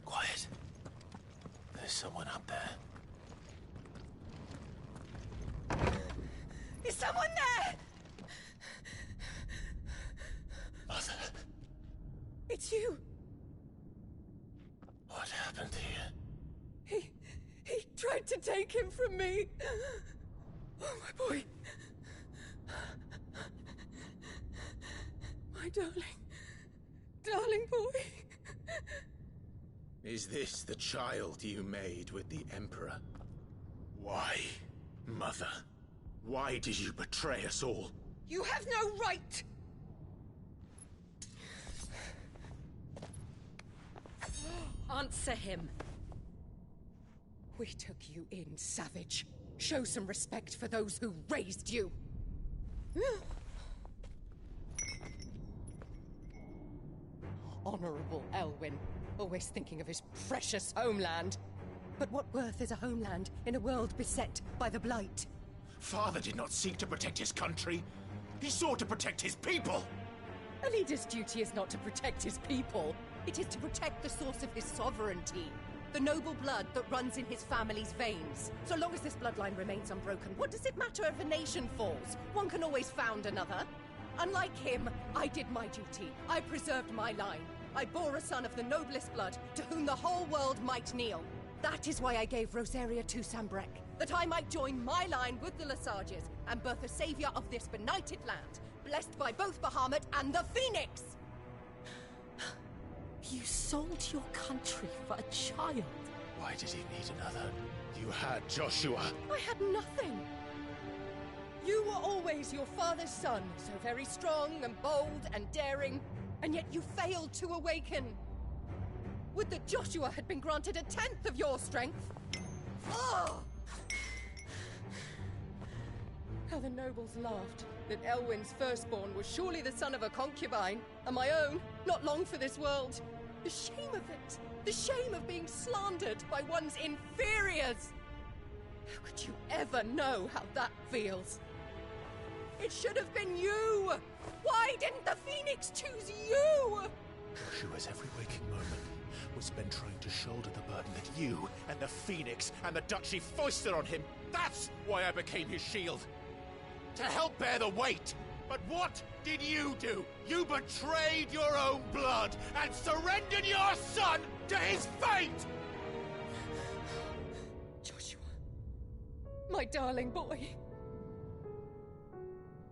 Speaker 2: Quiet. There's someone up there.
Speaker 6: Is someone there?
Speaker 2: Mother.
Speaker 6: It's you.
Speaker 2: What happened here?
Speaker 6: He tried to take him from me. Oh, my boy. My darling boy.
Speaker 2: Is this the child you made with the Emperor? Why, Mother? Why did you betray us all?
Speaker 6: You have no right! Answer him. We took you in, savage. Show some respect for those who raised you. Honorable Elwyn, always thinking of his precious homeland. But what worth is a homeland in a world beset by the Blight?
Speaker 2: Father did not seek to protect his country. He sought to protect his people.
Speaker 6: A leader's duty is not to protect his people. It is to protect the source of his sovereignty. The noble blood that runs in his family's veins. So long as this bloodline remains unbroken, what does it matter if a nation falls? One can always found another. Unlike him, I did my duty. I preserved my line. I bore a son of the noblest blood, to whom the whole world might kneel. That is why I gave Rosaria to Sambrek, that I might join my line with the Lesages and birth a savior of this benighted land, blessed by both Bahamut and the Phoenix!
Speaker 15: You sold your country for a child.
Speaker 2: Why did he need another? You had Joshua.
Speaker 6: I had nothing. You were always your father's son, so very strong and bold and daring, and yet you failed to awaken. Would that Joshua had been granted 1/10 of your strength? Oh! How the nobles laughed that Elwyn's firstborn was surely the son of a concubine, and my own, not long for this world. The shame of it! The shame of being slandered by one's inferiors! How could you ever know how that feels? It should have been you! Why didn't the Phoenix choose you?
Speaker 2: Joshua's every waking moment was spent trying to shoulder the burden that you and the Phoenix and the Duchy foisted on him. That's why I became his shield. To help bear the weight. But what did you do? You betrayed your own blood and surrendered your son to his fate!
Speaker 6: Joshua. My darling boy.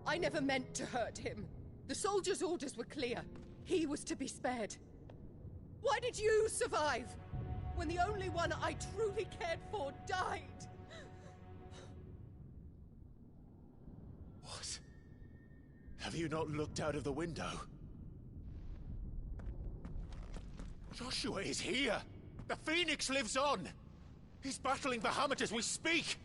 Speaker 6: I never meant to hurt him. The soldiers' orders were clear. He was to be spared. Why did you survive? When the only one I truly cared for died?
Speaker 2: What? Have you not looked out of the window? Joshua is here! The Phoenix lives on! He's battling Bahamut as we speak!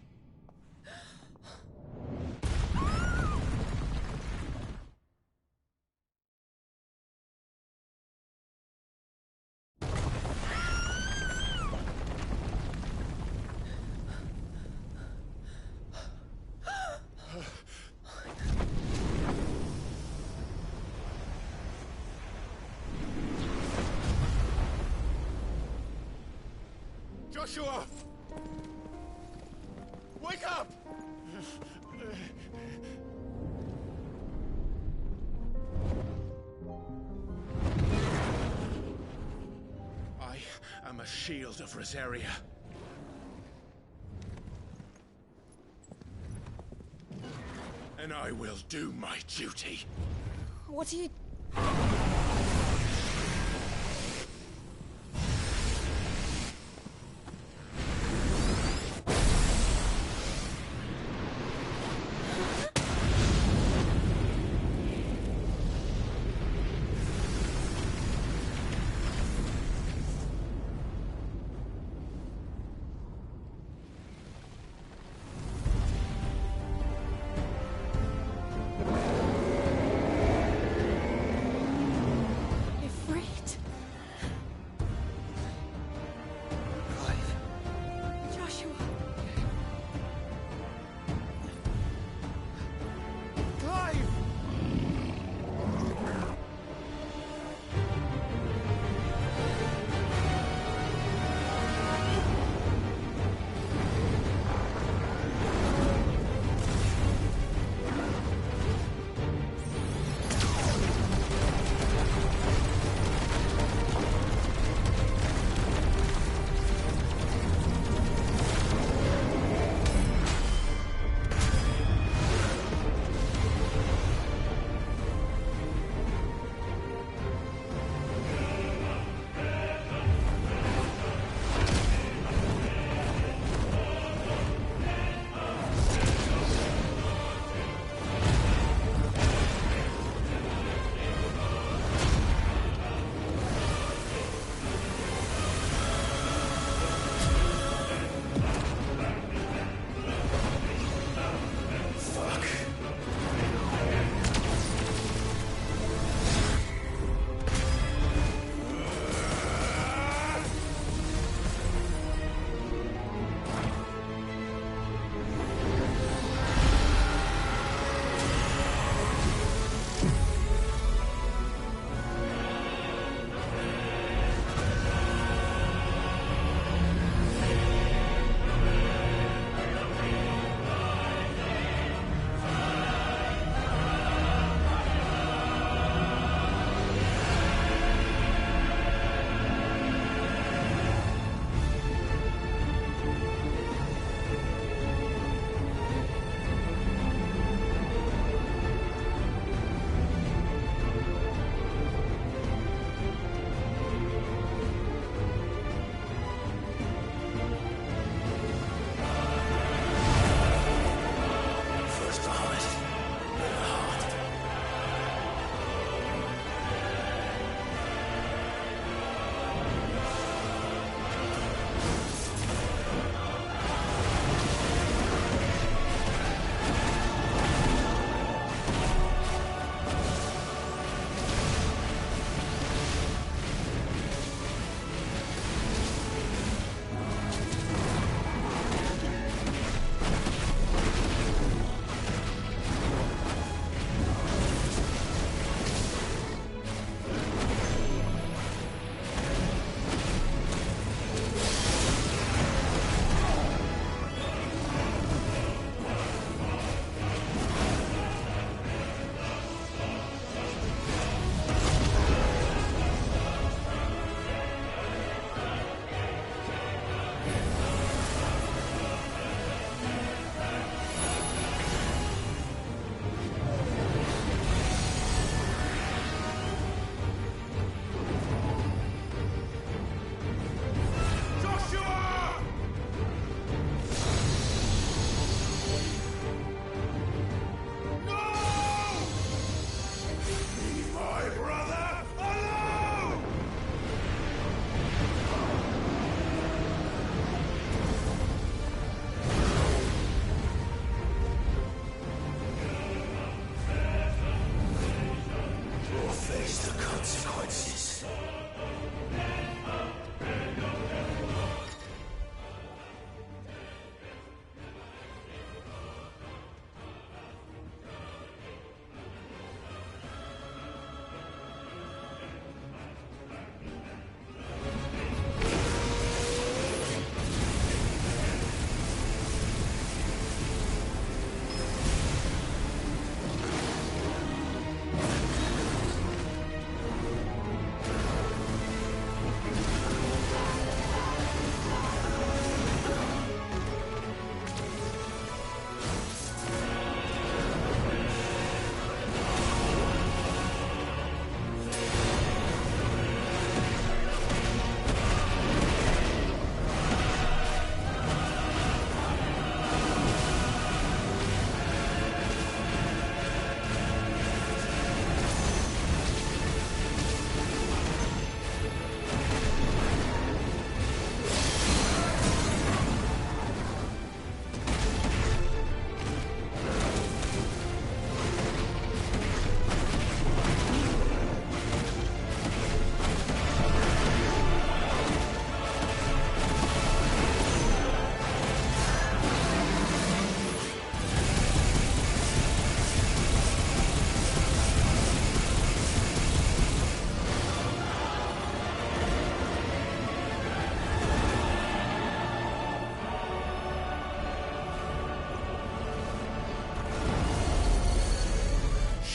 Speaker 2: Joshua! Wake up! I am a shield of Rosaria. And I will do my duty.
Speaker 6: What are you...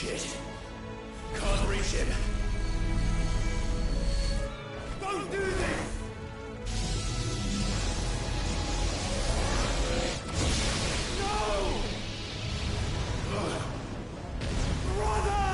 Speaker 16: Shit. Can't reach him. Don't do this! No! Brother!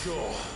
Speaker 17: sure.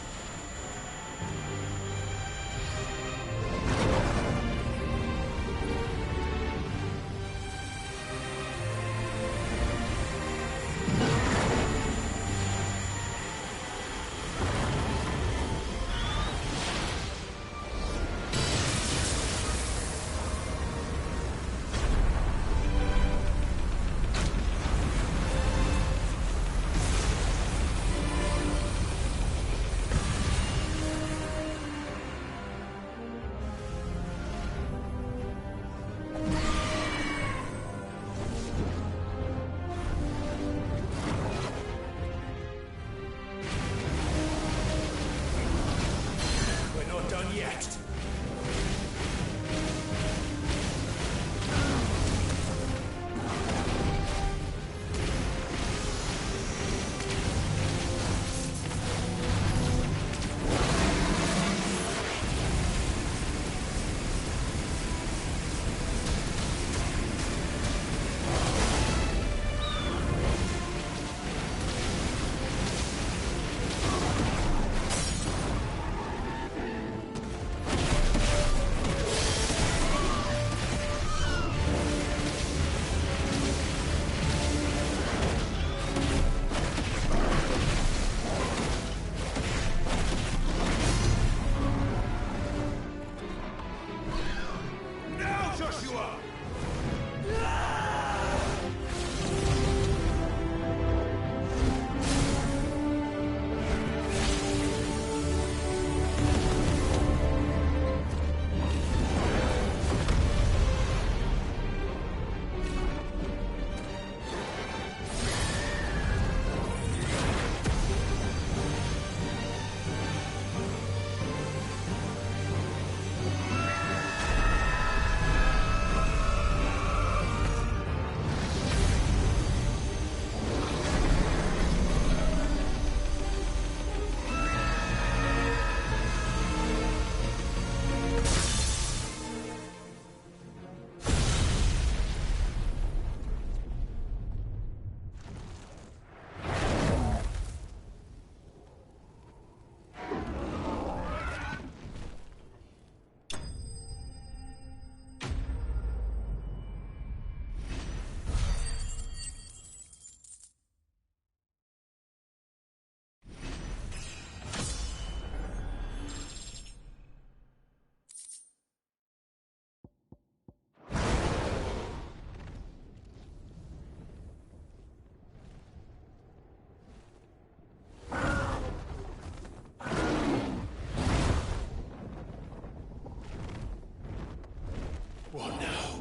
Speaker 16: What now?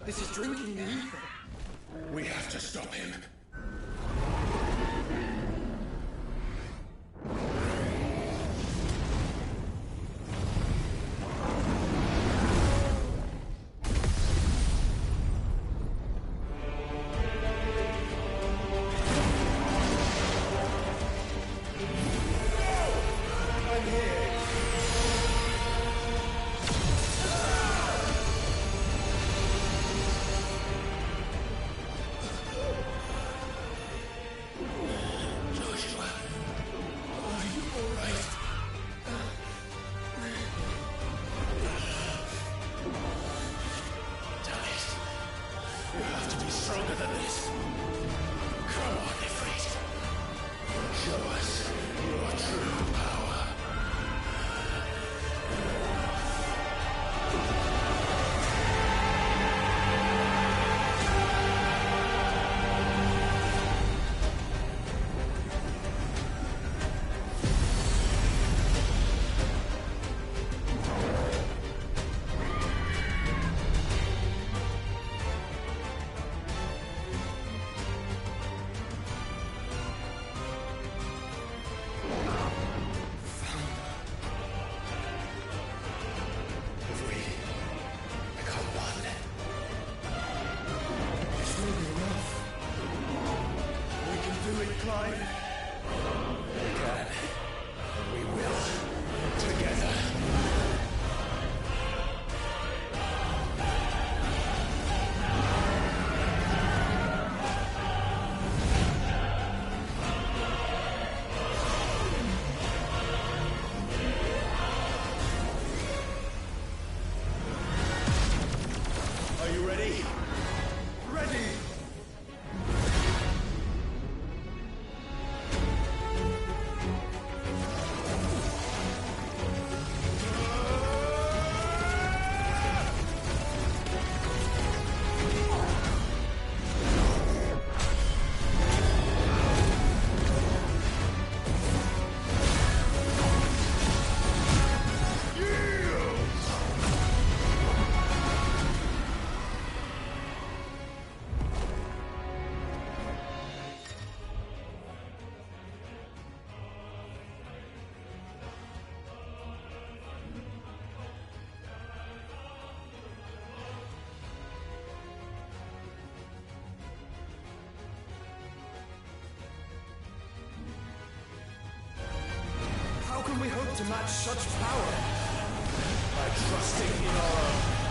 Speaker 17: This is drinking the ether. We have to stop him.
Speaker 11: can we hope to match such power? By trusting in our own.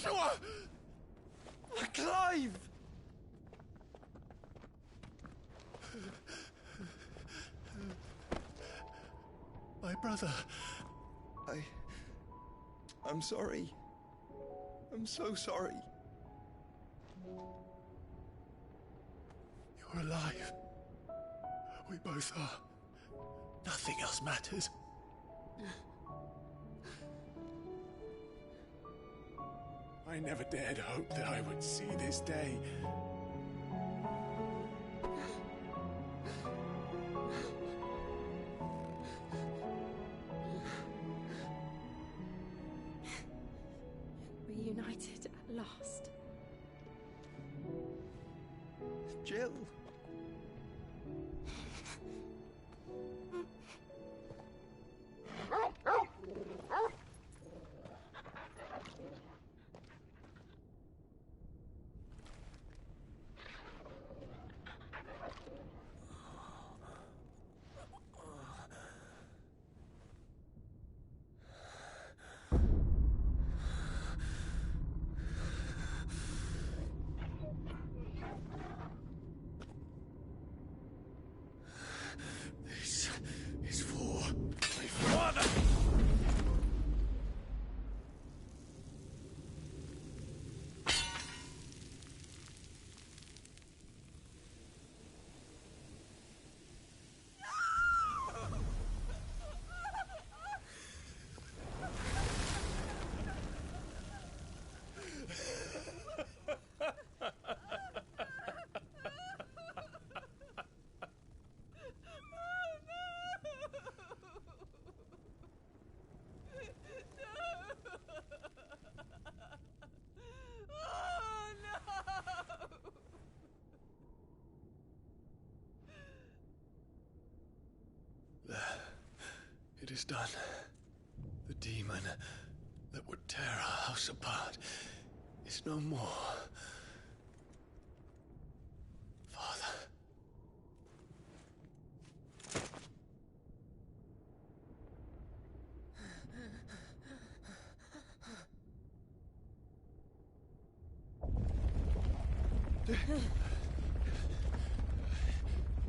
Speaker 17: Joshua!
Speaker 5: Clive!
Speaker 7: My brother.
Speaker 5: I'm sorry. I'm so sorry.
Speaker 7: You're alive. We both are. Nothing else matters. I never dared hope that I would see this day.
Speaker 12: Reunited at last.
Speaker 5: Jill.
Speaker 7: This is for my father! It is done. The demon that would tear our house apart is no more. Father.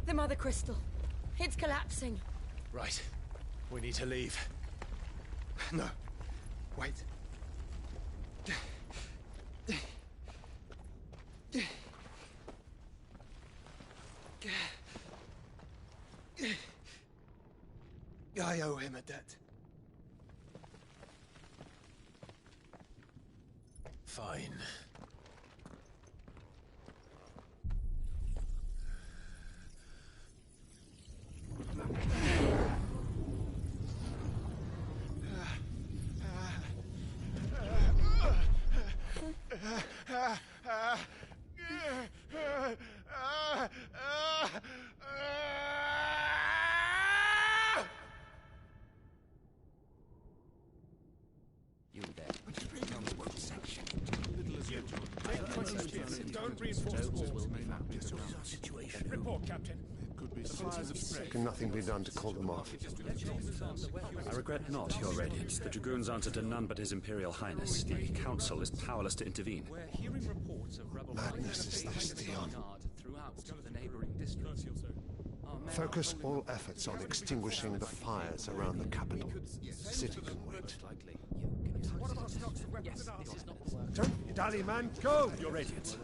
Speaker 12: The Mother Crystal. It's collapsing.
Speaker 7: Right. We need to leave.
Speaker 5: No. Wait. I owe him a debt.
Speaker 7: Fine.
Speaker 15: You there.
Speaker 17: Don't reinforce walls.
Speaker 15: Situation.
Speaker 17: Report, Captain.
Speaker 19: Can nothing be done to call them off?
Speaker 21: I regret not, Your Radiance. The Dragoons answer to none but His Imperial Highness. The Council is powerless to intervene.
Speaker 15: We're hearing reports of rebel
Speaker 19: Madness is this, Dion.
Speaker 15: throughout the neighboring districts.
Speaker 19: Focus all efforts on extinguishing the fires around the capital. Sit and wait.
Speaker 11: Don't dally, man. Go!
Speaker 21: Your Radiance.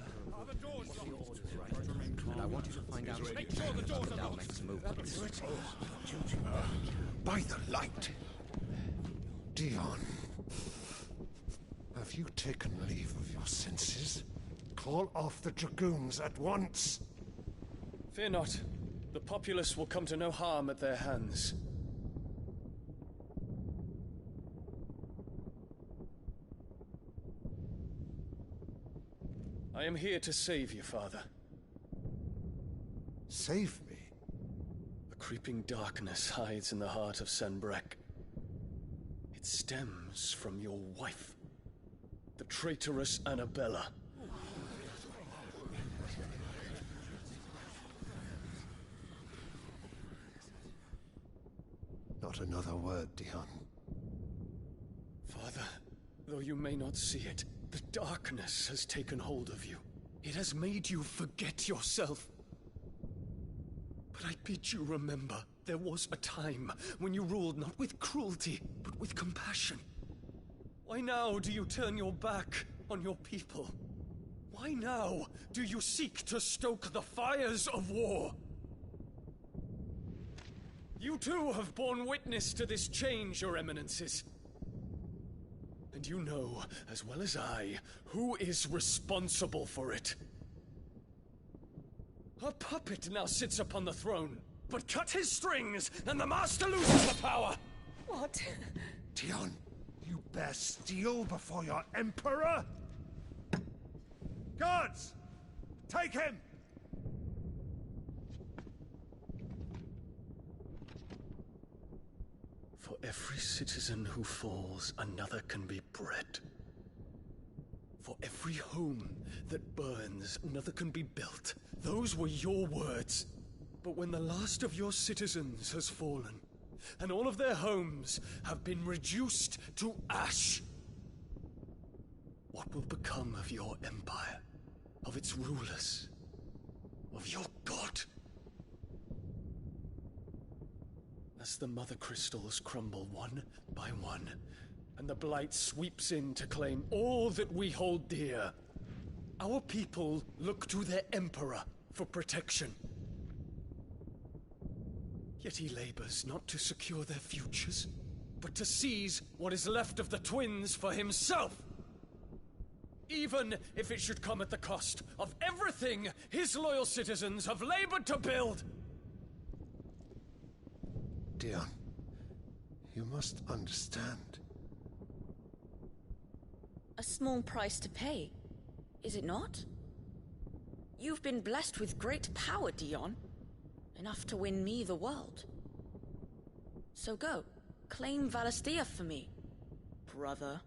Speaker 15: And I want you to find out if Dal makes a move.
Speaker 19: By the light! Dion, have you taken leave of your senses? Call off the Dragoons at once!
Speaker 10: Fear not. The populace will come to no harm at their hands. I am here to save you, Father.
Speaker 19: Save me?
Speaker 10: A creeping darkness hides in the heart of Sanbreque. It stems from your wife, the traitorous Annabella.
Speaker 19: Not another word, Dion.
Speaker 10: Father, though you may not see it, The darkness has taken hold of you. It has made you forget yourself. But I bid you remember, there was a time when you ruled not with cruelty, but with compassion. Why now do you turn your back on your people? Why now do you seek to stoke the fires of war? You too have borne witness to this change, Your Eminences. And you know, as well as I, who is responsible for it. A puppet now sits upon the throne, but cut his strings, and the Master loses the power!
Speaker 8: What?
Speaker 19: Dion, you bear steel before your Emperor? Guards! Take him!
Speaker 10: For every citizen who falls, another can be bred. For every home that burns, another can be built. Those were your words. But when the last of your citizens has fallen, and all of their homes have been reduced to ash, what will become of your empire, of its rulers, of your god? As the Mother Crystals crumble one by one, and the Blight sweeps in to claim all that we hold dear, our people look to their Emperor for protection. Yet he labors not to secure their futures, but to seize what is left of the twins for himself. Even if it should come at the cost of everything his loyal citizens have labored to build.
Speaker 19: Dion, you must understand.
Speaker 13: A small price to pay, is it not? You've been blessed with great power, Dion. Enough to win me the world. So go, claim Valisthea for me, brother.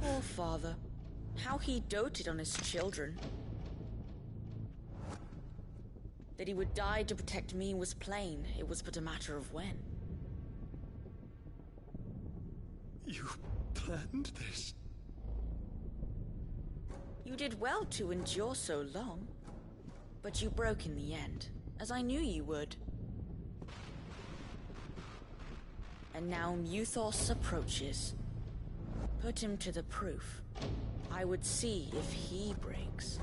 Speaker 13: Poor father. How he doted on his children. That he would die to protect me was plain. It was but a matter of when.
Speaker 10: You planned this?
Speaker 13: You did well to endure so long. But you broke in the end, as I knew you would. And now Muthos approaches. Put him to the proof. I would see if he breaks.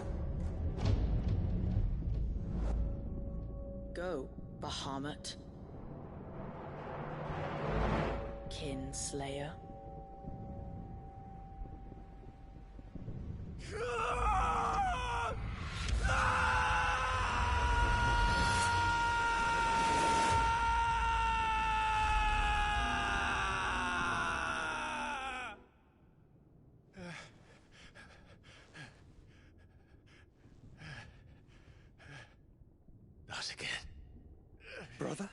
Speaker 13: Go, Bahamut. Kinslayer.
Speaker 2: Not again.
Speaker 10: Brother?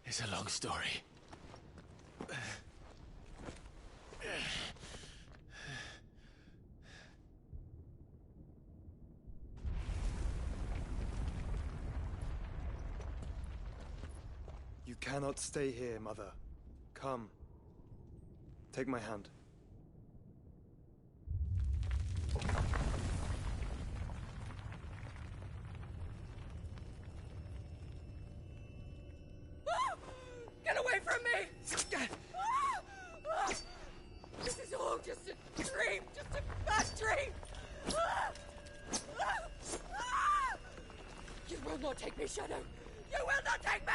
Speaker 2: It's a long story.
Speaker 5: You cannot stay here, Mother. Come. Take my hand.
Speaker 6: Get away from me! This is all just a dream, just a bad dream! You will not take me, Shadow! You will not take me!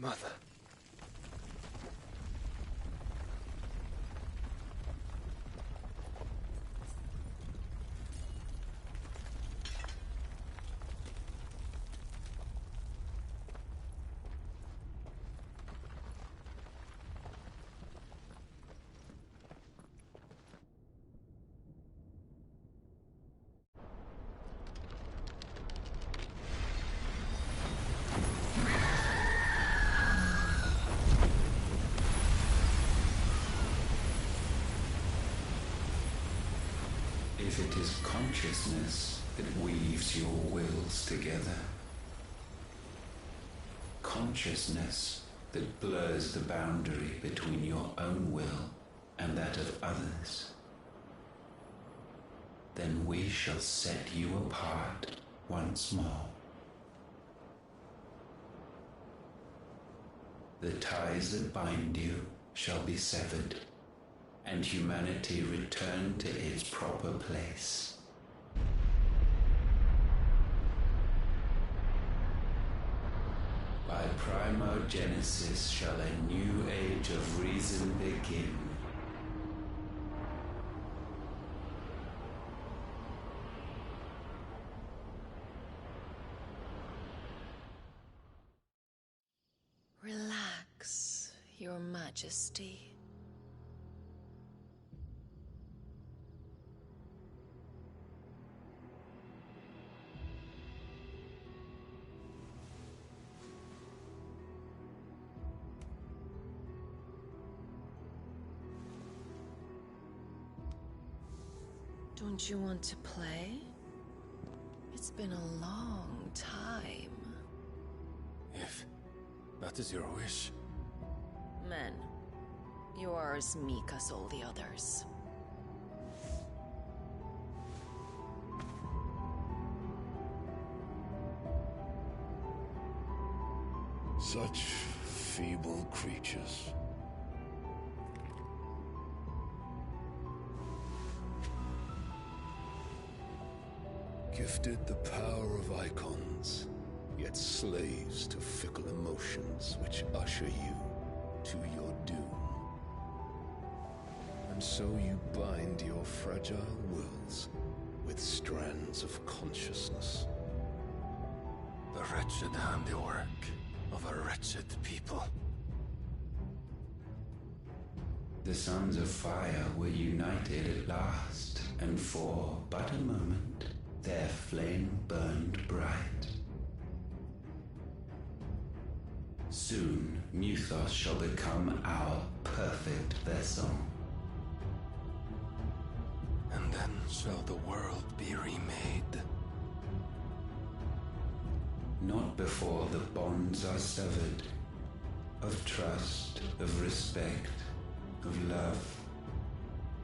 Speaker 20: Mother.
Speaker 22: If it is consciousness that weaves your wills together, consciousness that blurs the boundary between your own will and that of others, then we shall set you apart once more. The ties that bind you shall be severed, and humanity return to its proper place. By primogenesis shall a new age of reason begin.
Speaker 8: Relax, Your Majesty. Don't you want to play? It's been a long time.
Speaker 20: If that is your wish.
Speaker 8: Men, you are as meek as all the others.
Speaker 17: Such feeble creatures. Gifted the power of icons, yet slaves to fickle emotions which usher you to your doom. And so you bind your fragile wills with strands of consciousness.
Speaker 20: The wretched handiwork of a wretched people.
Speaker 22: The Sons of Fire were united at last, and for but a moment, their flame burned bright. Soon, Muthos shall become our perfect vessel.
Speaker 20: And then shall the world be remade.
Speaker 22: Not before the bonds are severed, of trust, of respect, of love.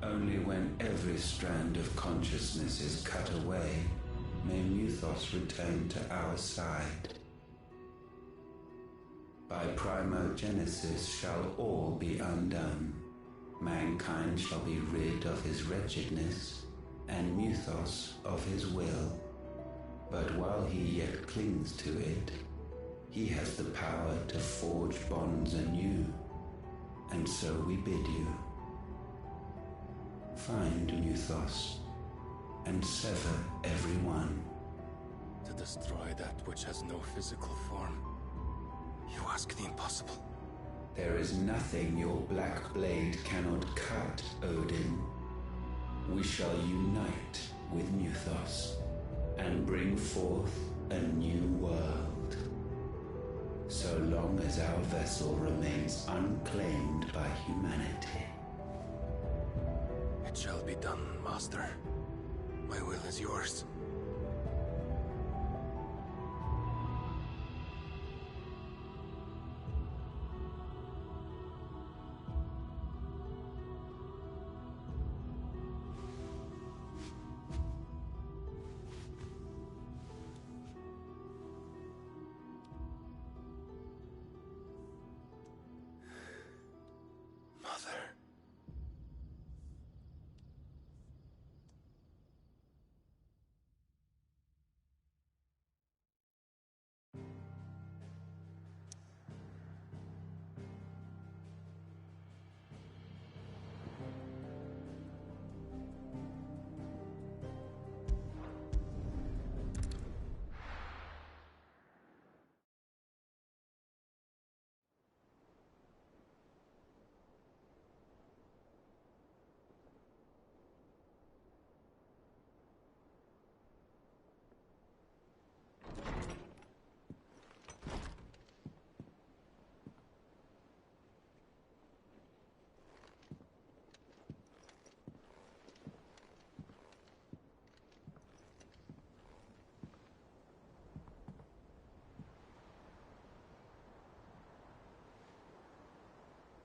Speaker 22: Only when every strand of consciousness is cut away, may Muthos return to our side. By primogenesis shall all be undone. Mankind shall be rid of his wretchedness, and Muthos of his will. But while he yet clings to it, he has the power to forge bonds anew. And so we bid you. Find Muthos, and sever every one.
Speaker 20: To destroy that which has no physical form. You ask the impossible.
Speaker 22: There is nothing your black blade cannot cut, Odin. We shall unite with Muthos, and bring forth a new world. So long as our vessel remains unclaimed by humanity.
Speaker 20: It shall be done, Master. My will is yours.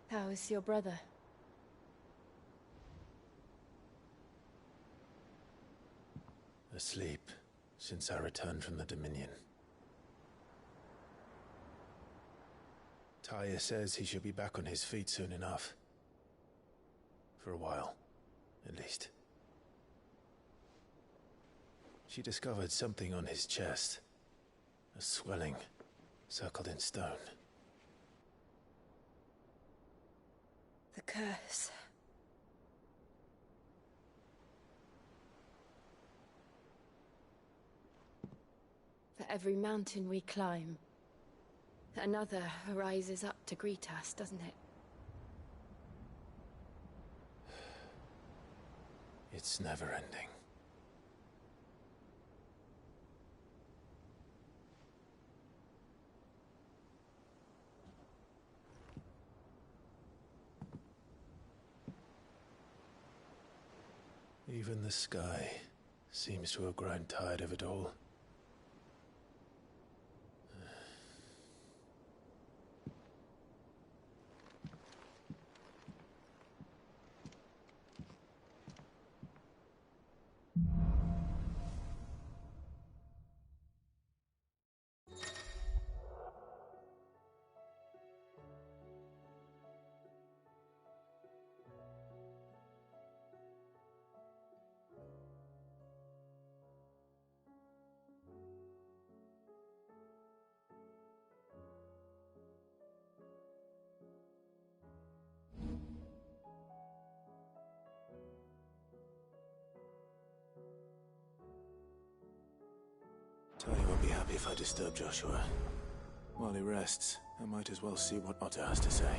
Speaker 1: How is your brother?
Speaker 2: Asleep since I returned from the Dominion. Taya says he should be back on his feet soon enough. For a while, at least. She discovered something on his chest. A swelling, circled in stone.
Speaker 1: The curse. For every mountain we climb, another rises up to greet us, doesn't it?
Speaker 2: It's never ending. Even the sky seems to have grown tired of it all. Tony won't be happy if I disturb Joshua. While he rests, I might as well see what Otter has to say.